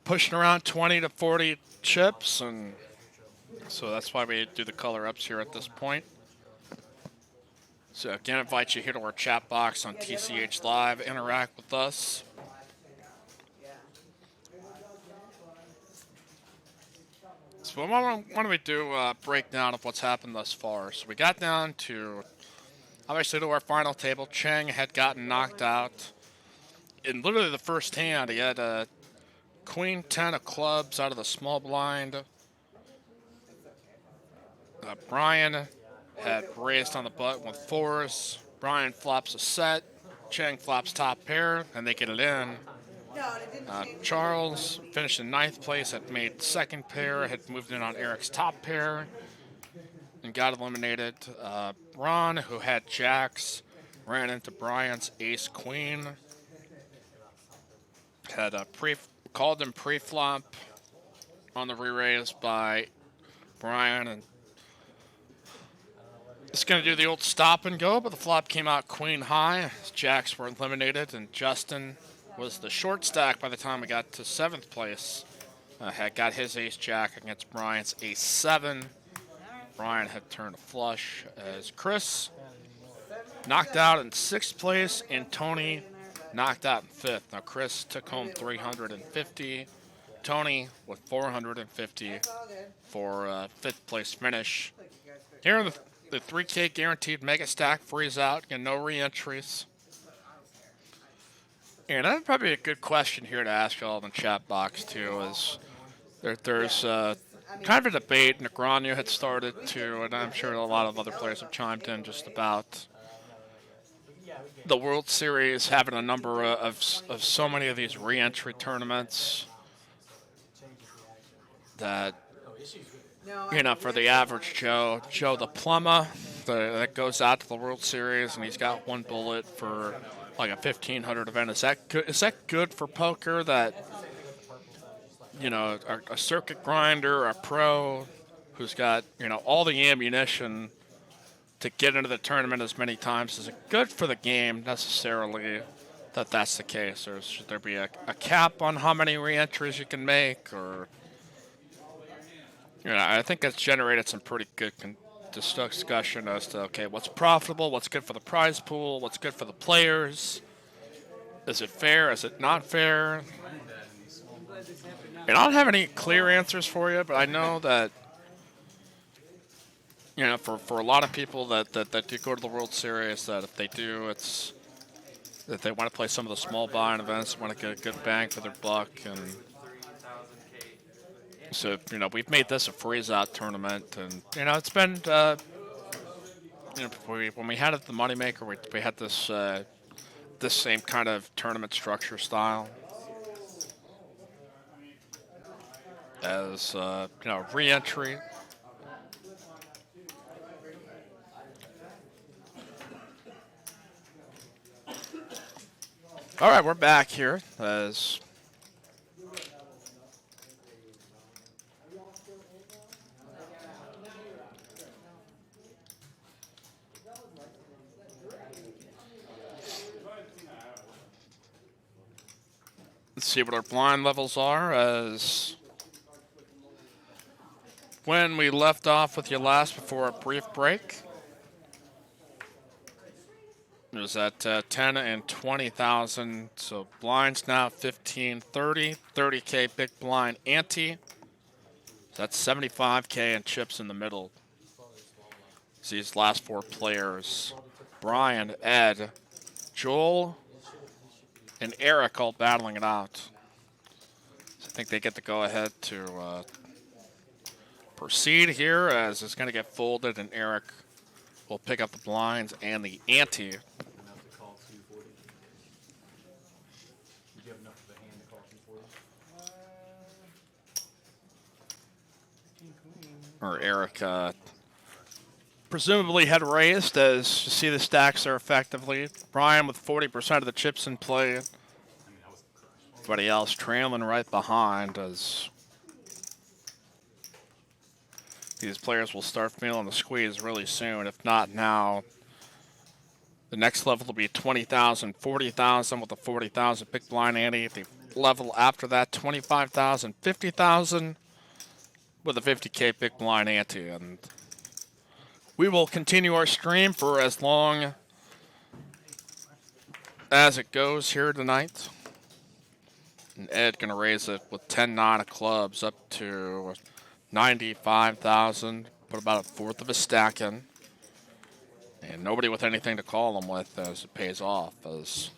A: pushing around 20 to 40 chips. And so that's why we do the color ups here at this point. So again, I invite you here to our chat box on TCHLive. Interact with us.
G: Yeah.
A: So why don't we do a breakdown of what's happened thus far? So we got down to, obviously, to our final table. Cheng had gotten knocked out. In literally the first hand, he had a queen 10 of clubs out of the small blind. Brian had raised on the button with fours. Brian flops a set. Cheng flops top pair, and they get it in.
G: No, and it didn't change.
A: Charles finished in ninth place, had made second pair, had moved in on Eric's top pair, and got eliminated. Ron, who had jacks, ran into Brian's ace queen. Had called him pre-flop on the re-raise by Brian, and it's going to do the old stop and go, but the flop came out queen high. Jacks were eliminated, and Justin was the short stack by the time we got to 7th place. Had got his ace jack against Brian's ace 7. Brian had turned a flush as Chris knocked out in 6th place, and Tony knocked out in 5th. Now Chris took home 350. Tony with 450
G: It's all good.
A: for 5th place finish.
G: Like you guys could-
A: Here in the 3K guaranteed mega stack Freezeout, and no re-entries. And that'd probably be a good question here to ask y'all in the chat box too. Is there's kind of a debate Negreanu had started too, and I'm sure a lot of other players have chimed in just about the World Series having a number of so many of these re-entry tournaments that
G: No,
A: you know, for the average Joe the plumber that goes out to the World Series and he's got one bullet for like a 1,500 event. Is that good? Is that good for poker? That you know, a circuit grinder, a pro who's got all the ammunition to get into the tournament as many times. Is it good for the game necessarily that that's the case, or should there be a cap on how many re-entries you can make, or I think that's generated some pretty good discussion as to, okay, what's profitable, what's good for the prize pool, what's good for the players. Is it fair? Is it not fair? And I don't have any clear answers for you, but I know that, for a lot of people that do go to the World Series, that if they do, it's that they want to play some of the small buy-in events, want to get a good bang for their buck, and so we've made this a freeze-out tournament, and it's been when we had it at the Moneymaker, we had this this same kind of tournament structure style as re-entry. All right, we're back here as let's see what our blind levels are as when we left off with you last before a brief break. It was at 10 and 20,000, so blinds now 15, 30, 30K big blind ante. So that's 75K and chips in the middle. So these last four players, Brian, Ed, Joel, and Eric all battling it out. So I think they get to go ahead to proceed here as it's going to get folded, and Eric will pick up the blinds and the ante.
E: Enough to call 240. Did you have enough of a hand to call 240?
A: Or Eric presumably had raised as you see the stacks there effectively. Brian with 40% of the chips in play. Everybody else trailing right behind as these players will start feeling the squeeze really soon. If not now, the next level will be 20,000, 40,000 with a 40,000 big blind ante. The level after that, 25,000, 50,000 with a 50K big blind ante. And we will continue our stream for as long as it goes here tonight. And Ed gonna raise it with 10-9 of clubs up to 95,000. Put about a fourth of a stack in. And nobody with anything to call them with as it pays off. As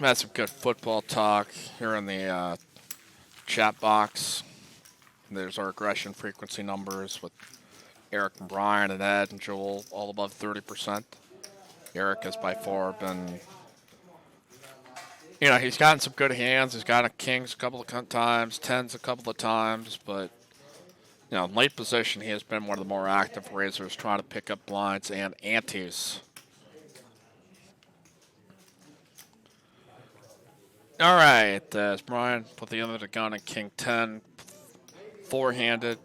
A: we had some good football talk here in the chat box. There's our aggression frequency numbers with Eric and Brian and Ed and Joel all above 30%. Eric has by far been, he's gotten some good hands. He's gotten kings a couple of times, tens a couple of times, but in late position he has been one of the more active raisers trying to pick up blinds and antes. All right, as Brian put the other to gun at king 10, four-handed.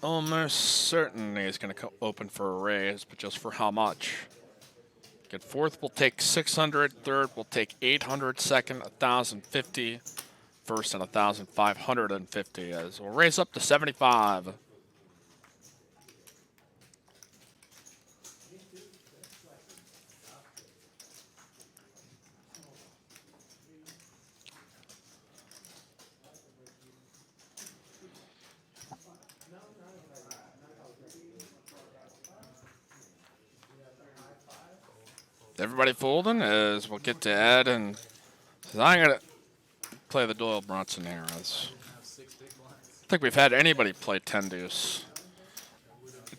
A: Almost certain he's going to open for a raise, but just for how much? Get fourth will take 600, third will take 800, second 1,050, first and 1,550. As we'll raise up to 75. Everybody folding as we'll get to Ed, and I'm going to play the Doyle Brunson here. As think we've had anybody play 10 deuce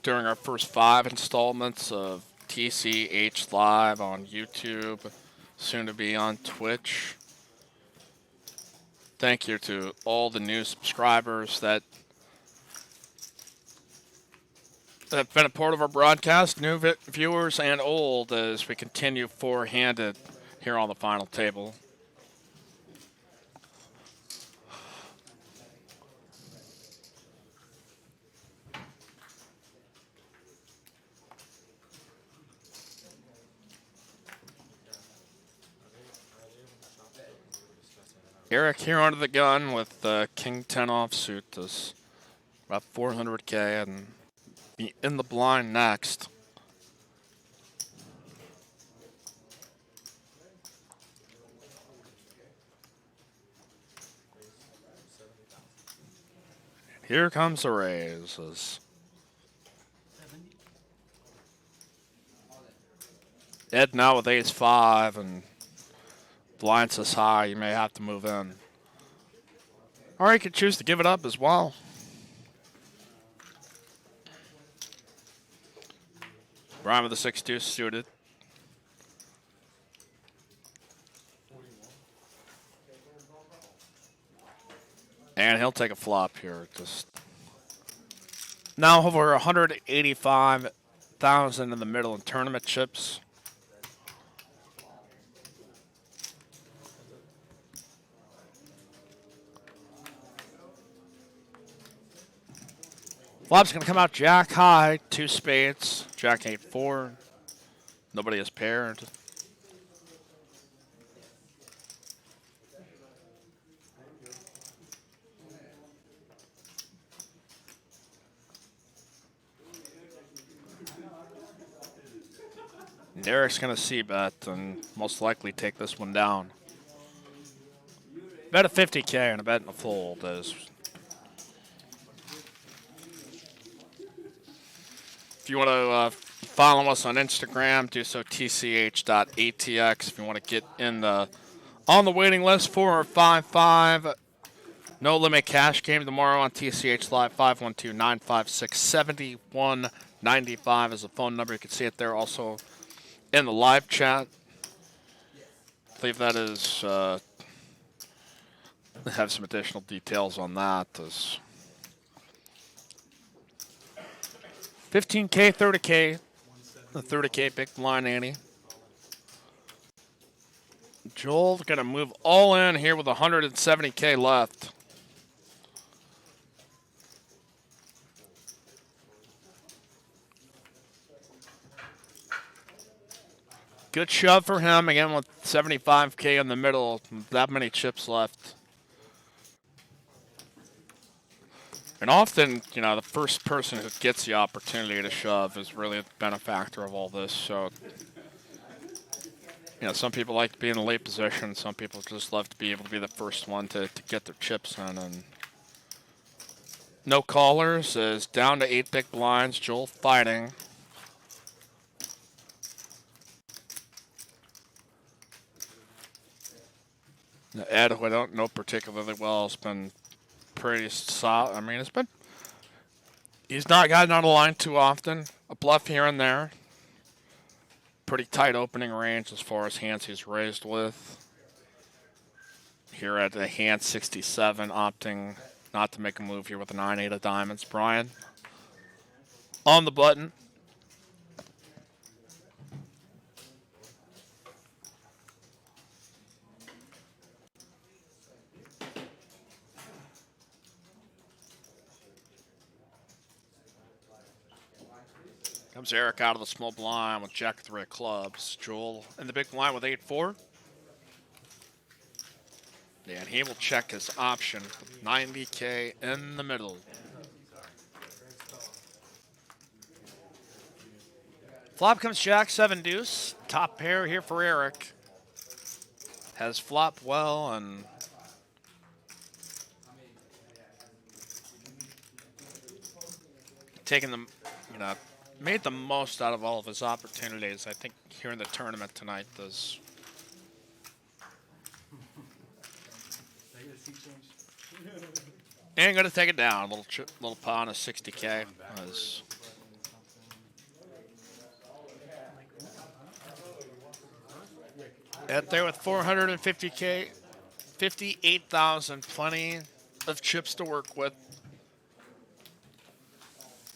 A: during our first 5 installments of TCHLive on YouTube, soon to be on Twitch. Thank you to all the new subscribers that have been a part of our broadcast, new viewers and old, as we continue four-handed here on the final table. Eric here under the gun with King 10 offsuit. Does about 400K and be in the blind next. Here comes the raise. Ed now with ace-5 and blind says high, you may have to move in. Or you could choose to give it up as well. Brian with the 6-2 suited. And he'll take a flop here. Just now over 185,000 in the middle in tournament chips. Flop's going to come out jack high, 2 spades, jack 8-4. Nobody is paired. And Eric's going to c-bet and most likely take this one down. Bet a 50K and a bet and a fold is. If you want to follow us on Instagram, do so tch.atx. If you want to get in the on the waiting list for our 5-5 no limit cash game tomorrow on TCHLive, 512-956-7195 is the phone number. You can see it there also in the live chat. I believe that is have some additional details on that. 15K, 30K, the 30K big blind ante. Joel gonna move all in here with 170K left. Good shove for him again with 75K in the middle. That many chips left. And often, you know, the first person who gets the opportunity to shove is really the benefactor of all this. So, you know, some people like to be in a late position. Some people just love to be able to be the first one to get their chips in. And no callers is down to 8 big blinds. Joel fighting. Now, Ed, who I don't know particularly well, has been pretty solid. I mean, he's not gotten on a line too often. A bluff here and there. Pretty tight opening range as far as hands he's raised with. Here at the hand 67, opting not to make a move here with a 9-8 of diamonds. Brian on the button. Comes Eric out of the small blind with jack 3 of clubs. Joel in the big blind with 8-4. Yeah, and he will check his option with 90K in the middle. Flop comes jack 7 deuce. Top pair here for Eric. Has flopped well and taken them, you know, made the most out of all of his opportunities. I think here in the tournament tonight does. And gonna take it down. Little pawn of 60K. At there with 450K, 58,000. Plenty of chips to work with.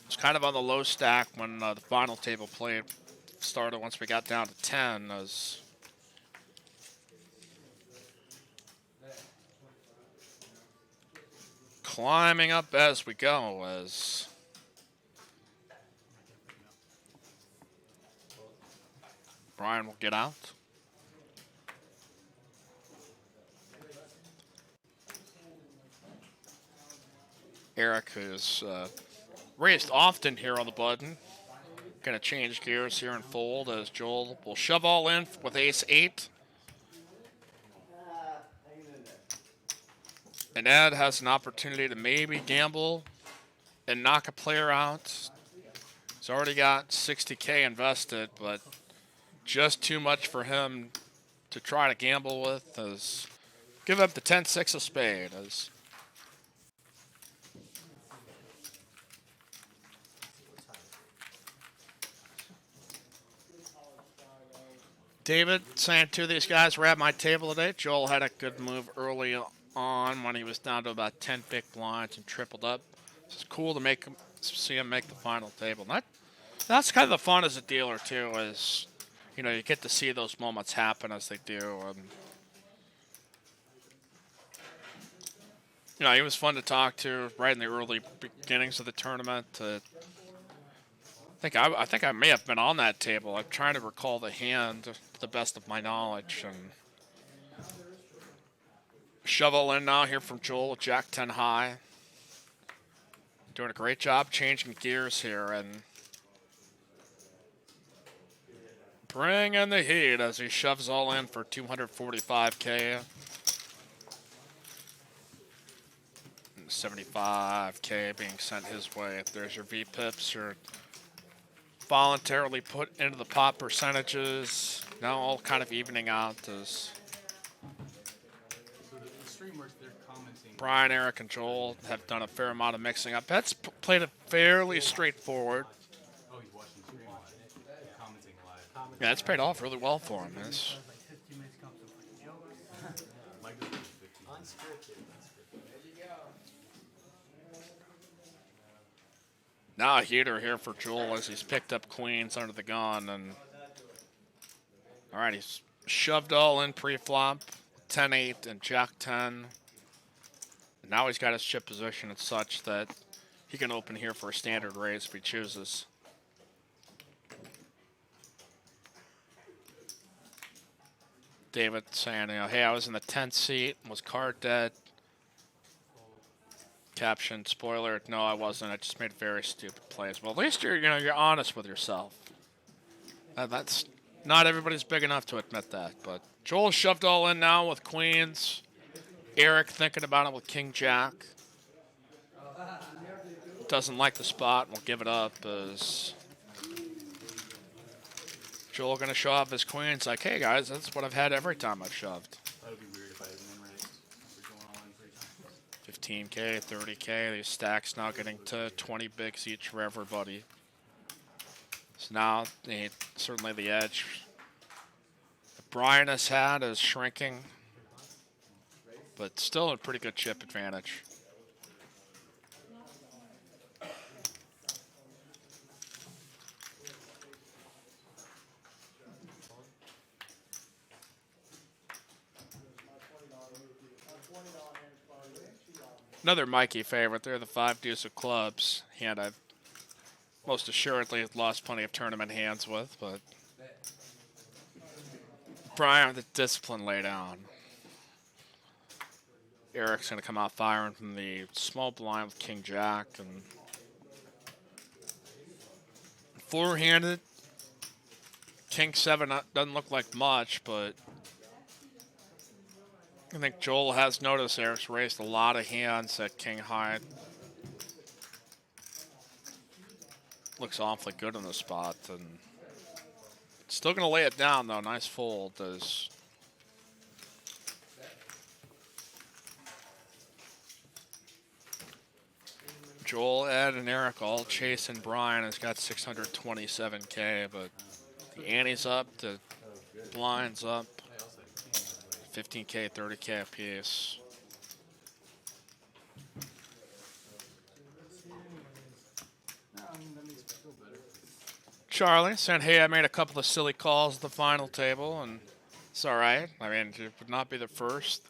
A: It's kind of on the low stack when the final table play started. Once we got down to 10, as climbing up as we go. As Brian will get out. Eric, who's raised often here on the button. Gonna change gears here and fold as Joel will shove all in with ace-8. And Ed has an opportunity to maybe gamble and knock a player out. He's already got 60K invested, but just too much for him to try to gamble with. As give up the 10-6 of spade. As David saying to these guys, we're at my table today. Joel had a good move early on when he was down to about 10 big blinds and tripled up. It's cool to see him make the final table. That's kind of the fun as a dealer too, is you get to see those moments happen as they do. He was fun to talk to right in the early beginnings of the tournament. I think I may have been on that table. I'm trying to recall the hand to the best of my knowledge. And shovel in now here from Joel with Jack 10 high. Doing a great job changing gears here and bringing the heat as he shoves all in for 245K. 75K being sent his way. If there's your V-pips, your voluntarily put into the pot percentages. Now all kind of evening out as
E: So the streamers, they're commenting.
A: Brian, Eric, and Joel have done a fair amount of mixing up. That's played it fairly straightforward.
E: Oh, he's watching the stream live. Commenting live.
A: Yeah, it's paid off really well for him.
E: Like this is 15.
B: Unscripted.
A: Now a heater here for Joel as he's picked up queens under the gun. And all right, he's shoved all in pre-flop, 10-8 and Jack 10. And now he's got his chip position as such that he can open here for a standard raise if he chooses. David saying, hey, I was in the 10th seat, was card dead. Caption, spoiler, no, I wasn't. I just made very stupid plays. Well, at least you're honest with yourself. That's not everybody's big enough to admit that. But Joel shoved all in now with queens. Eric thinking about it with king jack. Doesn't like the spot. We'll give it up as Joel going to show off his queens. Like, hey guys, that's what I've had every time I've shoved.
E: That would be weird if I didn't win race. We're going all in 3 times.
A: 15K, 30K. These stacks now getting to 20 bigs each for everybody. So now, certainly the edge that Brian has had is shrinking, but still a pretty good chip advantage. Another Mikey favorite. They're the 5 deuce of clubs. Hand I've most assuredly lost plenty of tournament hands with, but Brian with the discipline lay down. Eric's going to come out firing from the small blind with king jack and four-handed. King 7 doesn't look like much, but I think Joel has noticed Eric's raised a lot of hands at king high. Looks awfully good in the spot, and still going to lay it down though. Nice fold as Joel, Ed, and Eric all chasing Brian. Has got 627K, but the ante's up, the blind's up. 15K, 30K apiece.
E: No, I mean, that makes me feel better.
A: Charlie saying, hey, I made a couple of silly calls at the final table, and it's all right. I mean, it would not be the first.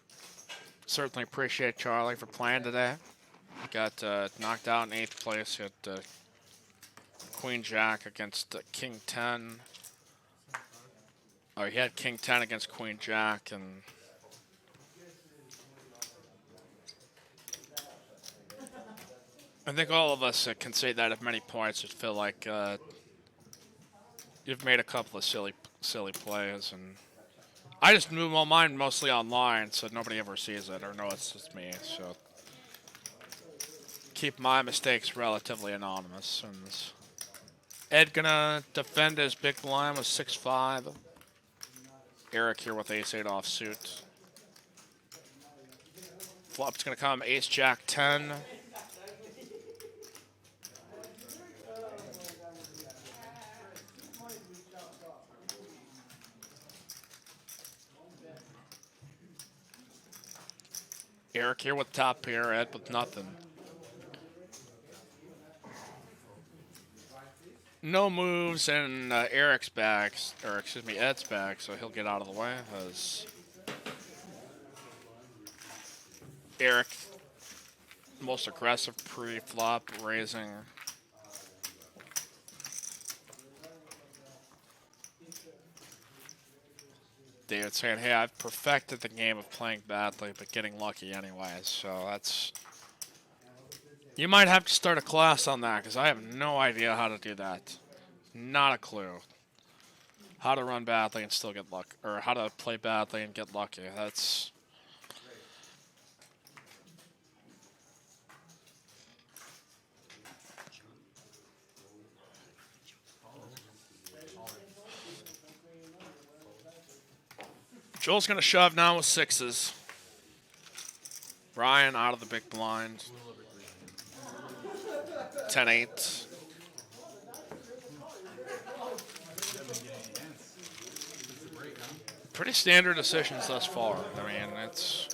A: Certainly appreciate Charlie for playing today. Got knocked out in 8th place at Queen Jack against King 10. Oh, he had King 10 against Queen Jack, and I think all of us can say that at many points. Just feel like you've made a couple of silly plays, and I just move all mine mostly online, so nobody ever sees it or knows it's just me. So keep my mistakes relatively anonymous. And Ed gonna defend his big blind with 6-5. Eric here with ace-8 offsuit. Flop's gonna come ace-jack 10. Eric here with top pair, Ed with nothing. No moves in Eric's bag, or excuse me, Ed's bag, so he'll get out of the way. As Eric, most aggressive pre-flop, raising. David saying, hey, I've perfected the game of playing badly, but getting lucky anyways. So that's... You might have to start a class on that, because I have no idea how to do that. Not a clue. How to run badly and still get luck, or how to play badly and get lucky. That's... Joel's going to shove now with 6s. Brian out of the big blind. 10-8. Pretty standard decisions thus far. I mean, it's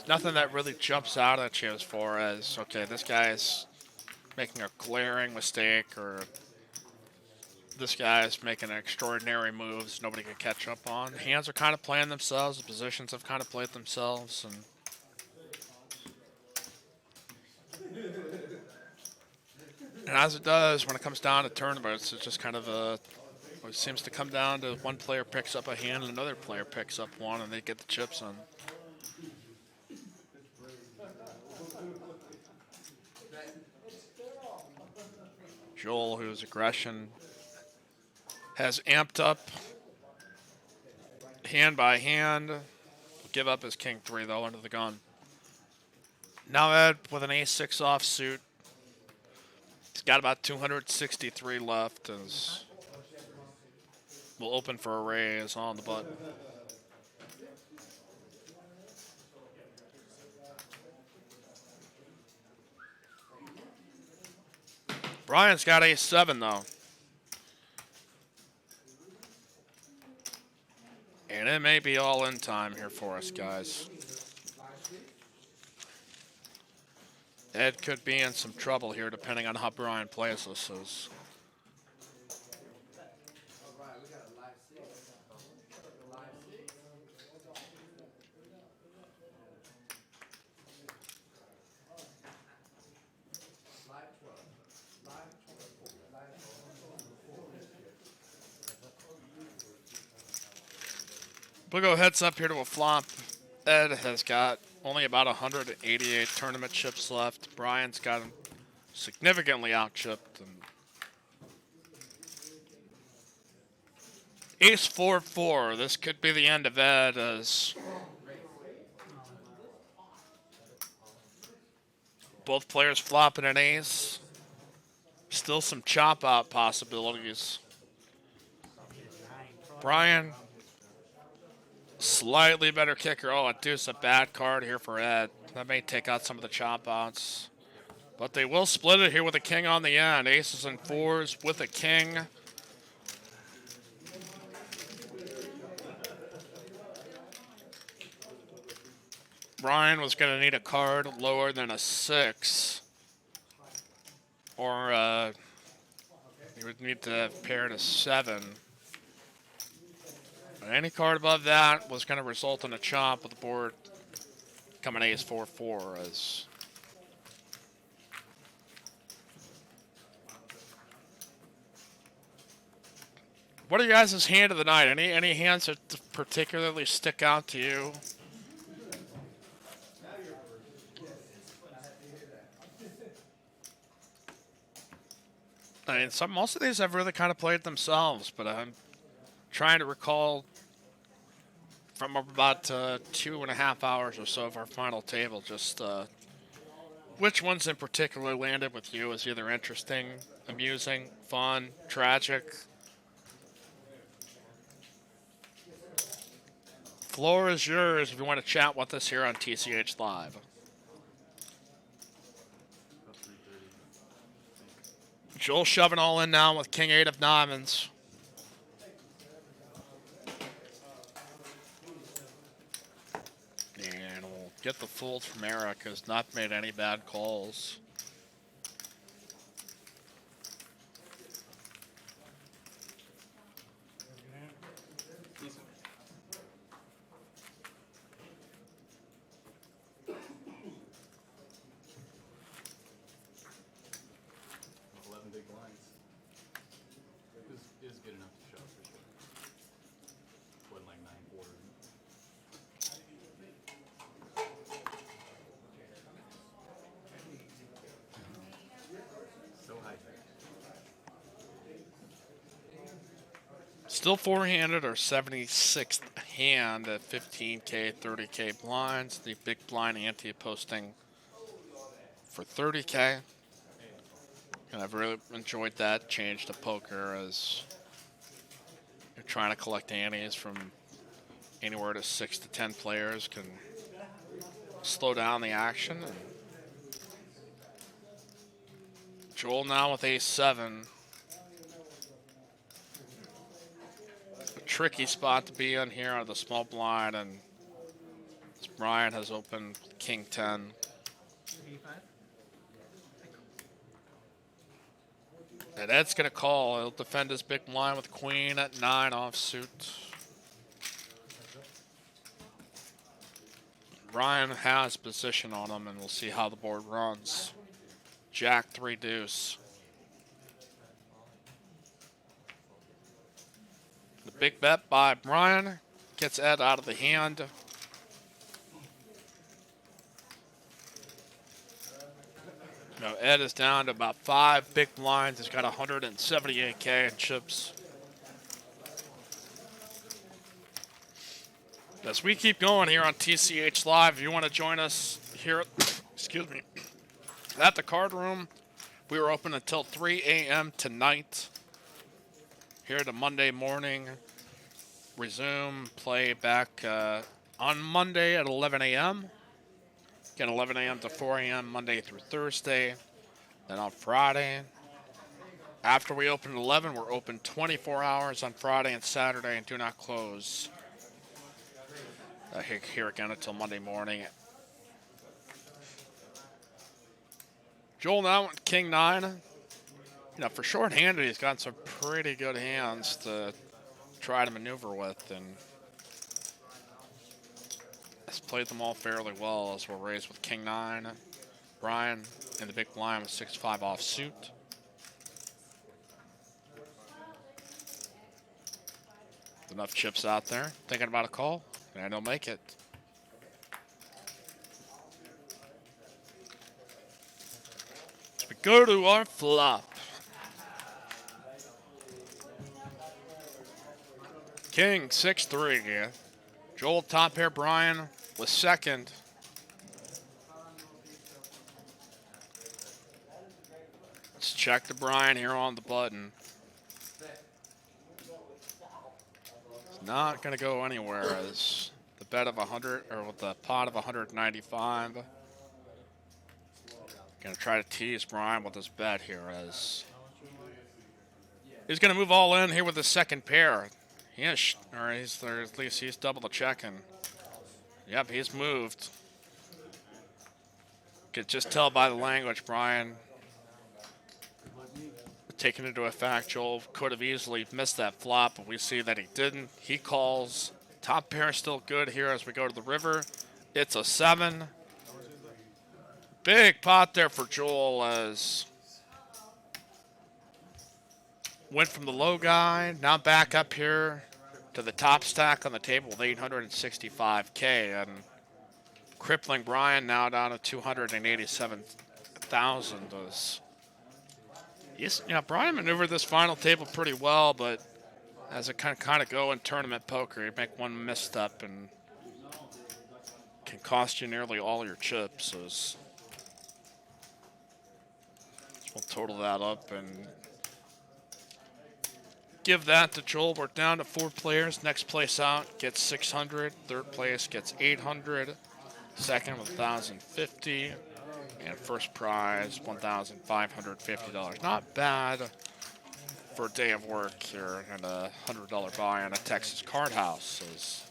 A: nothing that really jumps out at you as far as, okay, this guy's making a glaring mistake, or this guy's making extraordinary moves nobody can catch up on. Hands are kind of playing themselves. The positions have kind of played themselves. And as it does when it comes down to tournaments, it's just kind of it seems to come down to one player picks up a hand and another player picks up one, and they get the chips on. Joel, whose aggression has amped up hand by hand. Will give up his king 3 though under the gun. Now Ed with an ace-6 offsuit. He's got about 263 left as we'll open for a raise on the button. Brian's got ace-7 though. And it may be all in time here for us, guys. Ed could be in some trouble here depending on how Brian plays this. We'll go heads up here to a flop. Ed has got only about 188 tournament chips left. Brian's got him significantly out-chipped. Ace 4-4. This could be the end of Ed as both players flopping an ace. Still some chop-out possibilities. Brian, slightly better kicker. Oh, a deuce, a bad card here for Ed. That may take out some of the chop outs. But they will split it here with a king on the end. Aces and fours with a king. Brian was going to need a card lower than a 6. Or he would need to pair to 7. And any card above that was going to result in a chop with the board coming ace 4-4 as... What are you guys' hand of the night? Any hands that particularly stick out to you? I mean, most of these have really kind of played themselves, but I'm trying to recall from about 2.5 hours or so of our final table, just which ones in particular landed with you as either interesting, amusing, fun, tragic. Floor is yours if you want to chat with us here on TCH Live. Joel shoving all in now with King 8 of diamonds. And we'll get the fold from Eric, who's not made any bad calls.
E: Decent. 11 big blinds. Is good enough to shove for sure. Wasn't like 9 quarters. So high tech.
A: Still four-handed or 76th hand at 15K, 30K blinds. The big blind ante posting for 30K. And I've really enjoyed that change to poker as you're trying to collect antes from anywhere to 6 to 10 players can slow down the action. And Joel now with ace-7. A tricky spot to be in here on the small blind, and Brian has opened king 10. And Ed's going to call. He'll defend his big blind with queen at 9 offsuit. Brian has position on him, and we'll see how the board runs. Jack 3 deuce. The big bet by Brian gets Ed out of the hand. Now Ed is down to about 5 big blinds. He's got 178K in chips. As we keep going here on TCH Live, if you want to join us here, excuse me, at the card room, we are open until 3 a.m. tonight. Here to Monday morning, resume play back on Monday at 11 a.m. Again, 11 a.m. to 4 a.m. Monday through Thursday. Then on Friday, after we open at 11, we're open 24 hours on Friday and Saturday and do not close here again until Monday morning. Joel now with king 9. You know, for short-handed, he's got some pretty good hands to try to maneuver with, and has played them all fairly well as we're raised with king 9. Brian in the big blind with 6-5 offsuit. Enough chips out there. Thinking about a call, and he'll make it. So we go to our flop. King 6-3. Joel top pair, Brian with second. Let's check the Brian here on the button. It's not going to go anywhere as the bet of 100, or with the pot of 195. Gonna try to tease Brian with his bet here as he's gonna move all in here with the second pair. He is, or at least he's double the checking. Yep, he's moved. Could just tell by the language, Brian. Taking into effect, Joel could have easily missed that flop, but we see that he didn't. He calls. Top pair still good here as we go to the river. It's a 7. Big pot there for Joel as went from the low guy, now back up here to the top stack on the table with 865K, and crippling Brian now down to 287,000. Brian maneuvered this final table pretty well, but as it kind of go in tournament poker, you make one misstep and can cost you nearly all your chips. So we'll total that up and give that to Joel. We're down to 4 players. Next place out gets 600. Third place gets 800. Second with 1,050. And first prize, $1,550. Not bad for a day of work here and a $100 buy on a Texas card house.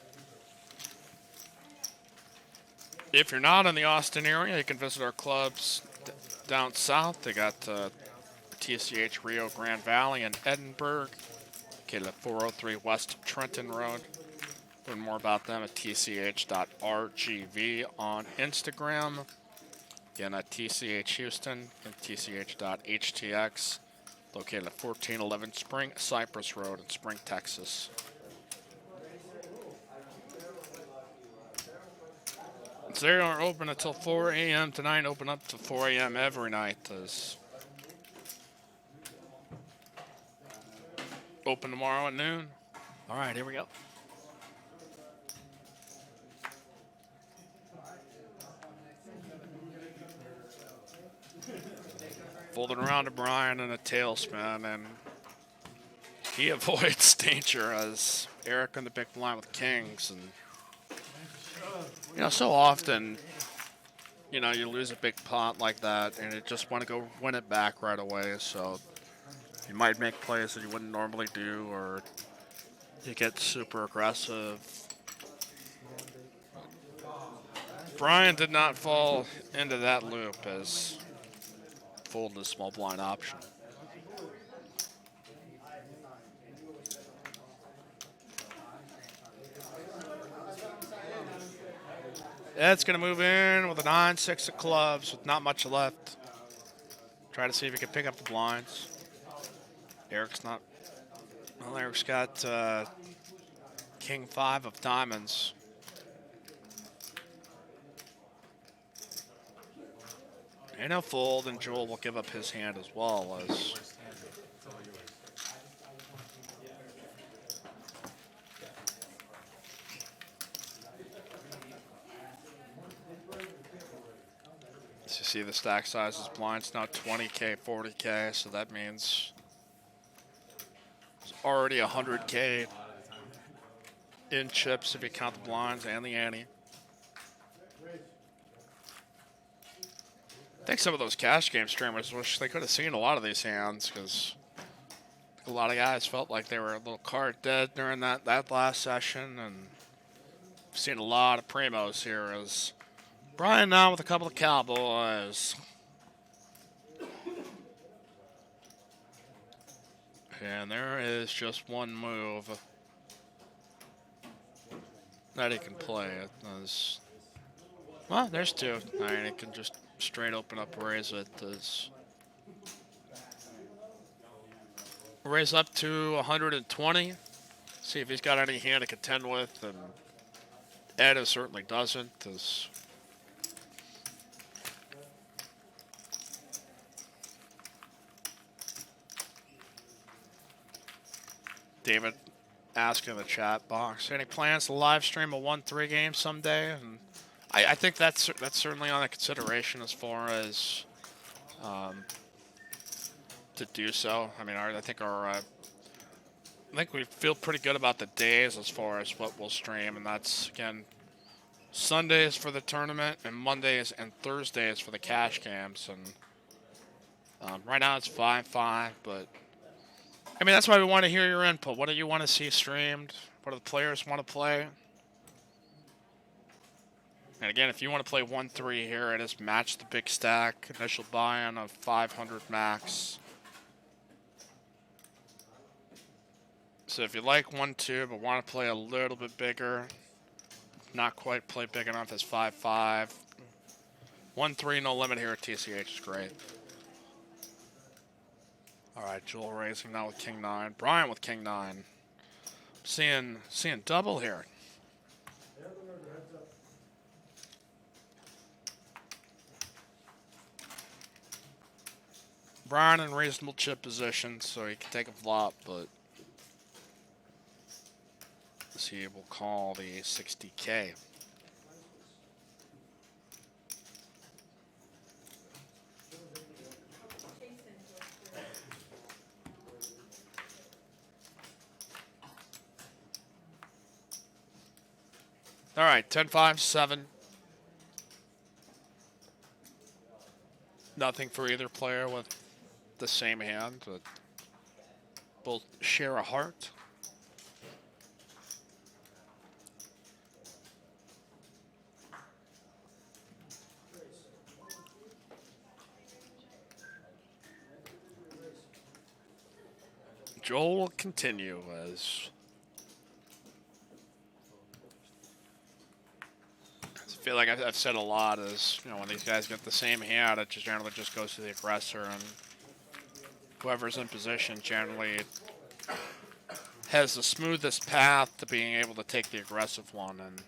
A: If you're not in the Austin area, you can visit our clubs down south. They got TCH Rio Grande Valley in Edinburgh, located at 403 West Trenton Road. Learn more about them at tch.rgv on Instagram. Again, at TCH Houston and tch.htx, located at 1411 Spring Cypress Road in Spring, Texas. They are open until 4 a.m. tonight, open up to 4 a.m. every night. Open tomorrow at noon. All right, here we go. Folded around to Brian in a tailspin, and he avoids danger as Eric on the big blind with kings. And so often, you lose a big pot like that, and you just want to go win it back right away. So you might make plays that you wouldn't normally do, or you get super aggressive. Brian did not fall into that loop as fold the small blind option. Ed's going to move in with a 9-6 of clubs with not much left. Try to see if he can pick up the blinds. Eric's not. Well, Eric's got King 5 of diamonds. And he'll fold, and Joel will give up his hand as well as. As you see, the stack size is blinds now 20K, 40K, so that means it's already 100K in chips if you count the blinds and the ante. I think some of those cash game streamers wish they could have seen a lot of these hands, because a lot of guys felt like they were a little card dead during that last session, and I've seen a lot of primos here as Brian now with a couple of cowboys. And there is just one move that he can play. Well, there's two. I mean, he can just straight open up, raise it. Raise up to 120. See if he's got any hand to contend with, and Ed certainly doesn't. David asking in the chat box, any plans to live stream a 1-3 game someday? And I think that's certainly on a consideration as far as to do so. I mean, I think we feel pretty good about the days as far as what we'll stream, and that's again Sundays for the tournament and Mondays and Thursdays for the cash games. And right now it's 5-5, but I mean, that's why we want to hear your input. What do you want to see streamed? What do the players want to play? And again, if you want to play 1-3 here, it is match the big stack. Initial buy-in of 500 max. So if you like 1-2 but want to play a little bit bigger, not quite play big enough as 5-5, 1-3 no limit here at TCH is great. All right, Joel raising now with King 9. Brian with King 9. Seeing double here. Brian in reasonable chip position, so he can take a flop, but he will call the 60K. All right, 10-5-7. Nothing for either player with the same hand, but both share a heart. Joel will continue as I feel like I've said a lot is, you know, when these guys get the same hand, it just generally just goes to the aggressor, and whoever's in position generally has the smoothest path to being able to take the aggressive one, and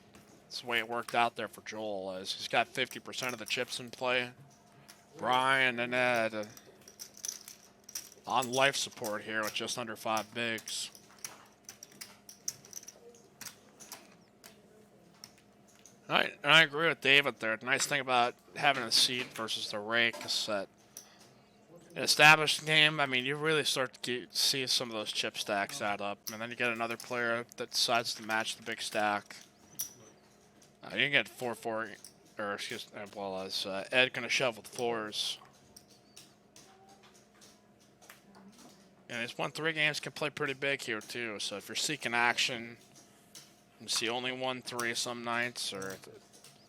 A: that's the way it worked out there for Joel. Is he's got 50% of the chips in play. Brian and Ed on life support here with just under 5 bigs. I agree with David there. The nice thing about having a seed versus the rake is that in established game, I mean, you really start to see some of those chip stacks add up, and then you get another player that decides to match the big stack. You can get 4-4, or excuse me, well, as Ed gonna shove with 4s. And these 1-3 games can play pretty big here too. So if you're seeking action, you see only 1-3 some nights, or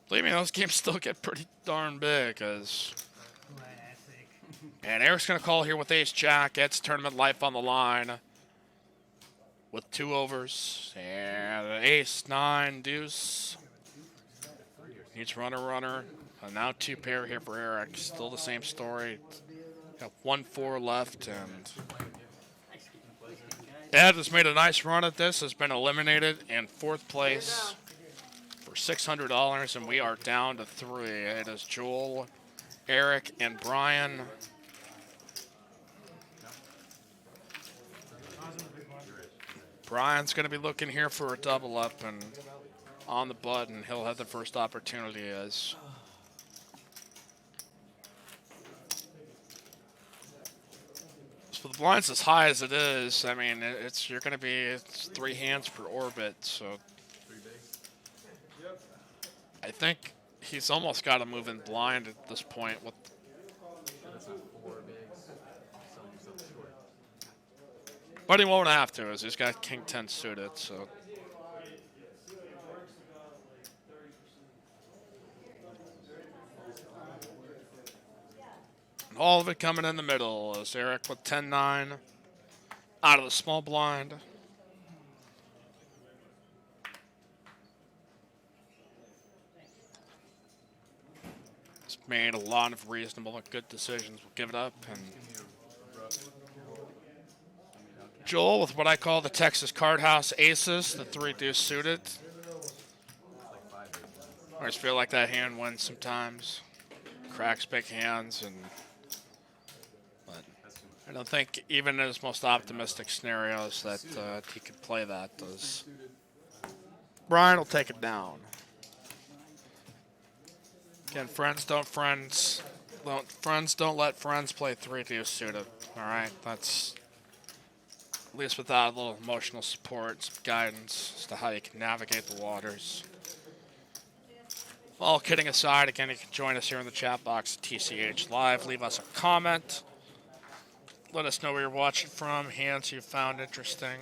A: believe me, those games still get pretty darn big. And Eric's gonna call here with Ace Jack. Ed's tournament life on the line with 2 overs and Ace 9 deuce. Needs runner, and now 2 pair here for Eric. Still the same story. Got 1-4 left, and Ed has made a nice run at this. Has been eliminated in 4th place for $600, and we are down to 3. It is Joel, Eric, and Brian. Brian's going to be looking here for a double up, and on the button, he'll have the first opportunity as for the blinds as high as it is. I mean, you're going to be 3 hands per orbit, so I think he's almost got to move in blind at this point. With but he won't have to, as he's got King 10 suited. So and all of it coming in the middle as Eric with 10-9 out of the small blind. He's made a lot of reasonable and good decisions. We'll give it up. And Joel with what I call the Texas Card House Aces, the 3 deuce suited. I just feel like that hand wins sometimes. Cracks big hands, but I don't think even in his most optimistic scenarios that he could play that. Brian will take it down. Again, friends don't let friends play 3 deuce suited. All right, that's at least without a little emotional support, some guidance as to how you can navigate the waters. All kidding aside, again, you can join us here in the chat box at TCH Live. Leave us a comment. Let us know where you're watching from, hands you found interesting.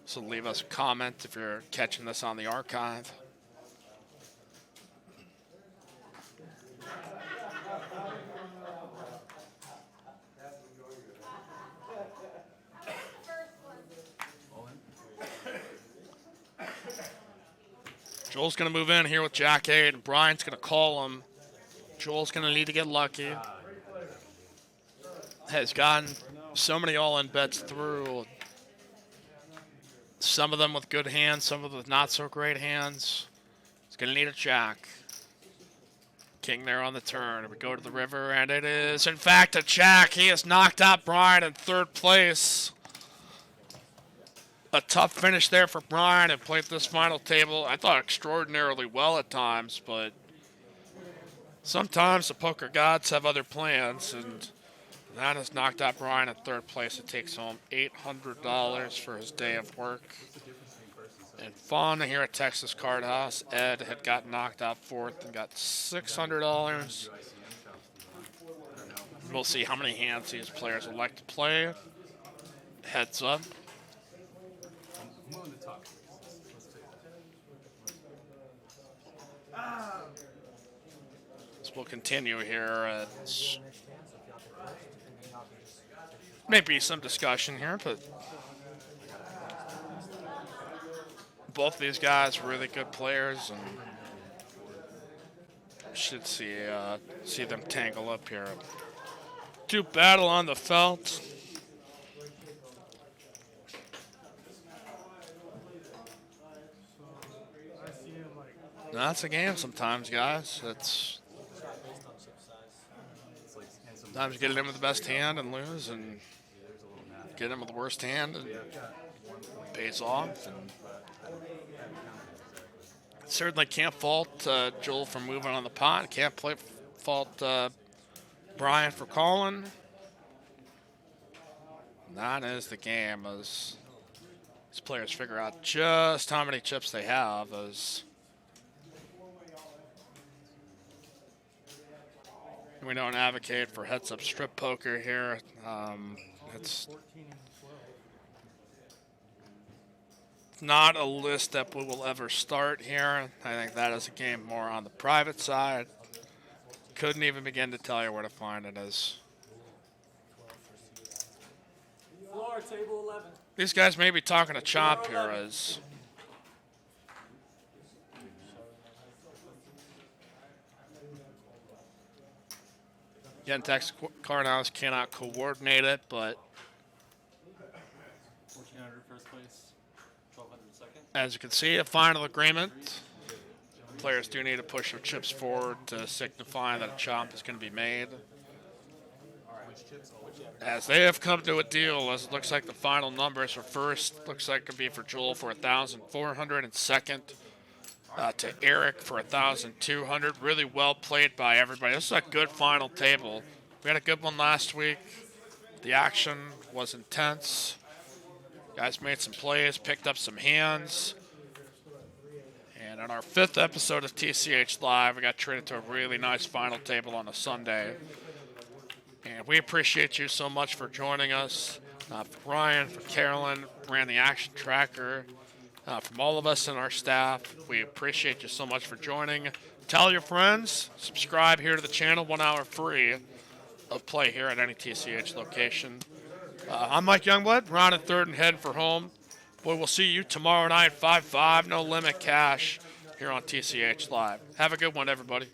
A: So leave us a comment if you're catching this on the archive. Joel's going to move in here with Jack 8, and Brian's going to call him. Joel's going to need to get lucky. Has gotten so many all-in bets through. Some of them with good hands, some of them with not-so-great hands. He's going to need a jack. King there on the turn. We go to the river, and it is, in fact, a jack. He has knocked out Brian in third place. A tough finish there for Brian, and played this final table, I thought, extraordinarily well at times, but sometimes the poker gods have other plans, and that has knocked out Brian in third place. It takes home $800 for his day of work. And fun here at Texas Card House, Ed had got knocked out fourth and got $600. We'll see how many hands these players would like to play. Heads up. So we'll continue here. Maybe some discussion here, but both of these guys really good players, and should see them tangle up here. Do battle on the felt. That's a game sometimes, guys. It's sometimes you get in with the best hand and lose, and get in with the worst hand and pays off. And certainly can't fault Joel for moving on the pot. Can't fault Brian for calling. And that is the game, as these players figure out just how many chips they have. As we don't advocate for heads-up strip poker here. It's not a list that we will ever start here. I think that is a game more on the private side. Couldn't even begin to tell you where to find it as
F: Floor, table 11.
A: these guys may be talking to Chop here as again, Texas Card House cannot coordinate it, but
E: 1400 first place, 1200 second.
A: as you can see, a final agreement. Players do need to push their chips forward to signify that a chop is going to be made. As they have come to a deal, as it looks like the final numbers for first, looks like it could be for Joel for 1,400, and second to Eric for 1,200. Really well played by everybody. This is a good final table. We had a good one last week. The action was intense. Guys made some plays, picked up some hands. And on our 5th episode of TCH Live, we got treated to a really nice final table on a Sunday. And we appreciate you so much for joining us. For Ryan, for Carolyn, ran the action tracker. From all of us and our staff, we appreciate you so much for joining. Tell your friends, subscribe here to the channel, 1 hour free of play here at any TCH location. I'm Mike Youngblood, round and third and heading for home. We will see you tomorrow night, 5-5, no limit cash here on TCH Live. Have a good one, everybody.